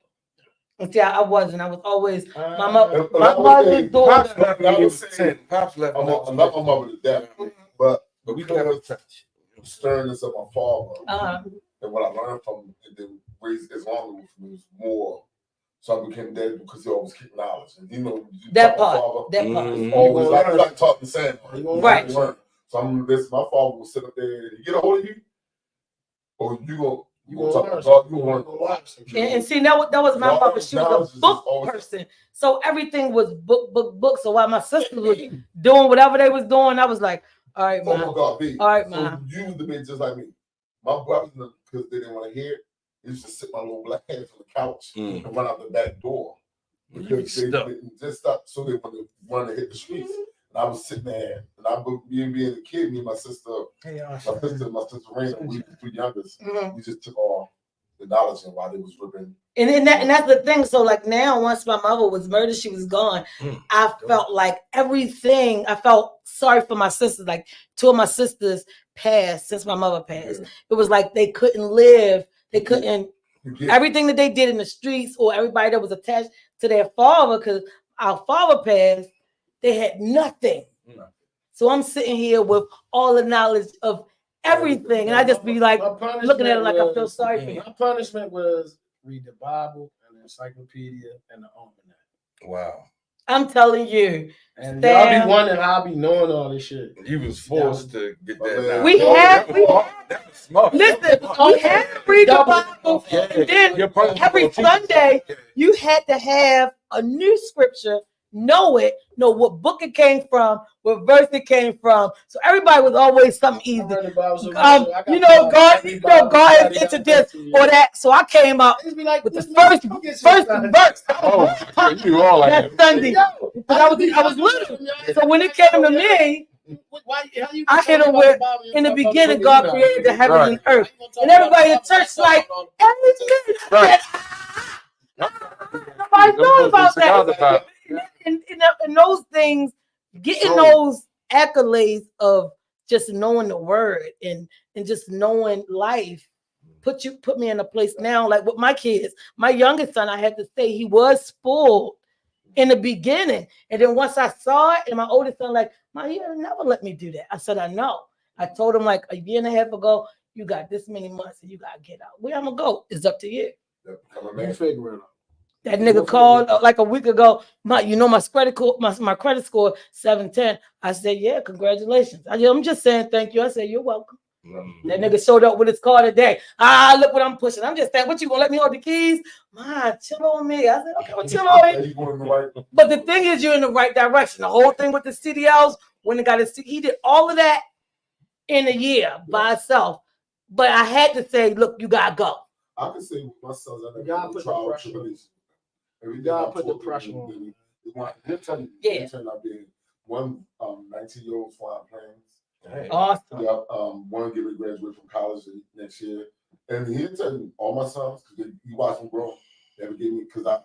And see, I wasn't. I was always my Uh, mother. And My I would mother's say daughter. Pops left when he was 10. Pops left. I when I love was my mother to death, but But we because never of the sternness of my father Uh-huh. and what I learned from him, and then raised Islamic with me was more. So I became daddy because he always kept knowledge, and you That taught my part. father, That part. Mhm. always like taught the same. You gonna Right. Learn. So I'm this. My father will sit up there and he get a hold of you, or you gonna talk about God. You gonna learn a lot. And see, that was my Knowledge- mother. She was knowledge a is book always- person. So everything was book. So while my sisters was doing whatever they was doing, I was like, all right, Oh my man. God, B. All right, So man. you was the bitch just like me. My brothers, because they didn't want to hear it, used to sit my little black hands on the couch Mm. and run out the back door. Because they Stuck. didn't just stop, so they wanted to run and hit the streets. And I was sitting there, and I being a kid, me and my sister Raina, we were 2 youngest. Mhm. We just took all the knowledge and while they was ripping. And that's the thing. So like now, once my mother was murdered, she was gone. Mm. I felt like everything. I felt sorry for my sisters. Like 2 of my sisters passed since my mother passed. Yeah. It was like they couldn't live. They couldn't. You get Everything that they did in the streets or everybody that was attached to their father, because our father passed, they had nothing. Nothing. So I'm sitting here with all the knowledge of everything, and I just be like looking at it like I feel sorry for you. My punishment was read the Bible and the encyclopedia and the almanac. Wow. I'm telling you, And y'all Sam. be wondering how I be knowing all this shit. You was forced to get that. We now. We That had- was we smart. That was smart. listen, we had to read the Bible, and then Your punishment every gonna teach you Sunday something. you had to have a new scripture, know what book it came from, what verse it came from. So everybody was always something I easy. read the Bible so much, so I got You know, God, every you know, Bible God study is into I this went to, or that. So I came out Just be like, with the listen, first go get your verse. Oh, you all like That that. Sunday. Because I was little. So when it came to me, I hit him with, in the beginning, God created the heavens and earth. And everybody in church like, everything. Right. Nobody thought about that. And those things, getting So- those accolades of just knowing the word and just knowing life put me in a place now, like with my kids. My youngest son, I had to say, he was spoiled in the beginning. And then once I saw it, and my oldest son, like, Mom, you never let me do that. I said, I know. I told him like a year and a half ago, you got this many months and you gotta get out. Where I'm gonna go? It's up to you. You figure it out. That nigga called like a week ago. My credit score 710. I said, yeah, congratulations. I'm just saying thank you. I said, you're welcome. That nigga showed up with his car today. Look what I'm pushing. I'm just saying, what you gonna let me hold the keys? Man, chill on me. I said, okay, well, chill on me. But the thing is, you're in the right direction. The whole thing with the CDLs, when it got his, he did all of that in a year by itself. But I had to say, look, you gotta go. I can say with my sons, I God never put the trial pressure on. tribulation. Every God day I put the taught them, pressure on. They'll tell you, Yeah. they turned out being one 19-year-old flying planes. Awesome. Yeah, one getting ready to graduate from college next year, and he'll tell you all my sons because you watch them grow. Never gave me because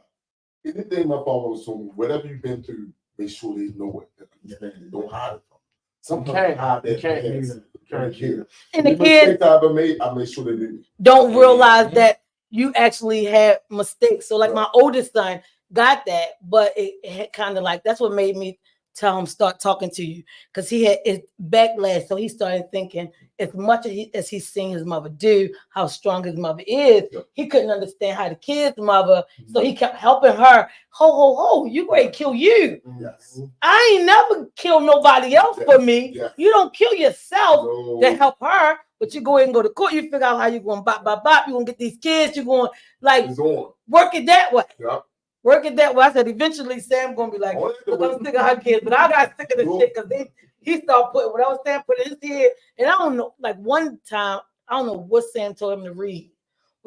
anything my father was told me, whatever you've been through, make sure they know it. Don't hide it from them. Some You can't hide You that can't do past. that. Can't care. And the Any kids mistakes I ever made, I made sure they didn't. don't realize that you actually had mistakes. So like my oldest son got that, but it had kind of like, that's what made me tell him start talking to you, because he had it backlash. So he started thinking, as much as he's seen his mother do, how strong his mother is, he couldn't understand how the kid's mother. So he kept helping her. Ho, you ready to kill you. Yes. I ain't never kill nobody else for me. Yes. You don't kill yourself No. to help her, but you go ahead and go to court. You figure out how you're going to bop. You're going to get these kids. You're going like It's on. work it that way. Yeah. Work it that way. I said, eventually Sam going to be like, look, I'm sick of her kids, but I got sick of this shit because he started putting what I was saying, put in his head. And I don't know, like one time, I don't know what Sam told him to read.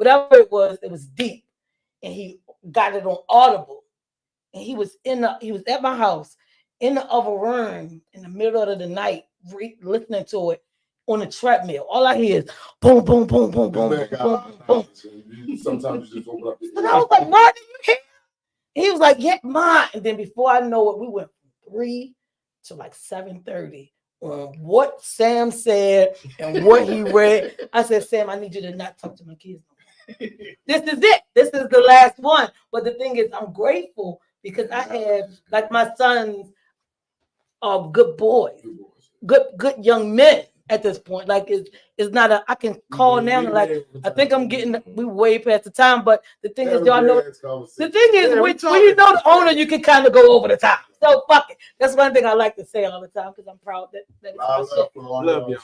whatever it was deep, and he got it on Audible, and he was at my house in the other room in the middle of the night listening to it on the treadmill. All I hear is boom, boom, boom, boom, boom, boom, boom, boom. Sometimes you just open up the And I was like, "What do you hear?" He was like, "Yeah, mine." And then before I know it, we went from 3 to like 7:30 on what Sam said and what he read. I said, "Sam, I need you to not talk to my kids. This is it. This is the last one." But the thing is, I'm grateful because I have, like, my sons are good boys, good young men at this point. Like, it's not I can call now and like, I think I'm getting, we way past the time. But the thing is, y'all know, the thing is, when you know the owner, you can kind of go over the top. So fuck it. That's one thing I like to say all the time because I'm proud that it's my shit. Love you.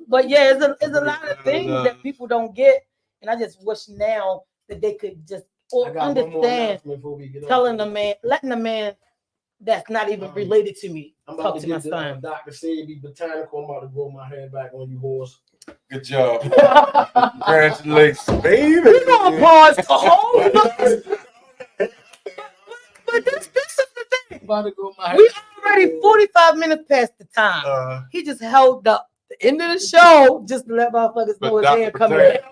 But yeah, it's a lot of things that people don't get, and I just wish now that they could just understand telling the man, letting the man that's not even related to me talk to my son. Dr. Sebi Botanical. I'm about to grow my hair back on you, horse. Good job. Congratulations, baby. We're gonna pause the whole but this is the thing. About to grow my hair. We already 45 minutes past the time. He just held up the end of the show just to let motherfuckers know his hair coming back.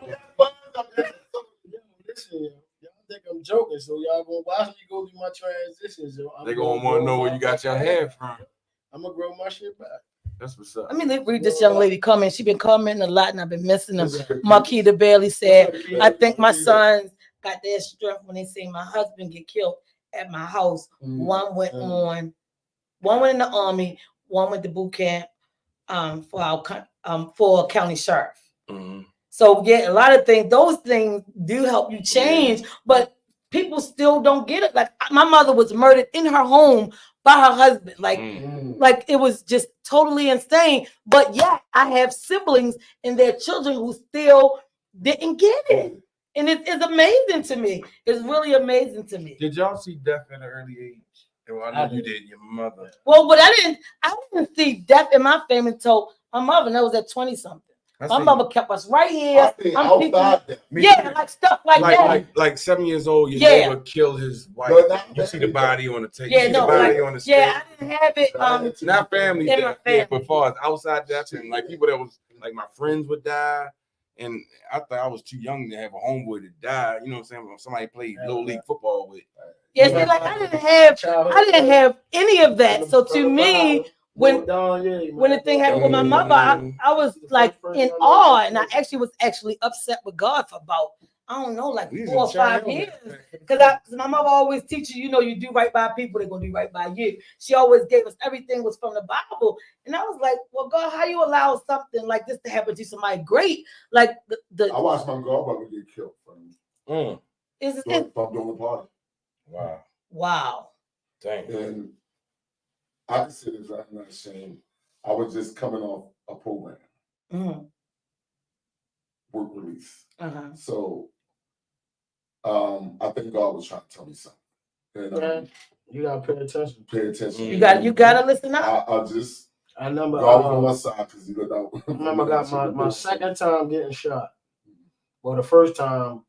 Listen, y'all think I'm joking, so y'all gonna watch me go through my transitions. They gonna want to know where you got your hair from. I'm gonna grow my shit back. That's what's up. I mean, read this young lady comment. She been commenting a lot, and I've been missing them. Marquita Bailey said, "I think my sons got their strength when they see my husband get killed at my house. One went in the army, one went to boot camp for county sheriff." So yeah, a lot of things, those things do help you change, but people still don't get it. Like, my mother was murdered in her home by her husband. Like it was just totally insane. But yeah, I have siblings and their children who still didn't get it. And it's amazing to me. It's really amazing to me. Did y'all see death at an early age? Well, I know you did, your mother. Well, but I didn't see death in my family until my mother, and that was at 20-something. My mother kept us right here. Like stuff like that. Like 7 years old, your neighbor killed his wife. You see the body on the tape. On the scale. I didn't have it. Not family death, but far as outside death and like people that was like my friends would die. And I thought I was too young to have a homeboy to die. You know what I'm saying? Somebody played low league football with. Yeah, see, like I didn't have any of that. So to me, when the thing happened with my mother, I was like in awe, and I was upset with God for about, I don't know, like 4 or 5 years. Because my mother always teaches you, you do right by people, they're gonna do right by you. She always gave us everything was from the Bible. And I was like, well, God, how you allow something like this to happen to somebody great? Like I watched my godmother get killed from doing the party. Wow. Dang. And I consider that not ashamed. I was just coming off a program, work release. So I think God was trying to tell me something. And you gotta pay attention. Pay attention. You gotta listen up. I remember God was on my side because you got I remember I got my second time getting shot. Well, the first time,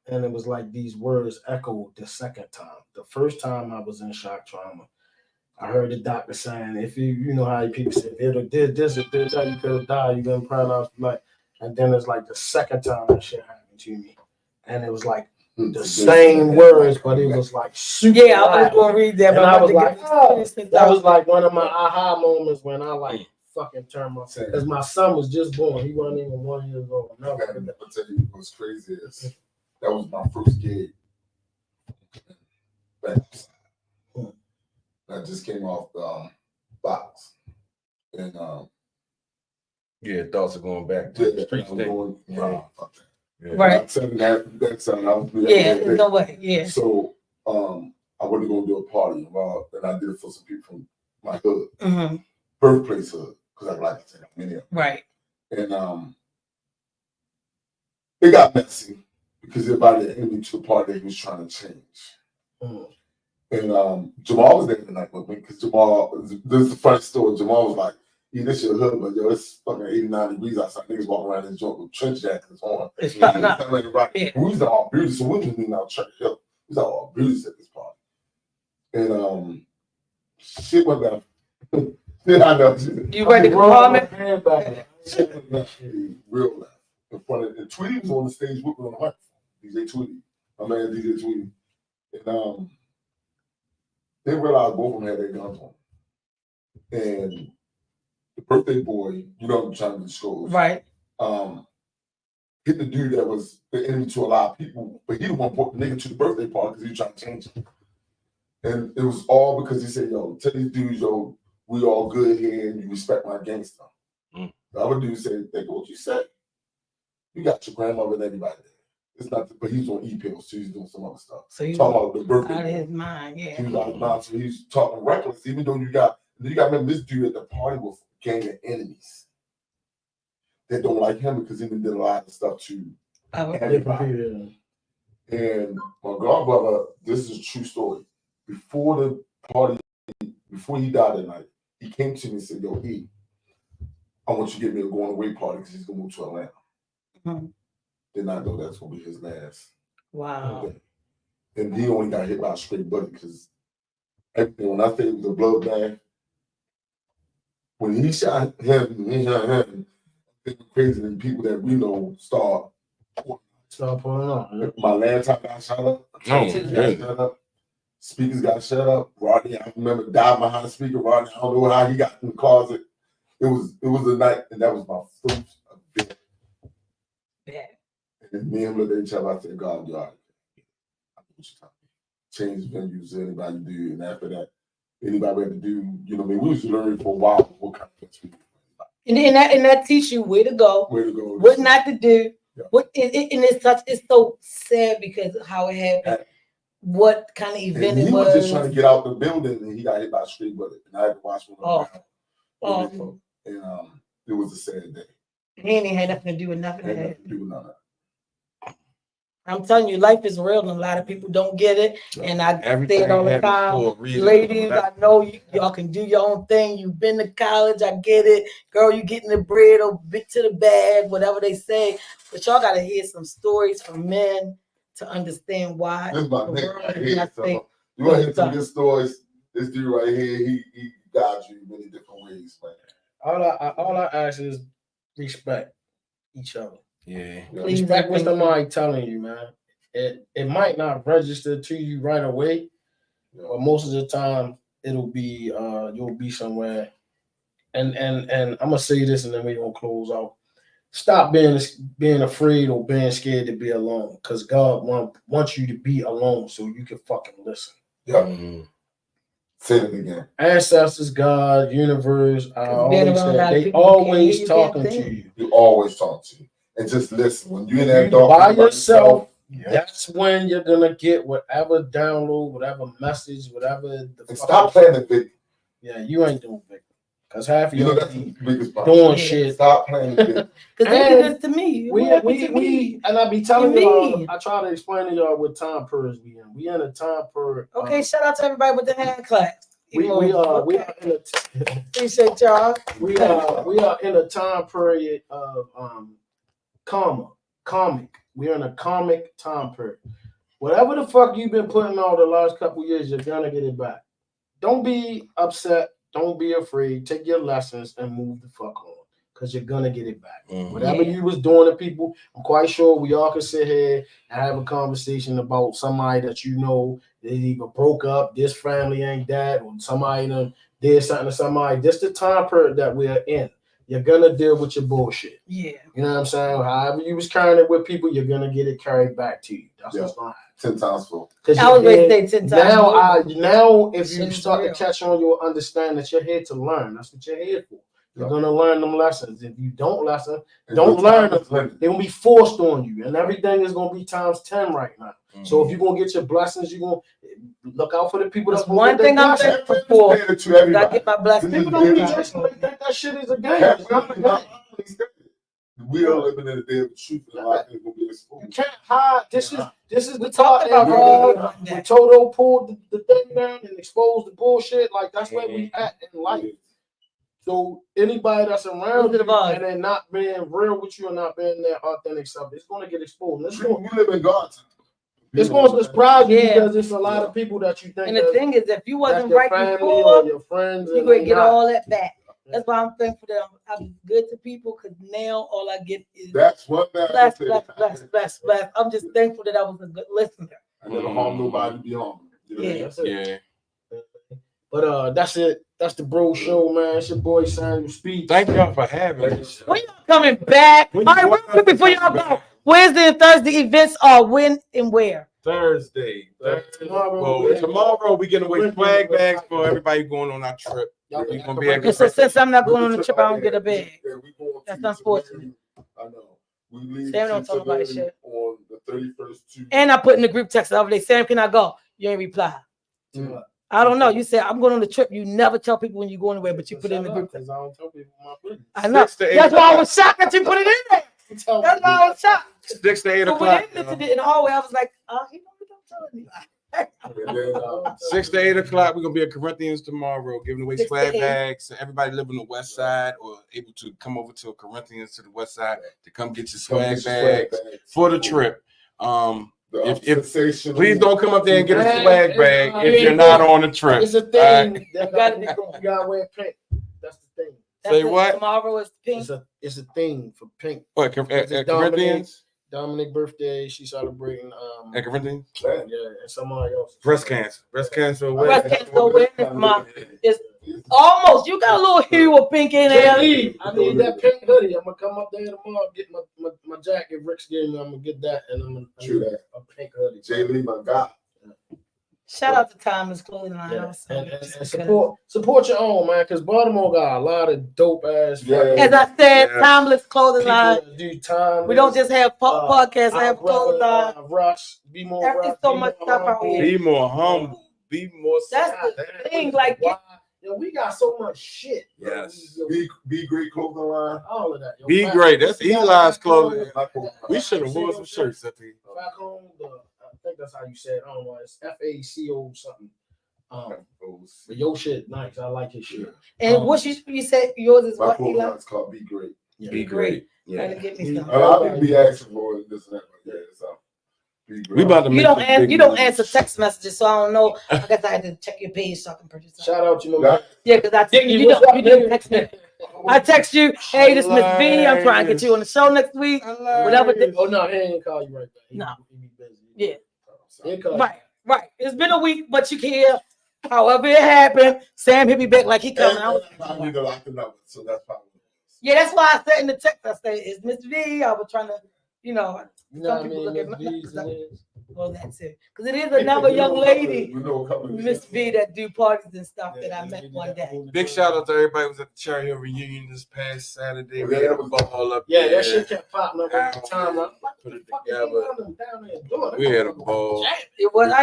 and it was like these words echoed the second time. The first time I was in shock trauma, I heard the doctor saying, if you know how people say, if did this, if did that, you could have died, you've been paralyzed for life. And then it's like the second time that shit happened to me. And it was like the same words, but it was like super. Yeah, I was going to read that. And I was like, that was like one of my aha moments when I like fucking turned my face. Because my son was just born. He wasn't even 1 year old. I'll tell you what's crazy is that was my first gig. I just came off the box. And thoughts are going back to the streets. Right. That's no way. Yeah. So I wasn't gonna do a party, and I did it for some people from my hood, birthplace hood, because I like to take many of them. Right. And it got messy because everybody ended me to a party he was trying to change. And Jamal was there the night with me because Jamal, this is the funny story. Jamal was like, Yeah, this shit hood, but yo, it's fucking 89 degrees outside. Niggas walking around this joint with trench jackets on. It's fucking up. Yeah. We was all beauty, so we was being out Church Hill. We was all beauties at this party. And shit went down. Yeah, I know. You ready to come home? Shit went down real loud. In front of, and Tweety was on the stage with me on the microphone. DJ Tweety. My man DJ Tweety. And they realized both of them had their guns on. And the birthday boy, you know what I'm trying to disclose. Right. Hit the dude that was the enemy to a lot of people, but he the one brought the nigga to the birthday party because he was trying to change it. And it was all because he said, yo, tell these dudes, yo, we all good here and you respect my gangster. The other dude said, think of what you said. You got your grandmother and everybody there. It's not, but he was on e-pills, so he's doing some other stuff. So he's talking about the birthday. out of his mind, yeah. He was out of his mind, so he's talking reckless, even though you got to remember this dude at the party was a gang of enemies that don't like him because he did a lot of stuff to everybody. And my godbrother, this is a true story. Before the party, before he died that night, he came to me and said, yo, E, I want you to get me a going away party because he's going to move to Atlanta. Mm-hmm. Then I know that's going to be his last. Wow. Day. And he only got hit by a straight bullet because everything, when I say it was a bloodbath, when he shot him, it was crazy than people that we know start pulling on. My laptop got shut up. Shut up. Speakers got shut up. Rodney, I remember died behind the speaker. Rodney, I don't know how he got in the closet. It was a night, and that was my first event. Yeah. And me and him looked at each other. I said, God, you all right. Change venues, anybody do, and after that, anybody had to do, you know, I mean, we was learning for a while what kind of things we do. And that teach you where to go, what not to do. Yeah. What and it's so sad because of how it happened. What kind of event it was. He was just trying to get out the building and he got hit by a street bullet. And I had to watch him. And it was a sad day. He ain't had nothing to do with nothing. Had nothing to do with none of that. I'm telling you, life is real, and a lot of people don't get it. And I say it all the time, ladies. I know y'all can do your own thing. You've been to college, I get it, girl. You getting the bread or bit to the bag, whatever they say. But y'all gotta hear some stories from men to understand why. This is my nigga. You want to hear some good stories? This dude right here, he guides you in many different ways, man. All I ask is respect each other. Yeah. Respect what somebody telling you, man. It might not register to you right away, but most of the time it'll be you'll be somewhere. And I'm gonna say this and then we're gonna close out. Stop being afraid or being scared to be alone, because God wants you to be alone so you can fucking listen. Yeah. Mm-hmm. Say it again. Ancestors, God, universe, they always talking to you. You always talk to you. And just listen. When you're in that dark by yourself, that's when you're gonna get whatever download, whatever message, whatever. Stop playing the victim. Yeah, you ain't doing victim. Because half of you that's the biggest problem. Doing shit. Stop playing the victim. Because they did this to me. We and I be telling y'all, I try to explain to y'all what time periods we in. We in a time period. Okay, shout out to everybody with the hand claps. We are in a appreciate y'all. We are in a time period of comic. We're in a comic time period. Whatever the fuck you've been putting on the last couple years, you're gonna get it back. Don't be upset. Don't be afraid. Take your lessons and move the fuck on, because you're gonna get it back. Whatever you was doing to people, I'm quite sure we all can sit here and have a conversation about somebody that you know they either broke up, this family ain't that, or somebody done did something to somebody. This the time period that we're in. You're gonna deal with your bullshit. Yeah. You know what I'm saying? However you was carrying it with people, you're gonna get it carried back to you. That's what's gonna happen. 10 times full. I was going to say 10 times. Now, if you start to catch on, you'll understand that you're here to learn. That's what you're here for. You're gonna learn them lessons. If you don't don't learn them. They're gonna be forced on you, and everything is gonna be times 10 right now. So if you're gonna get your blessings, you're gonna look out for the people. That's one thing I'm thankful for. I get my blessings. People don't think that shit is a game. We are living in a day of truth, and a lot of things gonna be exposed. You can't hide. This is the talk about. When Toto pulled the thing down and exposed the bullshit, like that's where we at in life. So anybody that's Those around are the you vibes. and they're not being real with you and not being their authentic self, it's gonna get exposed. It's We gonna, live in God's. it's gonna surprise you Yeah. because it's a lot of people that you think And the that, thing is, if you that's wasn't your right family before, or your friends, you and gonna they get not. all that back. That's why I'm thankful that I'm good to people, because now all I get is That's what that bless, is. bless, bless, bless, bless. I'm just thankful that I was a good listener. I never harm nobody to be harmed. You know? Yeah. That's it. Yeah. But that's it. That's the bro show, man. It's your boy Samuel Speech. Thank y'all for having us. When y'all coming back? All right, real quick before y'all go. Wednesday and Thursday events are when and where? Thursday. Tomorrow, Tomorrow we giving away swag bags for everybody going on our trip. Y'all We can gonna be at Okay, so since I'm not going on the trip, I don't get a bag. Yeah, we going That's to unfortunate. I know. We leave Sam don't talk about his Cincinnati shit. on the 31st to. And I put in the group text the other day, Sam, can I go? You ain't reply. I don't know. You said I'm going on the trip. You never tell people when you go anywhere, but you put it in the group text. I don't tell people my business. I know. 6 to 8 That's why I was shocked that you put it in there. That's why I was shocked. 6 to 8 So when o'clock. they listened to it in the hallway, I was like, he don't tell me. And then, 6 to 8 o'clock. We're gonna be at Corinthians tomorrow, giving away 6 to swag 8. bags. So everybody living on the west side or able to come over to Corinthians to the west side to come get your swag bags for the trip. If sensation. please don't come up there and get a swag bag if you're not on the trip. It's a All thing. Gotta You gotta wear pink. That's the thing. That's Say it. what? Tomorrow is pink. It's a thing for pink. What at Corinthians? Dominic birthday. She's celebrating. At Corinthians? Yeah, and somebody else. Breast cancer. Breast cancer Breast awareness. cancer awareness month. It's almost. You got a little hue of pink in there. I need that pink hoodie. I'm gonna come up there tomorrow, get my jacket. Rick's gave me. I'm gonna get that, and I'm gonna True get that. a pink hoodie. Jay Lee, my God. Shout out to Timeless Clothing Line. Yeah. Also. And support your own, man, because Baltimore got a lot of dope ass. Yeah. As I said, Yeah. Timeless Clothing Line. people that do time. We don't just have podcasts. I have clothing line. Rush, be more. There's Rush, so be much more stuff out humble. here. Be more humble. Be more. That's the thing. Like, Wow. Yo, we got so much shit. yo. Yes. Yo, Be great clothing line. all of that. Yo, Be back- great. That's we got Eli's back clothing. home, We should have worn some shirts up here. Back home, I think that's how you say it. I don't know. It's FACO something. But your shit nice. I like his shit. and what you said yours is My what, clothing Eli? line's called Be Great. Be great. Trying Yeah. to get me some. A lot of people be asking for it, this and that, but yeah, so Be Great. We about to You make don't some answer. big You don't moves. answer text messages, so I don't know. I guess I had to check your page so I can purchase something. Shout out to my man. Yeah, because I text you. You what's don't. up, You didn't nigga? text me. I text you. Hey, this Miss V. I'm trying to get you on the show next week. Whatever. Oh no, he ain't call you right back. He be busy. Yeah. He ain't call you. Right. It's been a week, but you can hear. However it happened, Sam hit me back like he coming out. I need to lock the number, so that's probably. Yeah, that's why I said in the text, I said, it's Miss V. I was trying to, You know what I some people mean? look at Miss V's is. well, that's it. Because it is another young lady, We know a couple of Miss V, that do parties and stuff that I met one day. Big shout out to everybody who was at the Cherry Hill reunion this past Saturday. We had a ball up Yeah, there. that shit kept popping up every time. What Put the it fuck is together. down there doing? We had a ball. It was,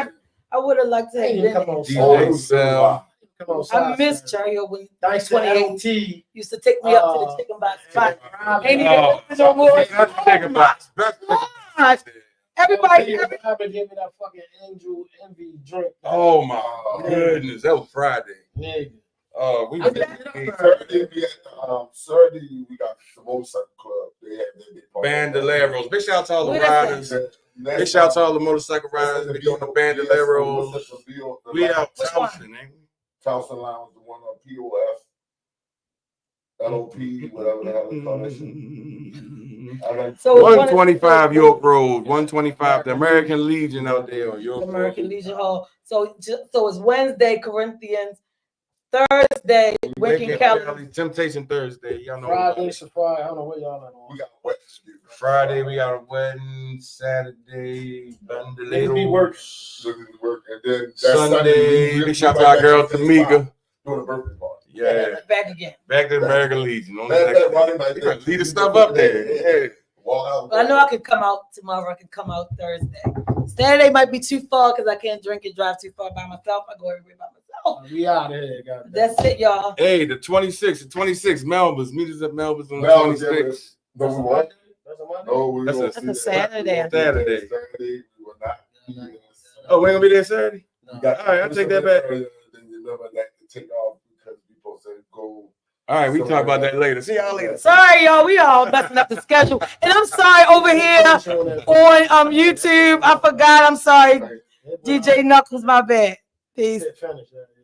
I would have liked to have Hey, been come there. on, DJ son. Sal. Come on, I son. miss Cherry Hill when Thanks to 28 LT. used to take me up to the chicken box spot. Ain't even Oh, open no more. that's the chicken box. That's the Gosh, everybody, I've been giving me that fucking Angel Envy drink. Oh my goodness, that was Friday. Nigga. We I'm did- Saturday, we at Saturday, we got the motorcycle club. They had their big party. Bandoleros. Big shout out to all the Where that's riders. Big shout out to all the motorcycle riders. They doing the Bandoleros. We out Which one? Towson, ain't we? Towson Lounge, the one on POF, LOP, whatever the hell they call that shit. I like So it's 125 York Road, 125, the American Legion out there on York American Road. Legion Hall. So it's Wednesday, Corinthians. Thursday, Wicked Kelly. Temptation Thursday. Y'all know. Friday, Safari. I don't know where y'all at. we got wet dispute. Friday, we got a wedding. Saturday, Niggas be Bandoleros. working. Work. And then that Sunday, we big shout out to our girl Tamika. doing a birthday party. Yeah, Back again. back to the American Legion. On the That next Friday day. night, You gotta leave the stuff up there. Yeah. Walk out. But I know I could come out tomorrow. I could come out Thursday. Saturday might be too far because I can't drink and drive too far by myself. I go everywhere by myself. We out of here, goddamn. That's it, y'all. Hey, the 26th, Melba's. Meet us at Melba's on the Melba's, 26th. No, we won't. That's a Monday. No, we That's won't a- see that's a that. Saturday. Saturday. Saturday, we will not. be there. Oh, we ain't gonna be there Saturday? No. We got- All right, I'll take that back. Then you remember that to take off because we supposed to go. All right, we talk about that later. See y'all later. Sorry, y'all. We all messing up the schedule. And I'm sorry over here on YouTube. I forgot. I'm sorry. DJ Knuckles, my bad. Peace. Finish that.